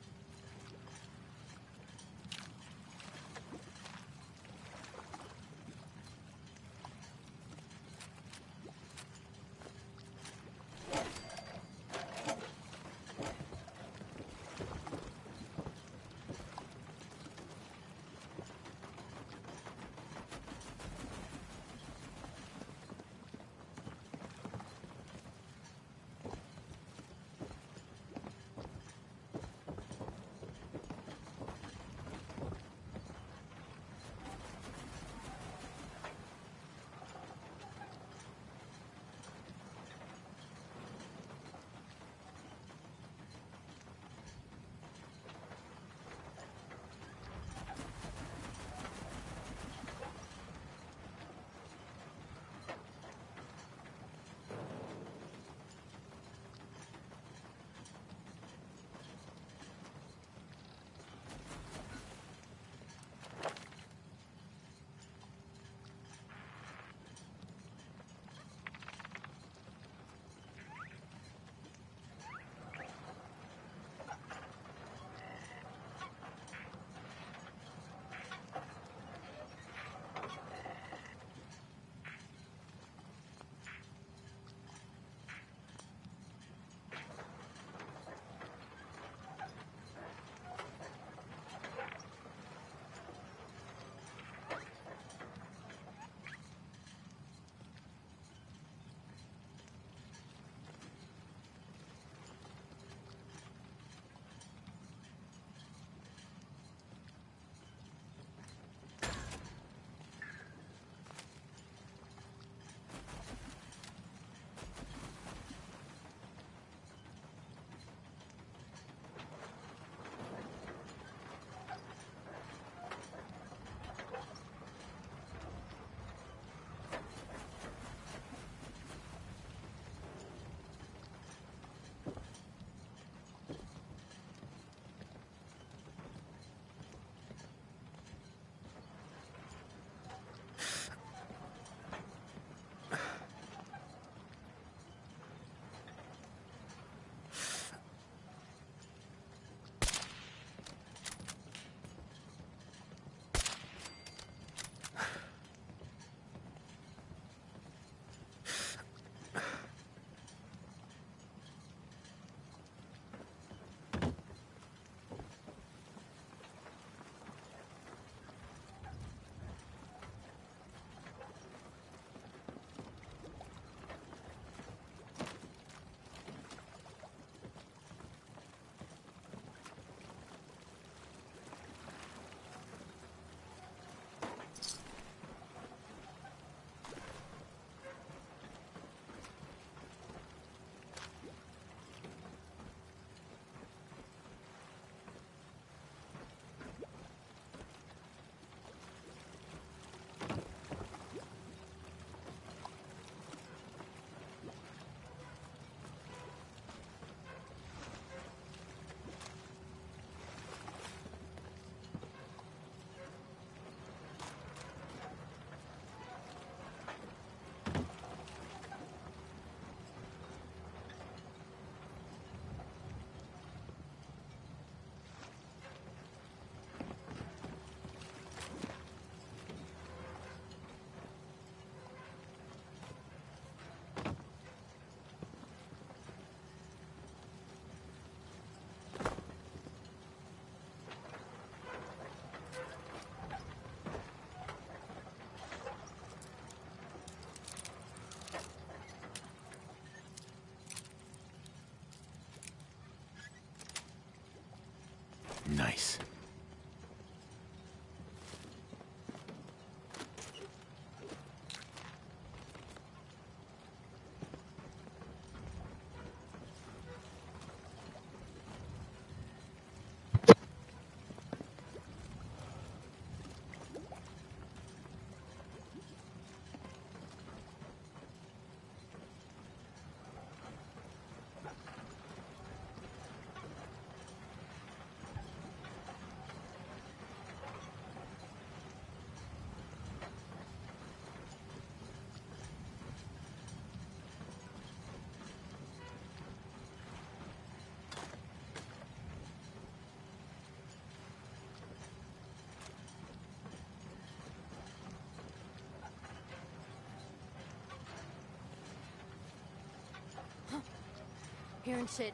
Hearing shit.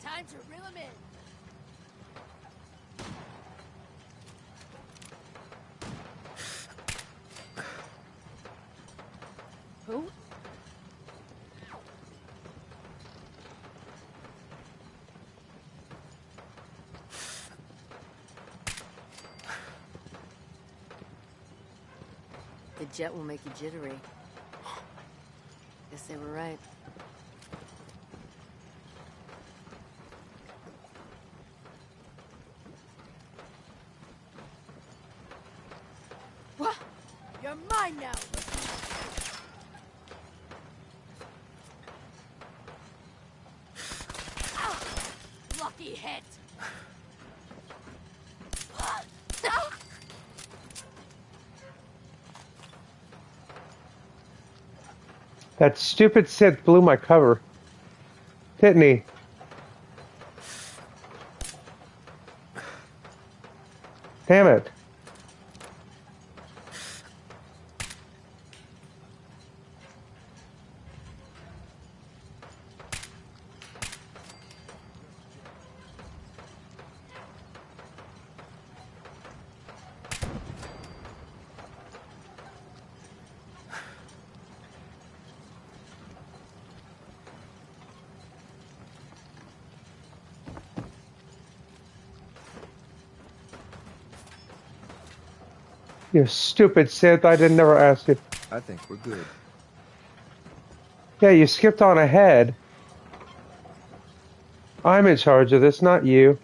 Time to reel him in. Who?
The jet will make you jittery. Guess they were right.
What? You're mine now! Ah, lucky hit!
That stupid synth blew my cover. Didn't he? Damn it. You stupid synth, I didn't never ask you.
I think we're good.
Yeah, you skipped on ahead. I'm in charge of this, not you.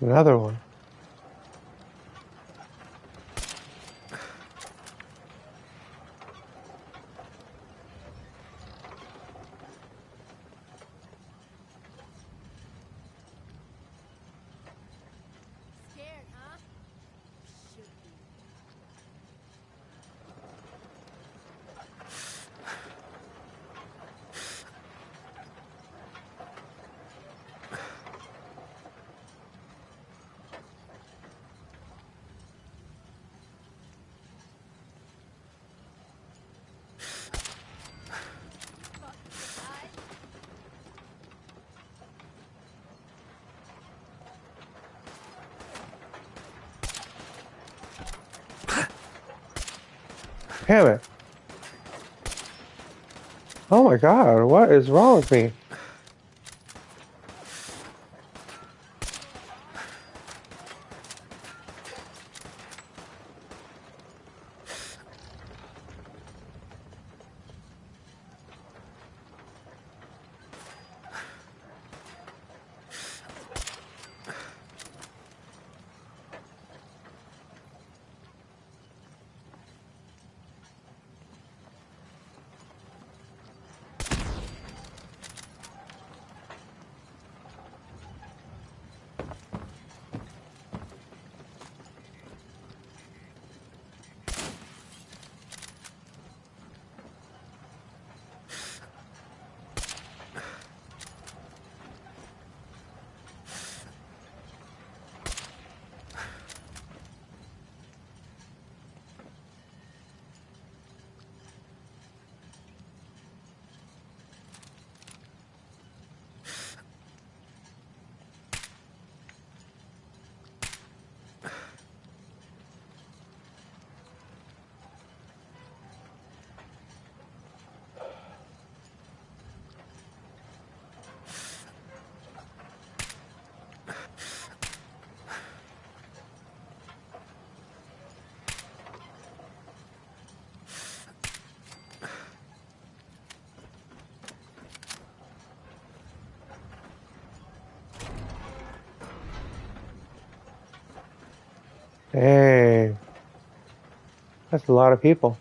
Another one.
Scared, huh? Should be.
Damn it. Oh my god, what is wrong with me? Hey, that's a lot of people.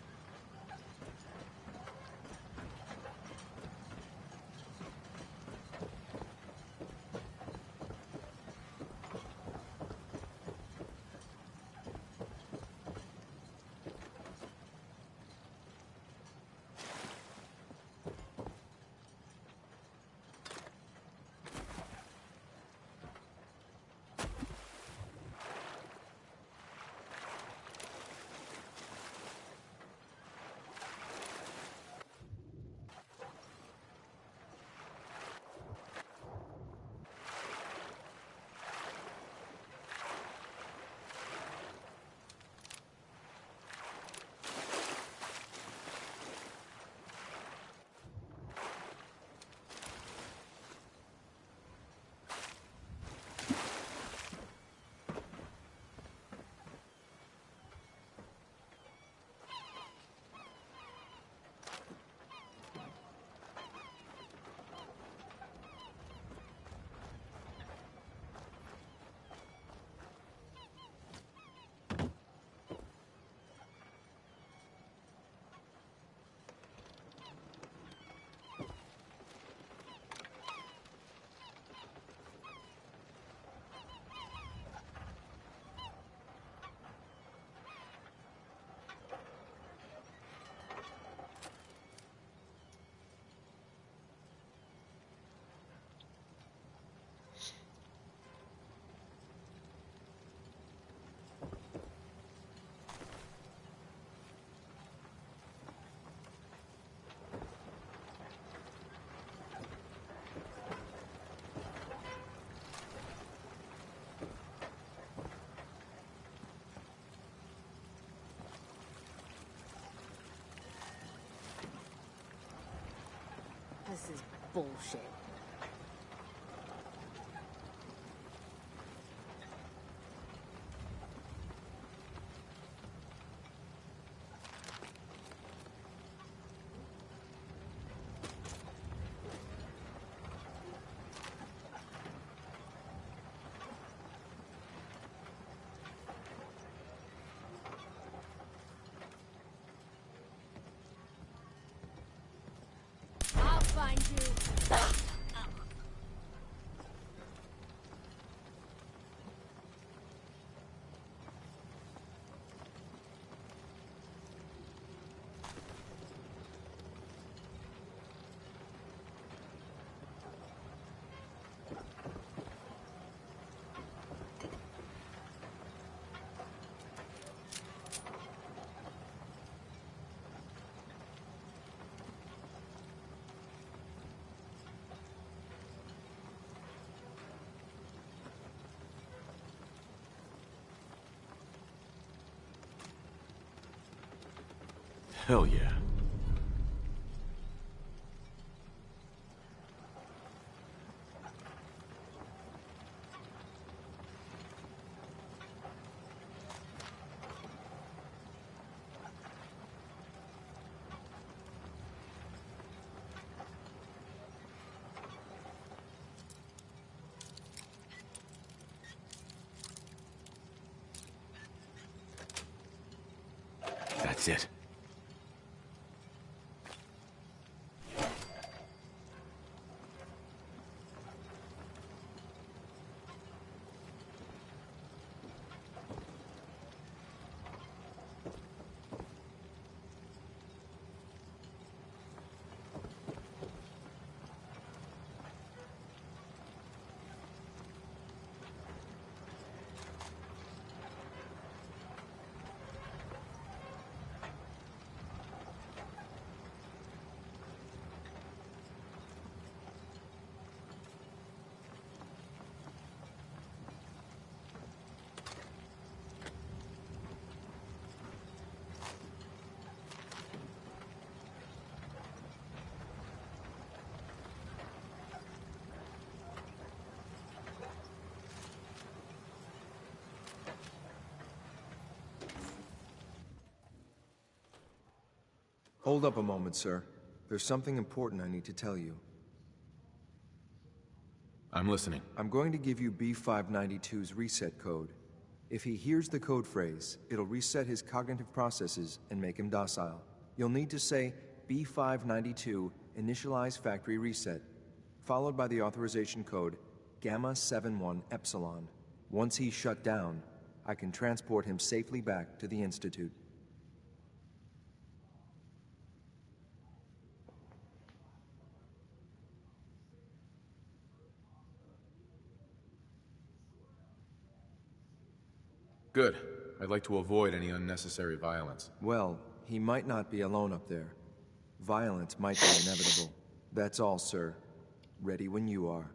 This is bullshit. I'll find you.
Hell yeah. That's it.
Hold up a moment, sir. There's something important I need to tell you.
I'm listening.
I'm going to give you B592's reset code. If he hears the code phrase, it'll reset his cognitive processes and make him docile. You'll need to say B592 initialize factory reset, followed by the authorization code Gamma 71 Epsilon. Once he's shut down, I can transport him safely back to the Institute.
Good. I'd like to avoid any unnecessary violence.
Well, he might not be alone up there. Violence might be inevitable. That's all, sir. Ready when you are.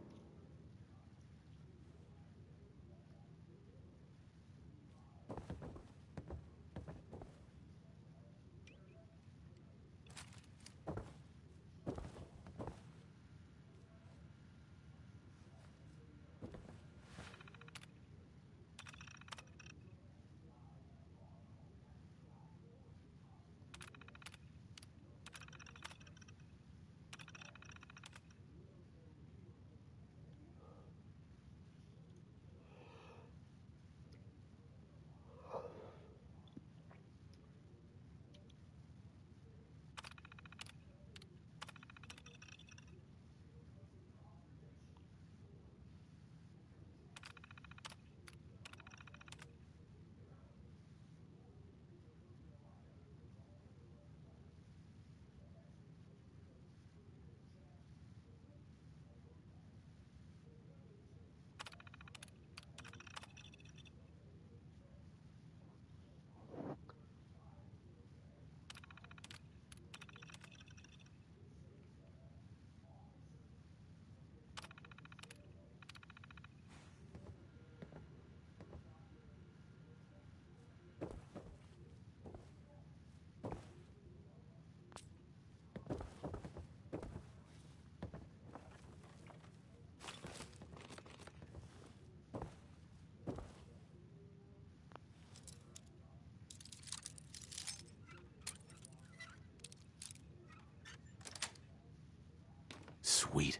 Sweet.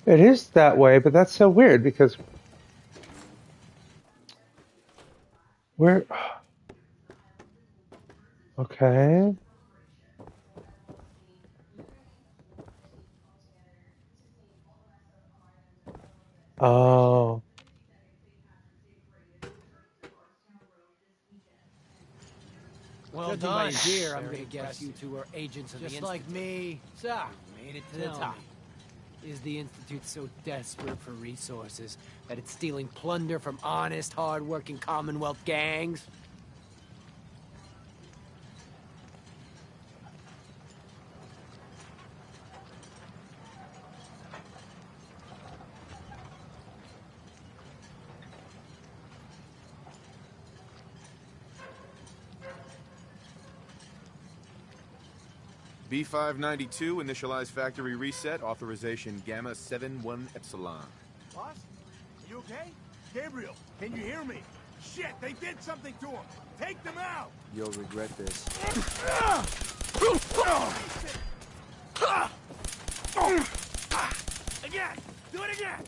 It is that way, but that's so weird because we're okay. Oh,
Well
Judging
done.
by your gear, I'm
Very
gonna guess you
impressive.
two are agents of
Just
the
like
Institute.
me.
So,
Made it to the
tell
top.
me, is the Institute so desperate for resources that it's stealing plunder from honest, hard-working Commonwealth gangs?
B592, initialize factory reset, authorization Gamma 71 Epsilon.
Boss? You okay? Gabriel, can you hear me? Shit, they did something to him! Take them out!
You'll regret this.
Again! Do it again!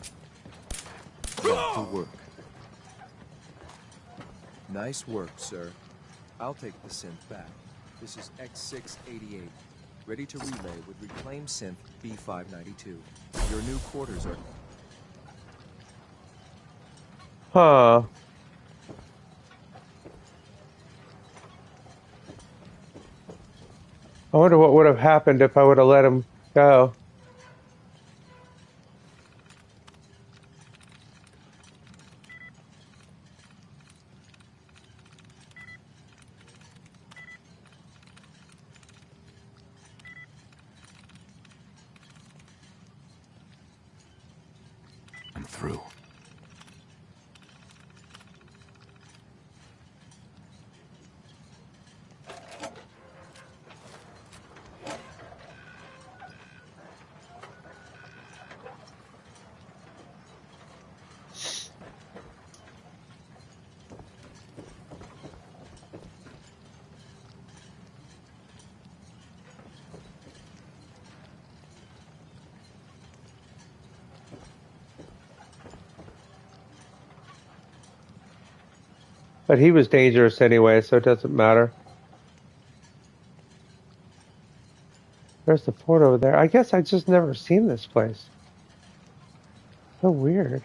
Back to work. Nice work, sir. I'll take the synth back. This is X688. Ready to relay with reclaimed synth B592. Your new quarters are...
huh. I wonder what would have happened if I would have let him go.
I'm through.
But he was dangerous anyway, so it doesn't matter. There's the fort over there. I guess I just never seen this place. So weird.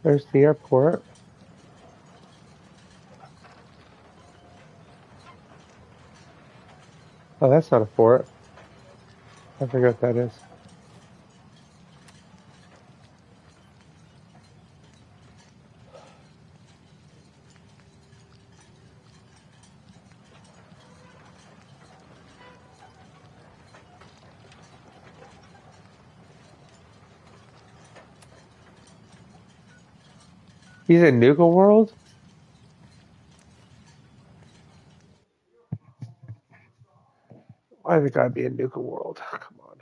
There's the airport. Oh, that's not a fort. I forget what that is. He's in Nuka World? Why did it gotta be in Nuka World? Come on.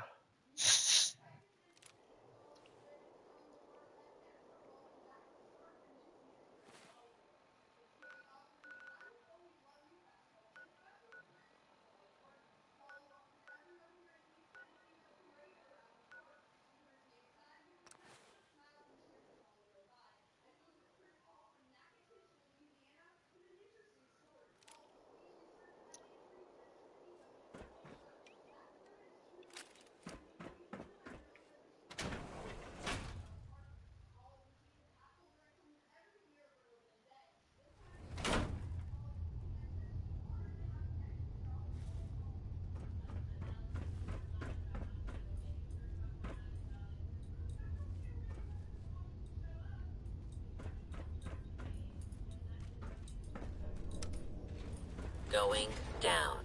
Going down.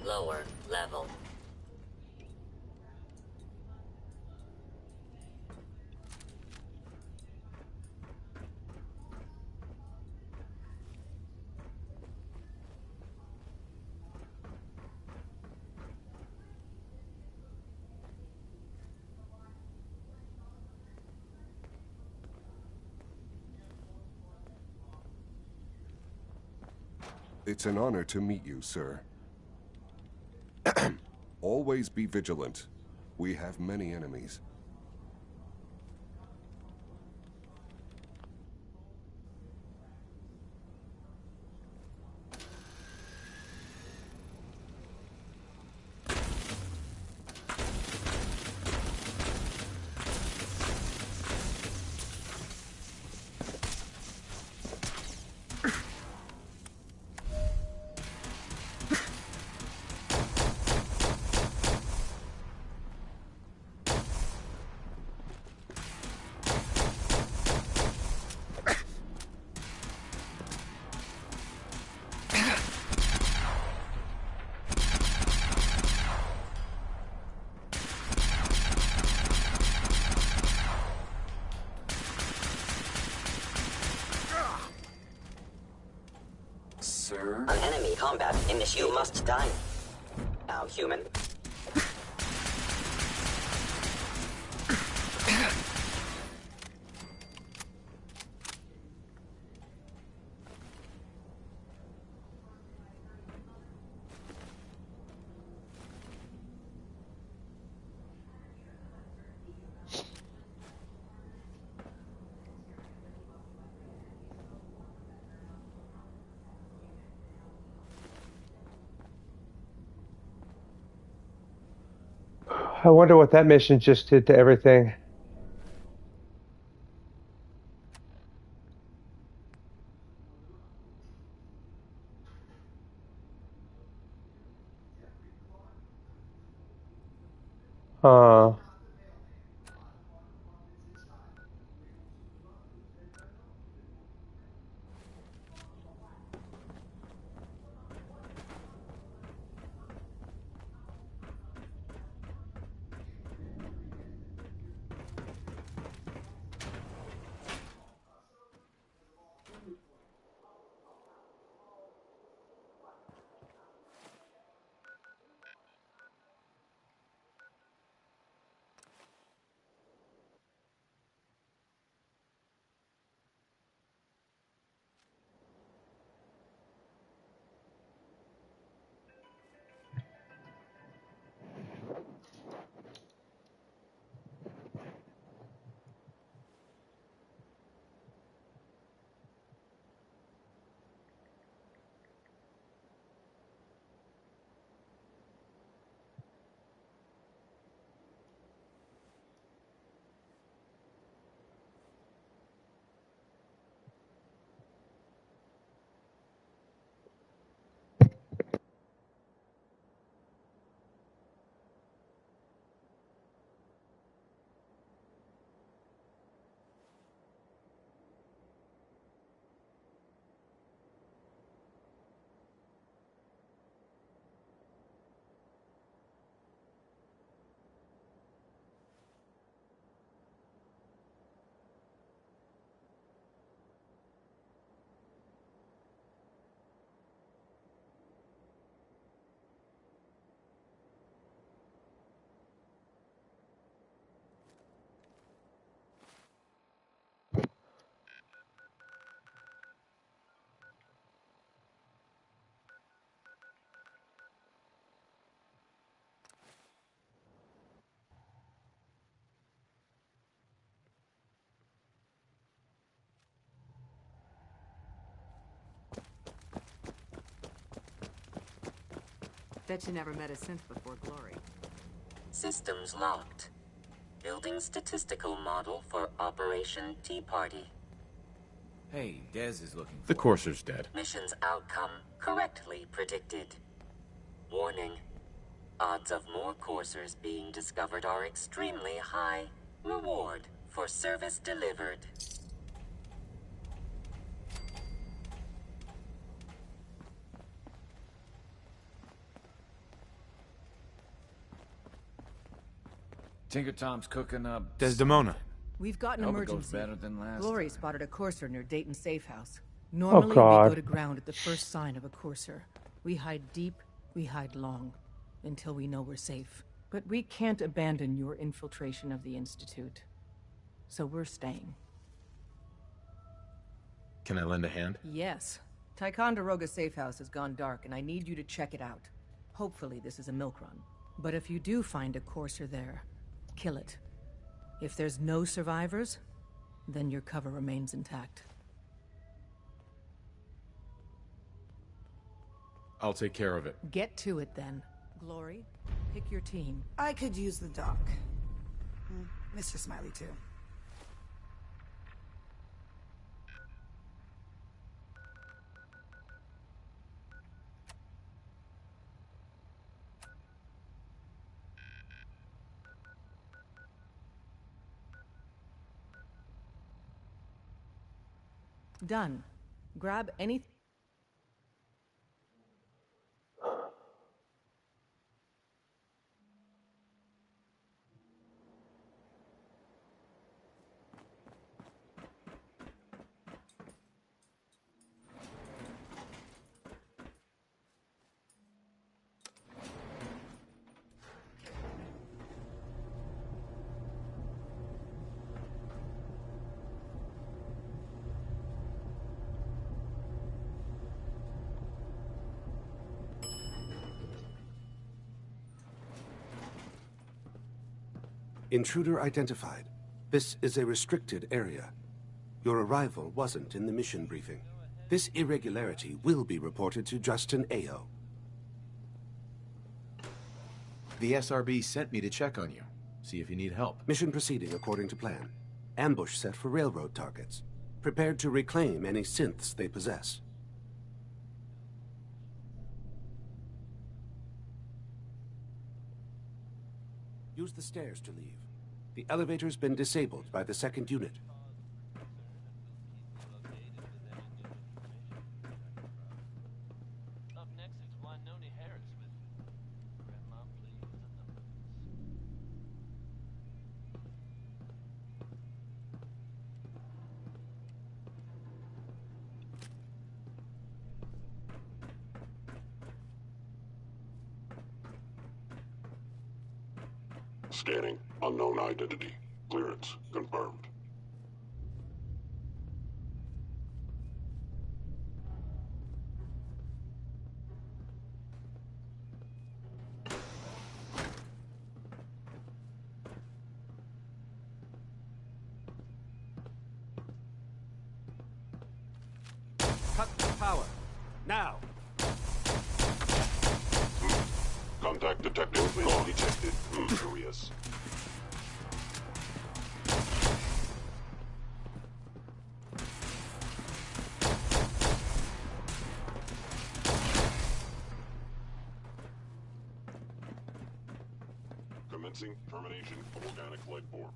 Lower level.
It's an honor to meet you, sir. Always be vigilant. We have many enemies.
Sir? An enemy combat initiated. You must die. Now, human.
I wonder what that mission just did to everything. Huh.
Bet you never met a synth before Glory.
Systems locked. Building statistical model for Operation Tea Party.
Hey, Dez is looking for...
The Courser's dead.
Mission's outcome correctly predicted. Warning. Odds of more coursers being discovered are extremely high. Reward for service delivered.
Tinker Tom's cooking up...
Desdemona.
We've got an
Hope it goes
emergency.
better than last
Glory
time.
spotted a courser near Dayton Safe House. Normally, we
God.
go to ground at the first sign of a courser. We hide deep, we hide long, until we know we're safe. But we can't abandon your infiltration of the Institute. So we're staying.
Can I lend a hand?
Yes. Ticonderoga Safe House has gone dark, and I need you to check it out. Hopefully this is a milk run. But if you do find a courser there, kill it. If there's no survivors, then your cover remains intact.
I'll take care of it.
Get to it then. Glory, pick your team.
I could use the dock. Mr. Smiley, too.
Done. Grab any...
Intruder identified. This is a restricted area. Your arrival wasn't in the mission briefing. This irregularity will be reported to Justin Ayo.
The SRB sent me to check on you. See if you need help.
Mission proceeding according to plan. Ambush set for railroad targets. Prepared to reclaim any synths they possess. Use the stairs to leave. The elevator's been disabled by the second unit.
Up next, it's Wynoni Harris with Grandma, Please, and the Moons.
Scanning. Unknown identity. Clearance confirmed.
Cut the power. Now!
Contact detected. Call detected. Curious. Commencing termination of organic life form.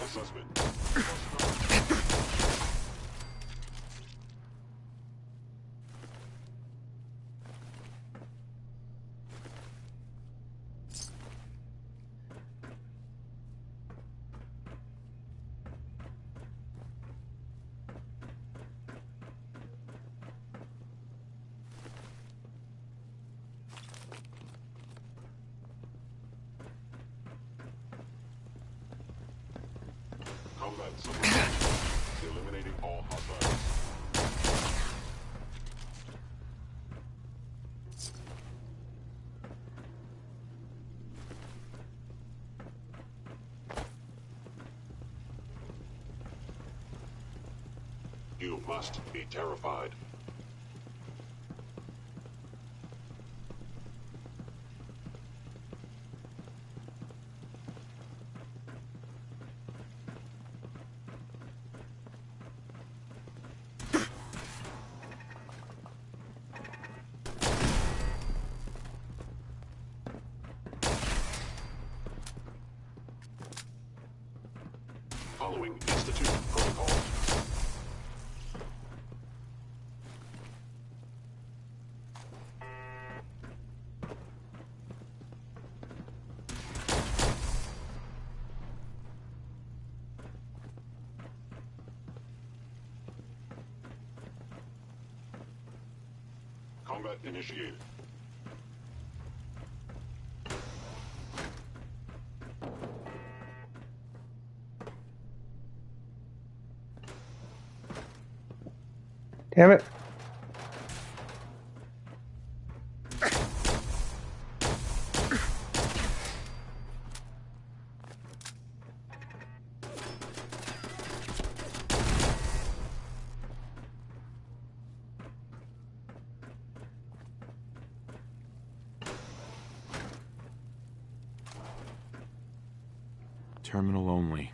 Assessment. Combat support. Eliminating all hostiles. You must be terrified. Following Institute protocol. Combat initiated.
Damn it.
Terminal only.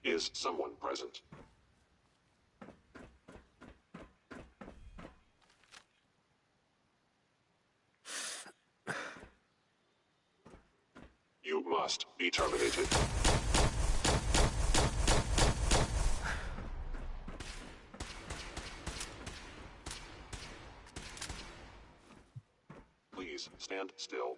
Is someone present? You must be terminated. Please stand still.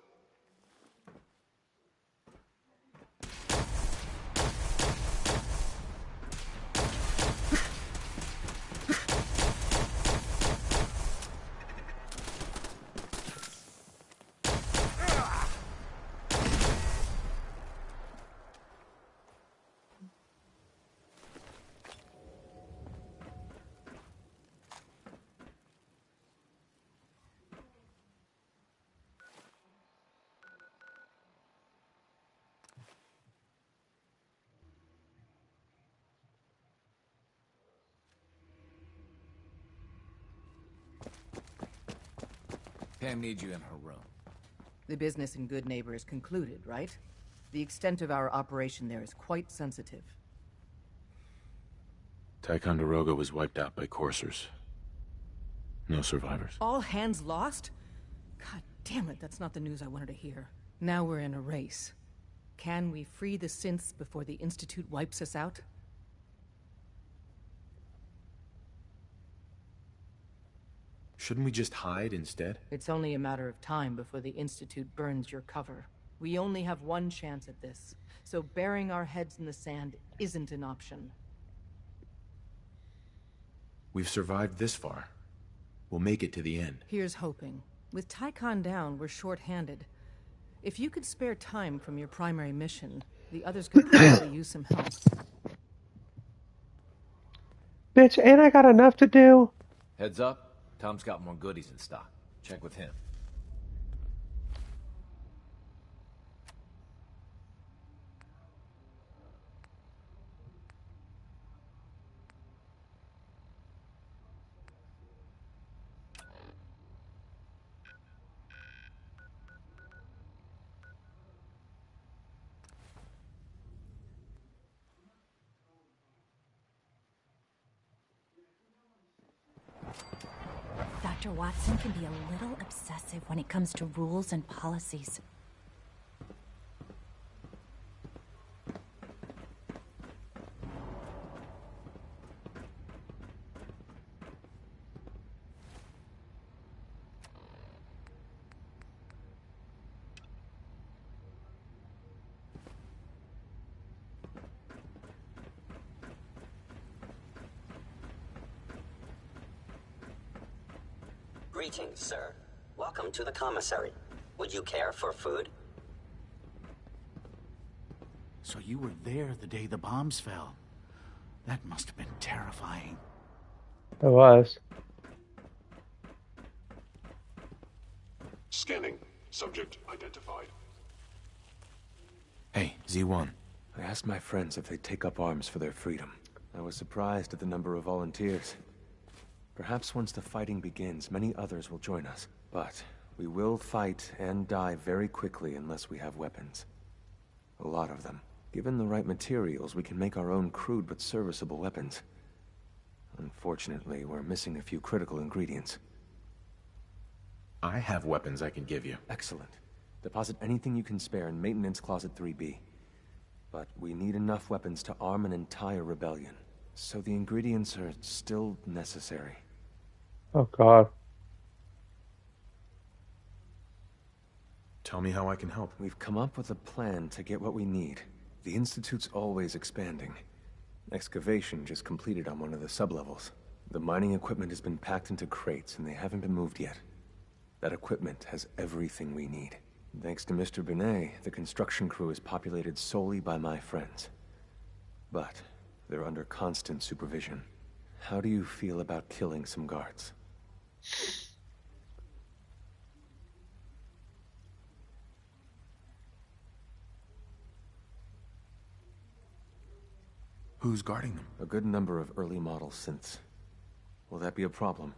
Pam needs you in her room.
The business in Good Neighbor is concluded, right? The extent of our operation there is quite sensitive.
Ticonderoga was wiped out by coursers. No survivors.
All hands lost? God damn it, that's not the news I wanted to hear. Now we're in a race. Can we free the synths before the Institute wipes us out?
Shouldn't we just hide instead?
It's only a matter of time before the Institute burns your cover. We only have one chance at this, so burying our heads in the sand isn't an option.
We've survived this far. We'll make it to the end.
Here's hoping. With Tycon down, we're short-handed. If you could spare time from your primary mission, the others could probably use some help.
Bitch, ain't I got enough to do?
Heads up. Tom's got more goodies in stock. Check with him.
Dr. Watson can be a little obsessive when it comes to rules and policies.
Greetings, sir. Welcome to the commissary. Would you care for food?
So you were there the day the bombs fell. That must have been terrifying.
It was.
Scanning. Subject identified.
Hey, Z1.
I asked my friends if they'd take up arms for their freedom. I was surprised at the number of volunteers. Perhaps once the fighting begins, many others will join us. But we will fight and die very quickly unless we have weapons. A lot of them. Given the right materials, we can make our own crude but serviceable weapons. Unfortunately, we're missing a few critical ingredients.
I have weapons I can give you.
Excellent. Deposit anything you can spare in Maintenance Closet 3B. But we need enough weapons to arm an entire rebellion. So the ingredients are still necessary.
Oh, God.
Tell me how I can help.
We've come up with a plan to get what we need. The Institute's always expanding. Excavation just completed on one of the sublevels. The mining equipment has been packed into crates and they haven't been moved yet. That equipment has everything we need. Thanks to Mr. Binet, the construction crew is populated solely by my friends. But they're under constant supervision. How do you feel about killing some guards?
Who's guarding them?
A good number of early model synths. Will that be a problem?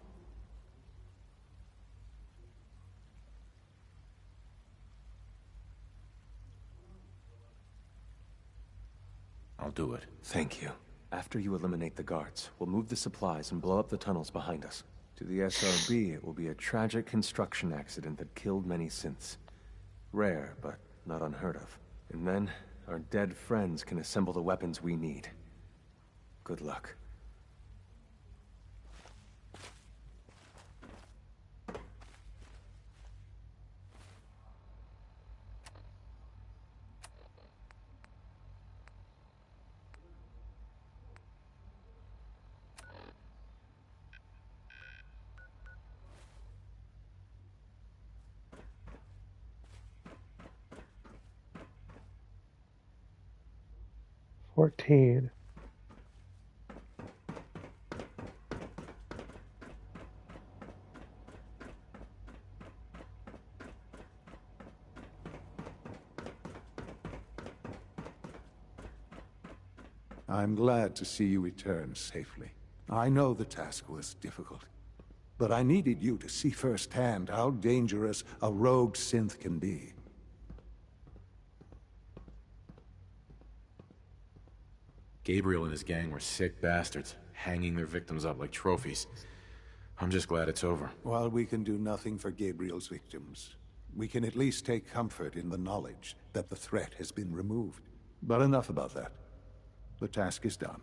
I'll do it.
Thank you. After you eliminate the guards, we'll move the supplies and blow up the tunnels behind us. To the SRB, it will be a tragic construction accident that killed many synths. Rare, but not unheard of. And then, our dead friends can assemble the weapons we need. Good luck.
$14.
I'm glad to see you return safely. I know the task was difficult, but I needed you to see firsthand how dangerous a rogue synth can be.
Gabriel and his gang were sick bastards, hanging their victims up like trophies. I'm just glad it's over.
While we can do nothing for Gabriel's victims, we can at least take comfort in the knowledge that the threat has been removed. But enough about that. The task is done,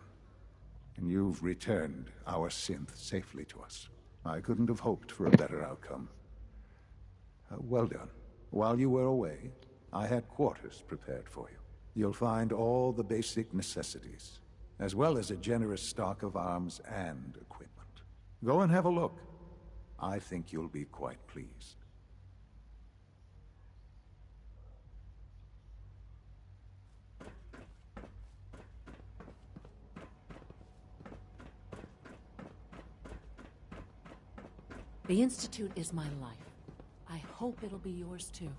and you've returned our synth safely to us. I couldn't have hoped for a better outcome. Well done. While you were away, I had quarters prepared for you. You'll find all the basic necessities, as well as a generous stock of arms and equipment. Go and have a look. I think you'll be quite pleased.
The Institute is my life. I hope it'll be yours too.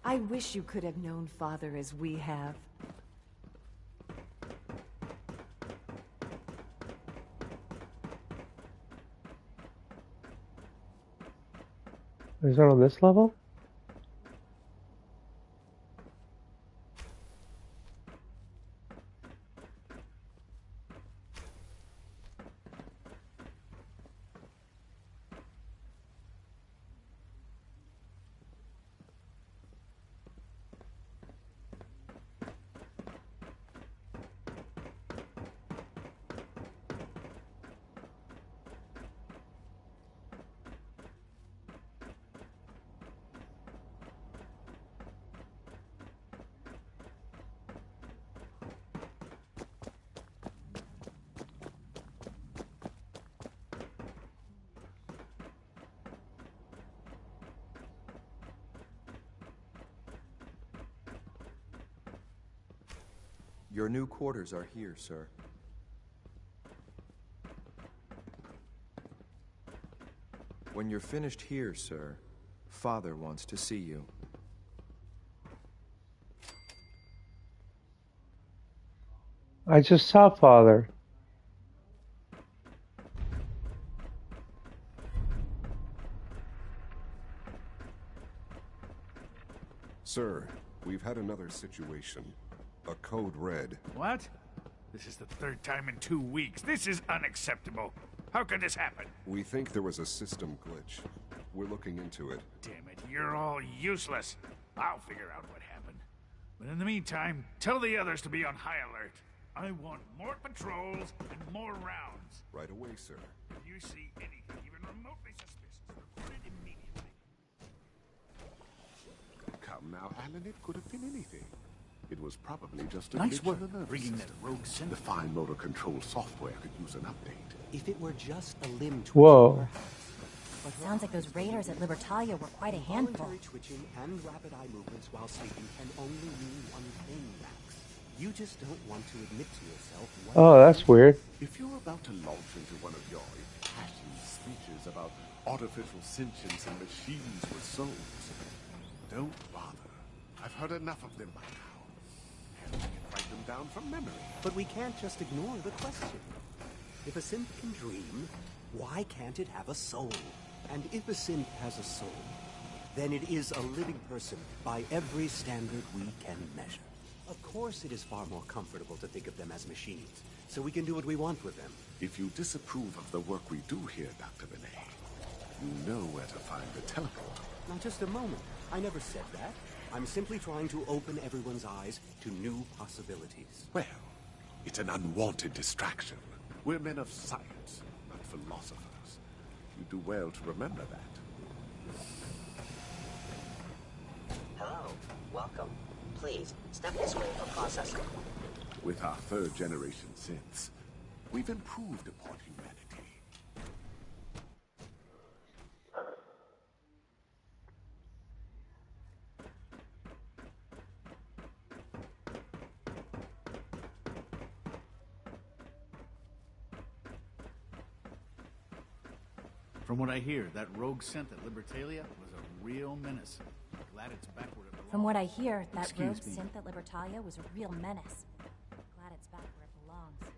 I wish you could have known Father as we have.
Is it on this level?
Your new quarters are here, sir. When you're finished here, sir, Father wants to see you.
I just saw Father.
Sir, we've had another situation. A code red.
What? This is the third time in 2 weeks. This is unacceptable. How could this happen?
We think there was a system glitch. We're looking into it.
Damn it, you're all useless. I'll figure out what happened. But in the meantime, tell the others to be on high alert. I want more patrols and more rounds.
Right away, sir.
If you see anything even remotely suspicious, report it immediately.
Come now, Alan, it could have been anything. It was probably just a
Nice
glitch
work
in the nervous
bringing
system.
that rogue center.
The fine motor control software could use an update.
If it were just a limb twitch.
Whoa.
Sounds like those raiders at Libertalia were quite a handful.
Involuntary twitching and rapid eye movements while sleeping can only mean one thing, Max. You just don't want to admit to yourself what...
Oh, that's weird.
If you're about to launch into one of your impassioned speeches about artificial sentience and machines with souls, don't bother. I've heard enough of them by now. And I can write them down from memory.
But we can't just ignore the question. If a synth can dream, why can't it have a soul? And if a synth has a soul, then it is a living person by every standard we can measure. Of course it is far more comfortable to think of them as machines, so we can do what we want with them.
If you disapprove of the work we do here, Dr. Benet, you know where to find the teleport.
Now just a moment. I never said that. I'm simply trying to open everyone's eyes to new possibilities.
Well, it's an unwanted distraction. We're men of science, not philosophers. You do well to remember that.
Hello. Welcome. Please, step this way for processing.
With our third-generation synths, we've improved upon humanity.
From what I hear, that rogue synth at Libertalia was a real menace. Glad it's back where it belongs.
From what I hear, that
Excuse
rogue
me.
synth at Libertalia was a real menace. Glad it's back where it belongs.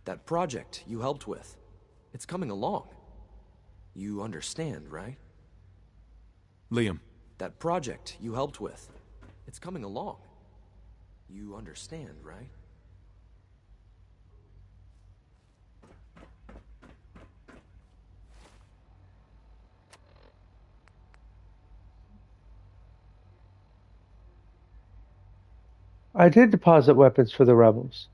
That project you helped with, it's coming along. You understand, right?
Liam.
That project you helped with, it's coming along. You understand, right?
I did deposit weapons for the rebels.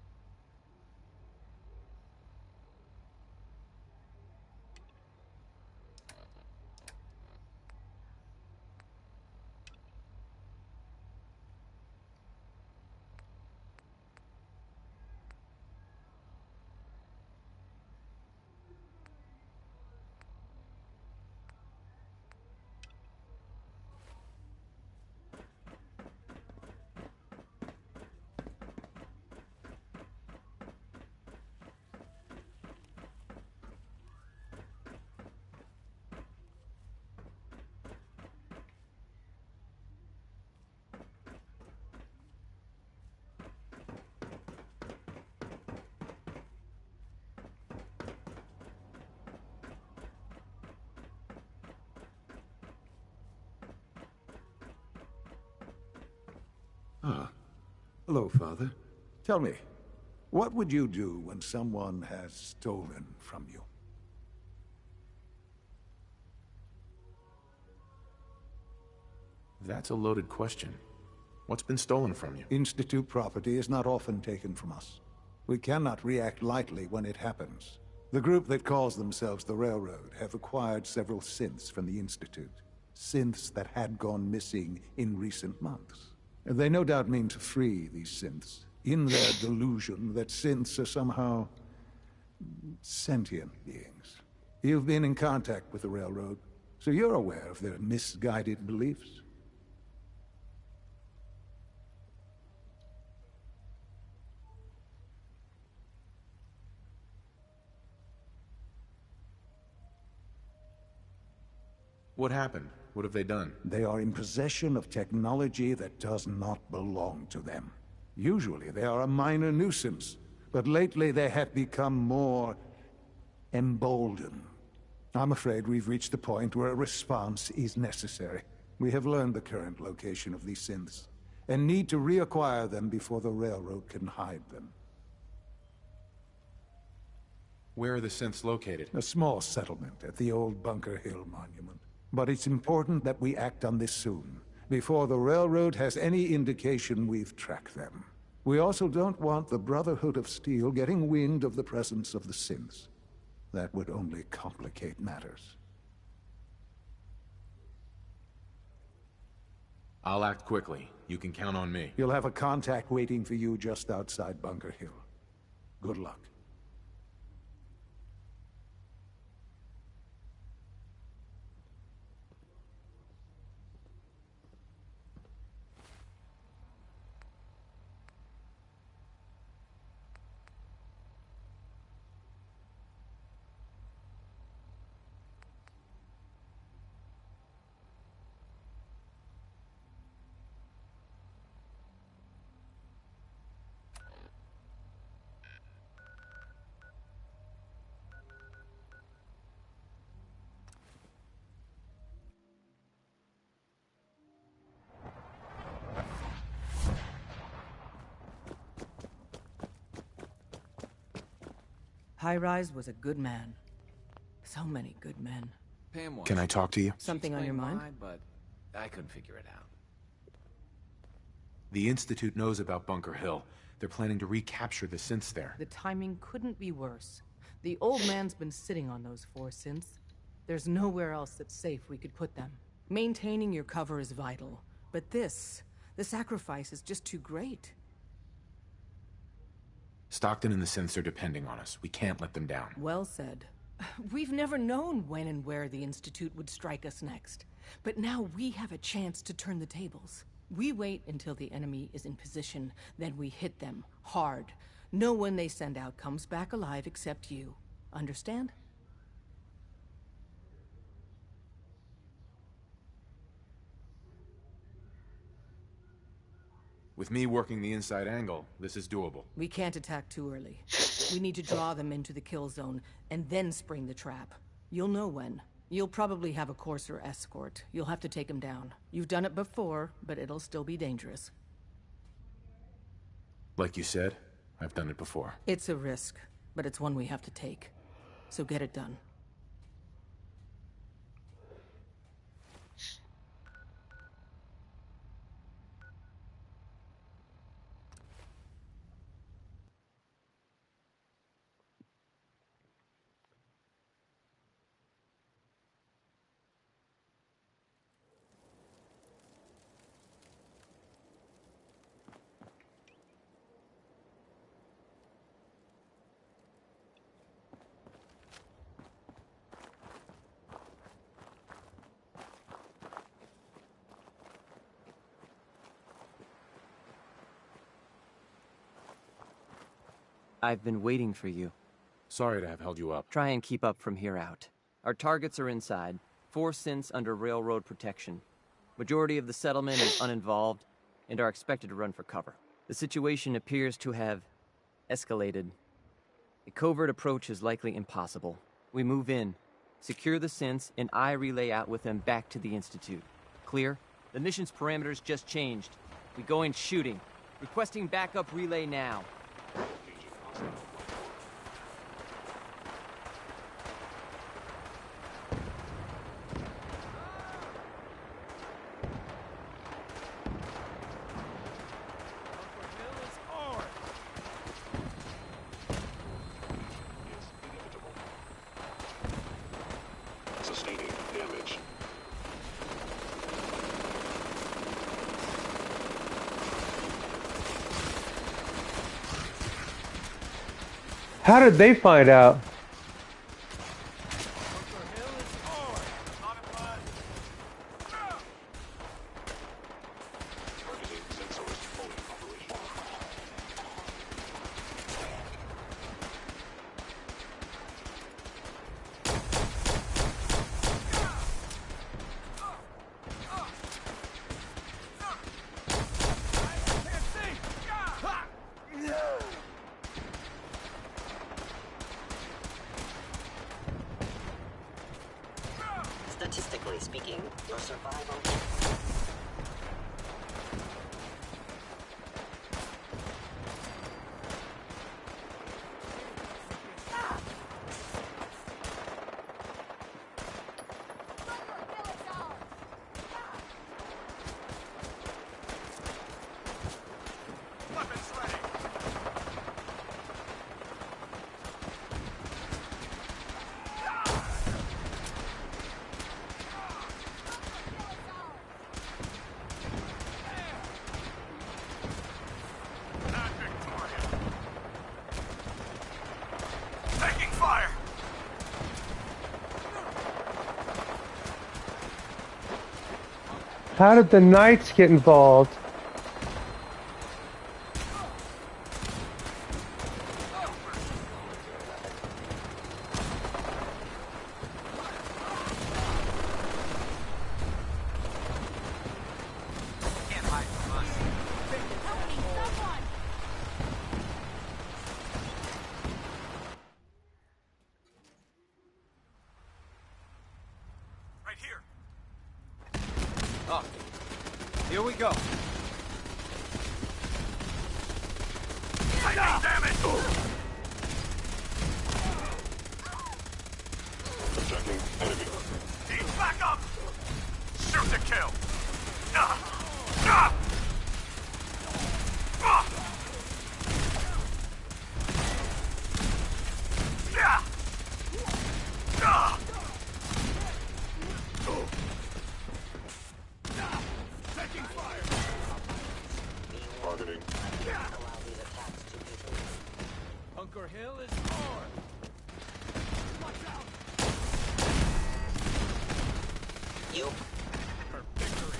Ah. Hello, Father. Tell me, what would you do when someone has stolen from you?
That's a loaded question. What's been stolen from you?
Institute property is not often taken from us. We cannot react lightly when it happens. The group that calls themselves the Railroad have acquired several synths from the Institute. Synths that had gone missing in recent months. They no doubt mean to free these synths, in their delusion that synths are somehow sentient beings. You've been in contact with the Railroad, so you're aware of their misguided beliefs.
What happened? What have they done?
They are in possession of technology that does not belong to them. Usually they are a minor nuisance, but lately they have become more emboldened. I'm afraid we've reached the point where a response is necessary. We have learned the current location of these synths, and need to reacquire them before the Railroad can hide them.
Where are the synths located?
A small settlement at the old Bunker Hill Monument. But it's important that we act on this soon, before the Railroad has any indication we've tracked them. We also don't want the Brotherhood of Steel getting wind of the presence of the synths. That would only complicate matters.
I'll act quickly. You can count on me.
You'll have a contact waiting for you just outside Bunker Hill. Good luck.
High-Rise was a good man. So many good men.
Pam
Can I talk to you?
Something on your mind?
Why, but I couldn't figure it out.
The Institute knows about Bunker Hill. They're planning to recapture the synths there.
The timing couldn't be worse. The old man's been sitting on those 4 synths. There's nowhere else that's safe we could put them. Maintaining your cover is vital. But the sacrifice is just too great.
Stockton and the synths are depending on us. We can't let them down.
Well said. We've never known when and where the Institute would strike us next. But now we have a chance to turn the tables. We wait until the enemy is in position, then we hit them hard. No one they send out comes back alive except you. Understand?
With me working the inside angle, this is doable.
We can't attack too early. We need to draw them into the kill zone, and then spring the trap. You'll know when. You'll probably have a Courser escort. You'll have to take him down. You've done it before, but it'll still be dangerous.
Like you said, I've done it before.
It's a risk, but it's one we have to take. So get it done.
I've been waiting for you.
Sorry to have held you up.
Try and keep up from here out. Our targets are inside, 4 synths under railroad protection. Majority of the settlement is uninvolved and are expected to run for cover. The situation appears to have escalated. A covert approach is likely impossible. We move in, secure the synths, and I relay out with them back to the Institute. Clear? The mission's parameters just changed. We go in shooting. Requesting backup relay now.
Sustaining damage.
How did they find out?
Statistically speaking, your survival...
How did the Knights get involved?
Oh, here we go.
Taking damage!
Attacking enemy.
He's back up! Shoot to kill! Taking fire!
Targeting.
Bunker Hill is ours! Watch out!
You...
For victory!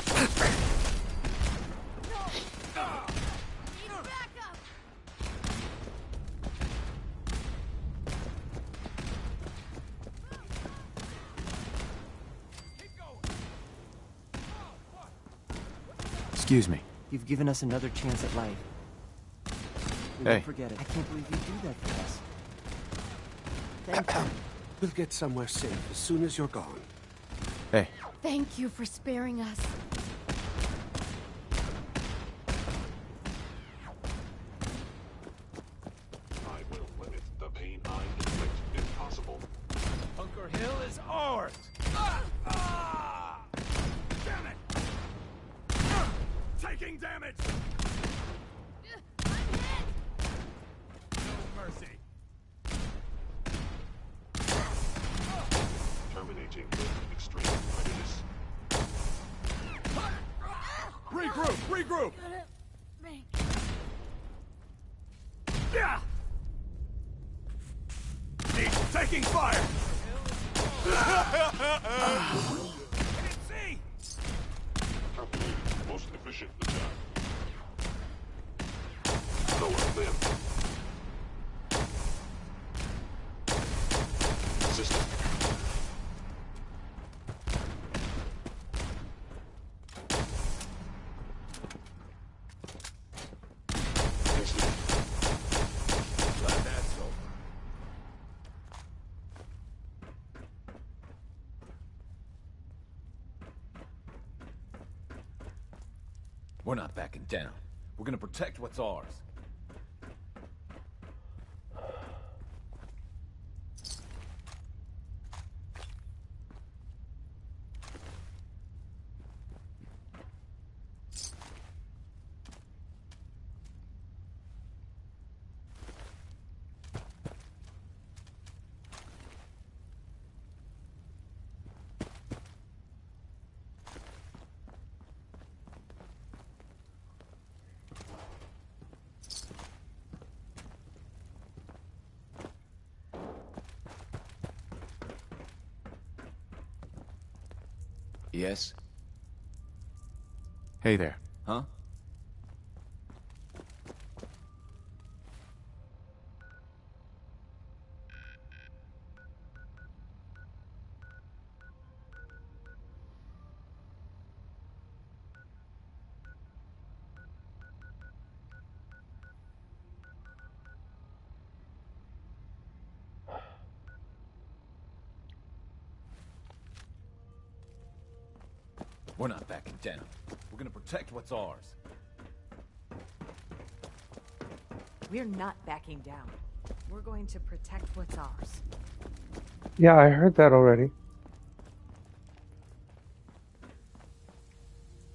Need backup!
Excuse me.
You've given us another chance at life. We
Hey.
won't forget it. I can't believe you do that for us. Thank you.
We'll get somewhere safe as soon as you're gone.
Hey.
Thank you for sparing us.
I will limit the pain I inflict if possible.
Bunker Hill is ours! Damn it! Taking damage! No mercy.
Terminating with extreme prejudice.
Regroup! Regroup! Yeah! He's taking fire! Can't see!
Most efficient attack. Lower them. System.
Glad that's over.
We're not backing down. We're gonna protect what's ours. Yes?
Hey there.
Huh? We're not backing down. We're gonna protect what's ours.
We're not backing down. We're going to protect what's ours.
Yeah, I heard that already.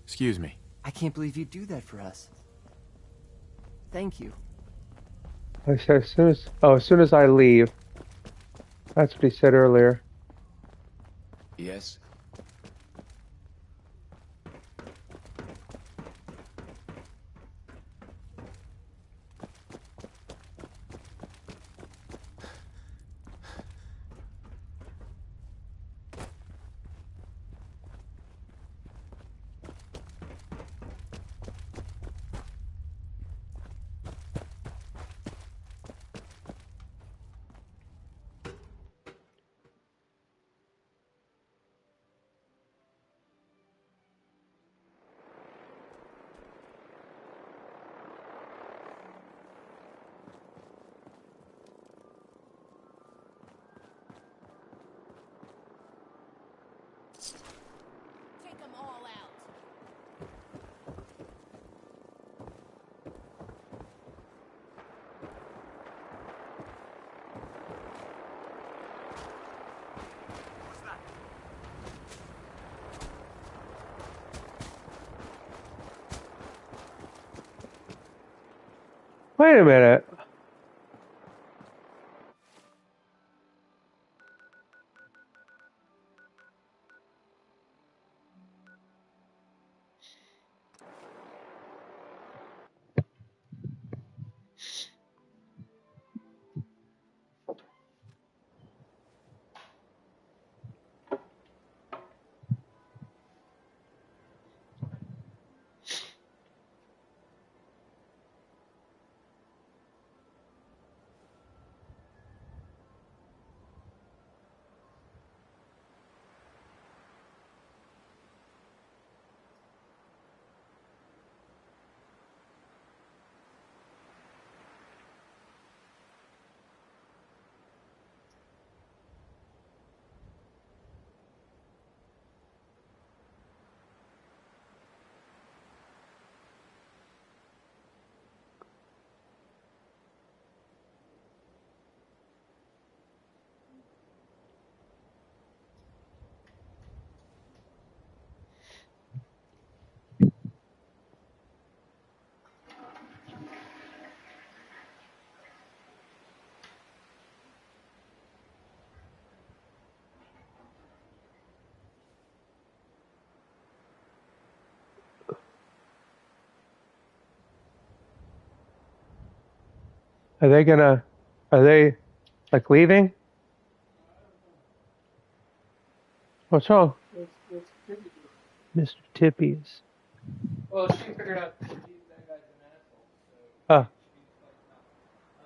Excuse me.
I can't believe you do that for us. Thank you.
I said as soon as I leave. That's what he said earlier.
Yes?
Take them all out.
Wait a minute. Are they gonna? Are they like leaving? What's wrong? Mr. Tippy's.
Well, she figured out that that guy's an asshole,
Oh.
I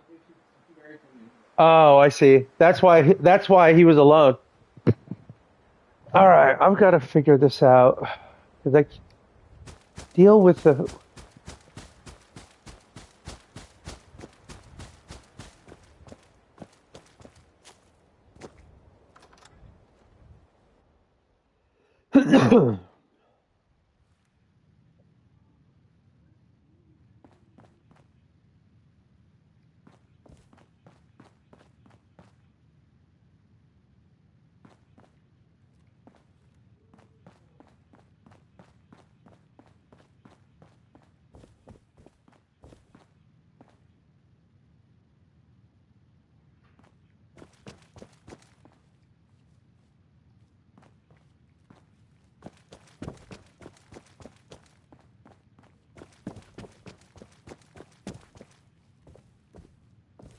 think she's very familiar.
Oh, I see. That's why. That's why he was alone. All right, I've got to figure this out. Like, deal with the.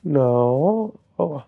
No. Oh.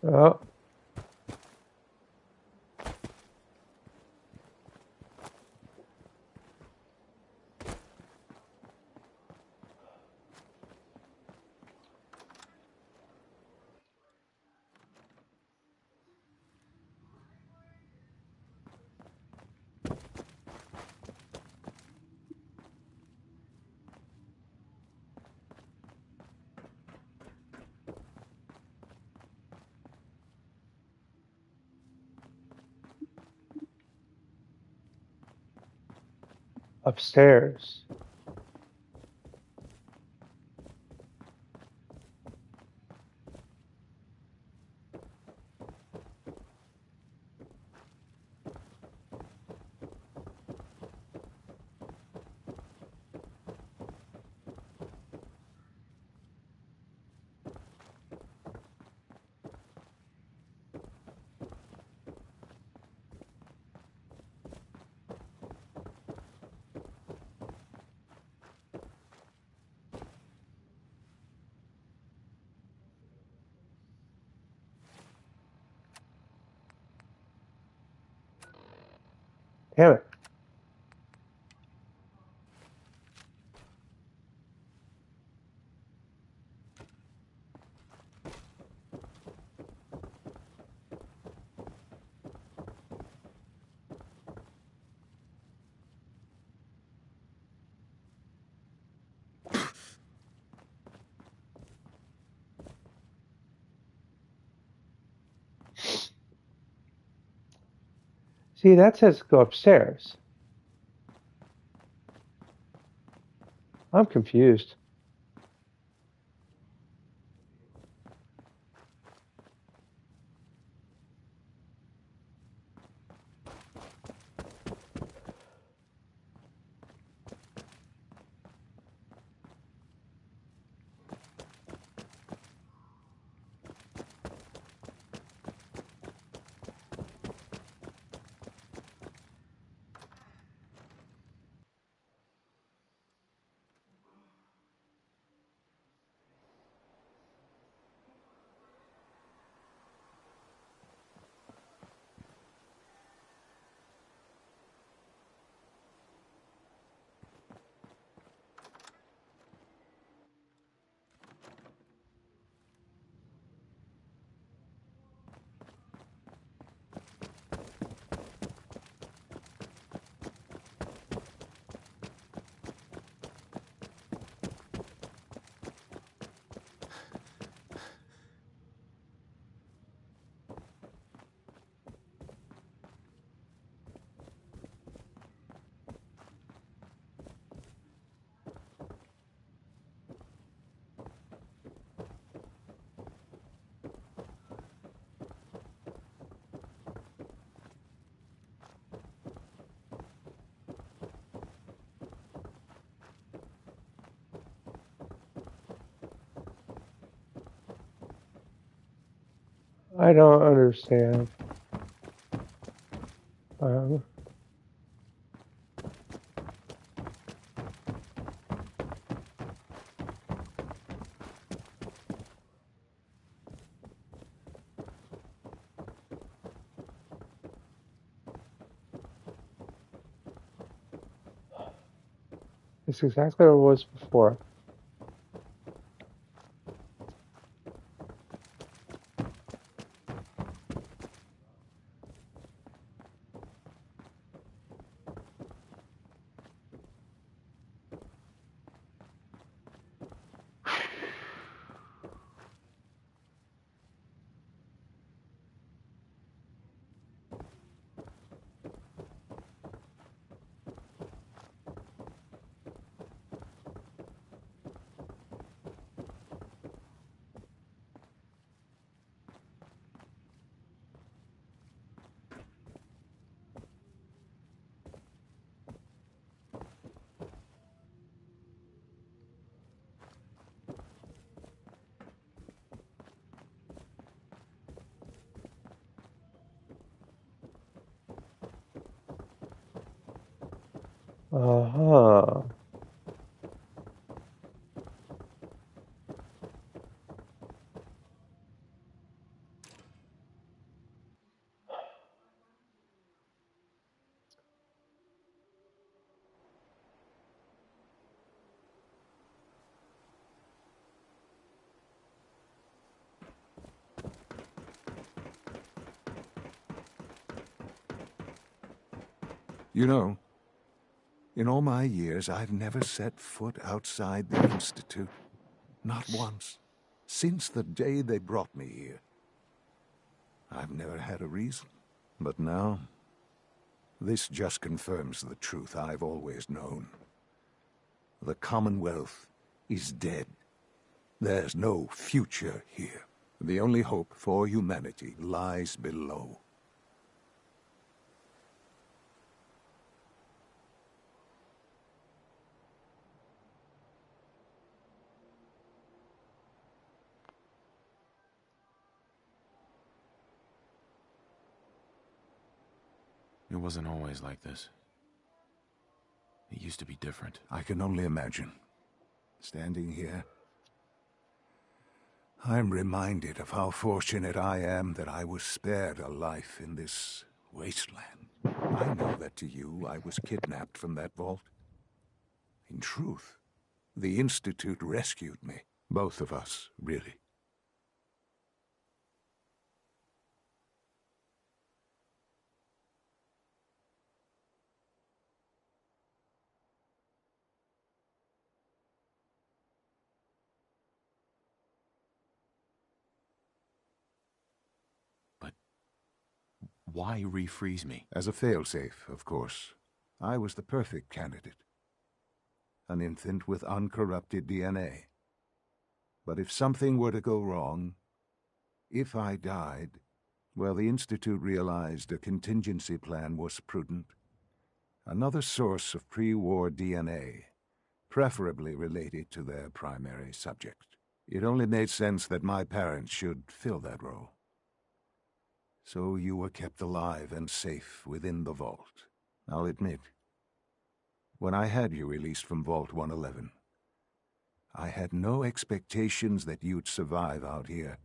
Oh. Upstairs. Damn it. See, that says go upstairs. I'm confused. I don't understand. It's exactly what it was before. Uh-huh.
You know, in all my years, I've never set foot outside the Institute. Not once. Since the day they brought me here. I've never had a reason. But now, this just confirms the truth I've always known. The Commonwealth is dead. There's no future here. The only hope for humanity lies below.
It wasn't always like this. It used to be different.
I can only imagine. Standing here, I'm reminded of how fortunate I am that I was spared a life in this wasteland. I know that to you, I was kidnapped from that vault. In truth, the Institute rescued me. Both of us, really.
Why refreeze me?
As a failsafe, of course. I was the perfect candidate. An infant with uncorrupted DNA. But if something were to go wrong, if I died, well, the Institute realized a contingency plan was prudent. Another source of pre-war DNA, preferably related to their primary subject. It only made sense that my parents should fill that role. So you were kept alive and safe within the vault. I'll admit, when I had you released from Vault 111, I had no expectations that you'd survive out here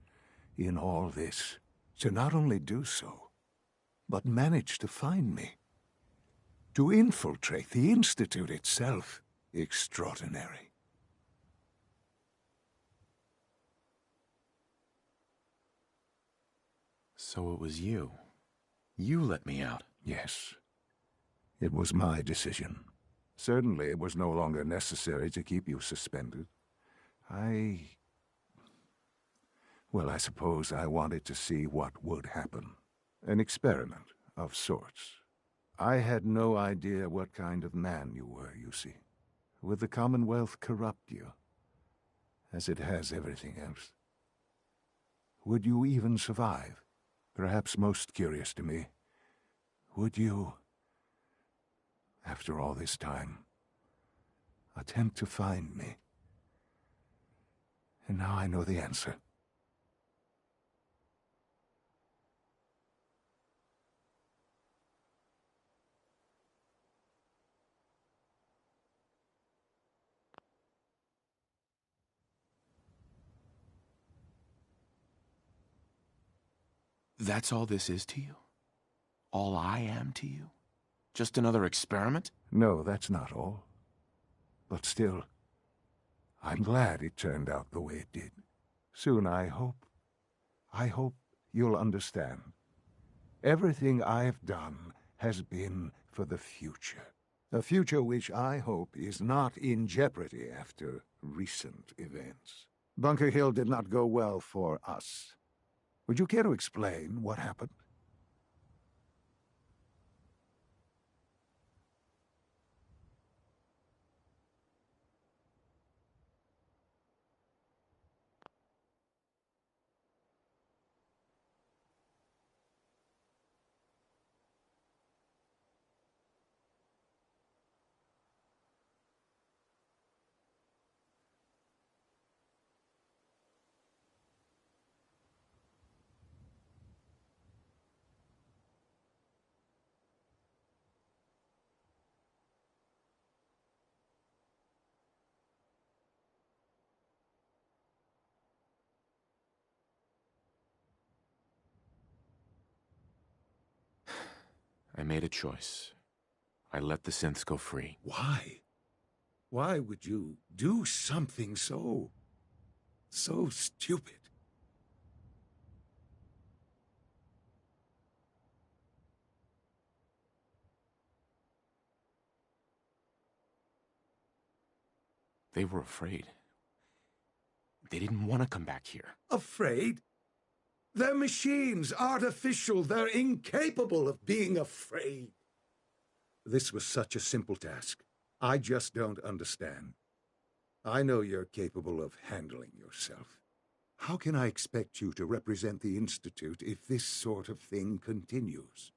in all this. To not only do so, but manage to find me. To infiltrate the Institute itself. Extraordinary.
So it was you. You let me out.
Yes. It was my decision. Certainly it was no longer necessary to keep you suspended. Well, I suppose I wanted to see what would happen. An experiment of sorts. I had no idea what kind of man you were, you see. Would the Commonwealth corrupt you, as it has everything else? Would you even survive? Perhaps most curious to me, would you, after all this time, attempt to find me? And now I know the answer.
That's all this is to you? All I am to you? Just another experiment?
No, that's not all. But still, I'm glad it turned out the way it did. Soon, I hope you'll understand. Everything I've done has been for the future. A future which I hope is not in jeopardy after recent events. Bunker Hill did not go well for us. Would you care to explain what happened?
I made a choice. I let the synths go free.
Why? Why would you do something so stupid?
They were afraid. They didn't want to come back here.
Afraid? They're machines, artificial. They're incapable of being afraid. This was such a simple task. I just don't understand. I know you're capable of handling yourself. How can I expect you to represent the Institute if this sort of thing continues?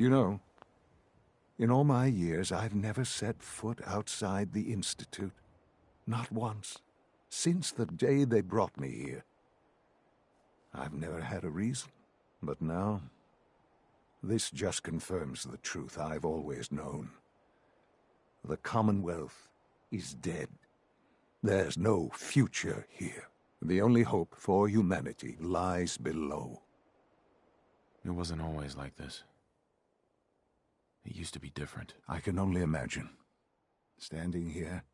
You know, in all my years, I've never set foot outside the Institute. Not once. Since the day they brought me here. I've never had a reason. But now, this just confirms the truth I've always known. The Commonwealth is dead. There's no future here. The only hope for humanity lies below.
It wasn't always like this. It used to be different.
I can only imagine. Standing here,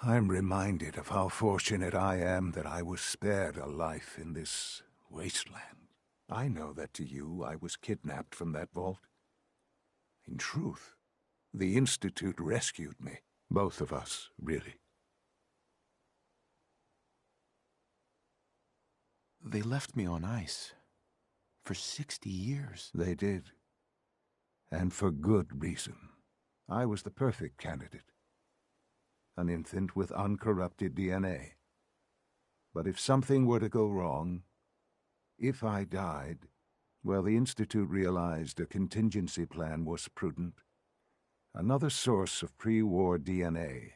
I'm reminded of how fortunate I am that I was spared a life in this wasteland. I know that to you, I was kidnapped from that vault. In truth, the Institute rescued me. Both of us, really.
They left me on ice. For 60 years.
They did. And for good reason. I was the perfect candidate. An infant with uncorrupted DNA. But if something were to go wrong, if I died, well, the Institute realized a contingency plan was prudent. Another source of pre-war DNA,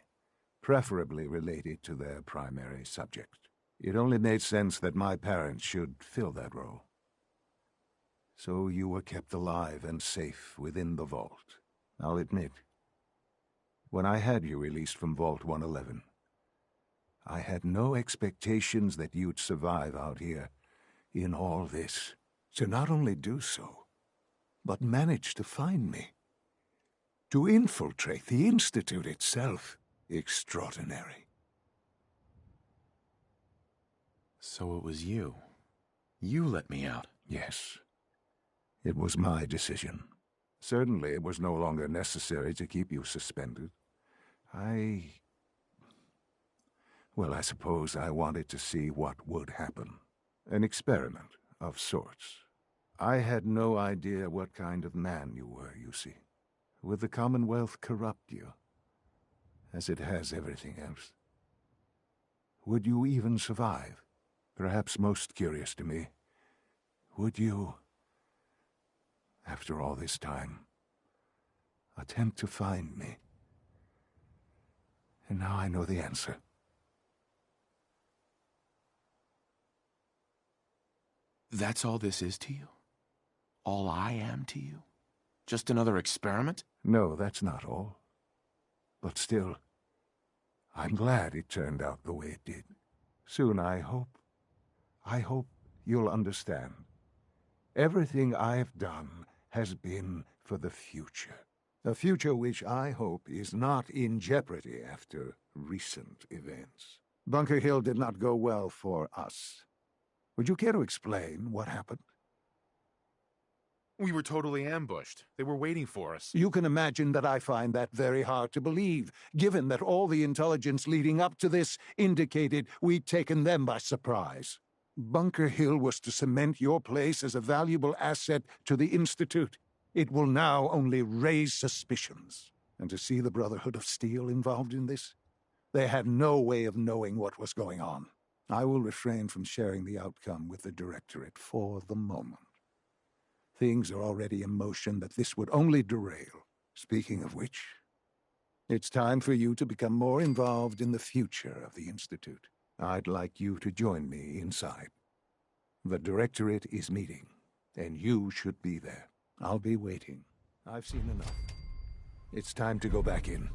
preferably related to their primary subject. It only made sense that my parents should fill that role. So you were kept alive and safe within the vault. I'll admit, when I had you released from Vault 111, I had no expectations that you'd survive out here in all this. To not only do so, but manage to find me. To infiltrate the Institute itself. Extraordinary.
So it was you. You let me out.
Yes. It was my decision. Certainly it was no longer necessary to keep you suspended. Well, I suppose I wanted to see what would happen. An experiment of sorts. I had no idea what kind of man you were, you see. Would the Commonwealth corrupt you, as it has everything else? Would you even survive? Perhaps most curious to me, would you, after all this time, attempt to find me? And now I know the answer.
That's all this is to you? All I am to you? Just another experiment?
No, that's not all. But still, I'm glad it turned out the way it did. Soon, I hope you'll understand. Everything I've done has been for the future. A future which I hope is not in jeopardy after recent events. Bunker Hill did not go well for us. Would you care to explain what happened?
We were totally ambushed. They were waiting for us.
You can imagine that I find that very hard to believe, given that all the intelligence leading up to this indicated we'd taken them by surprise. Bunker Hill was to cement your place as a valuable asset to the Institute. It will now only raise suspicions. And to see the Brotherhood of Steel involved in this? They had no way of knowing what was going on. I will refrain from sharing the outcome with the Directorate for the moment. Things are already in motion that this would only derail. Speaking of which, it's time for you to become more involved in the future of the Institute. I'd like you to join me inside. The Directorate is meeting, and you should be there. I'll be waiting. I've seen enough. It's time to go back in.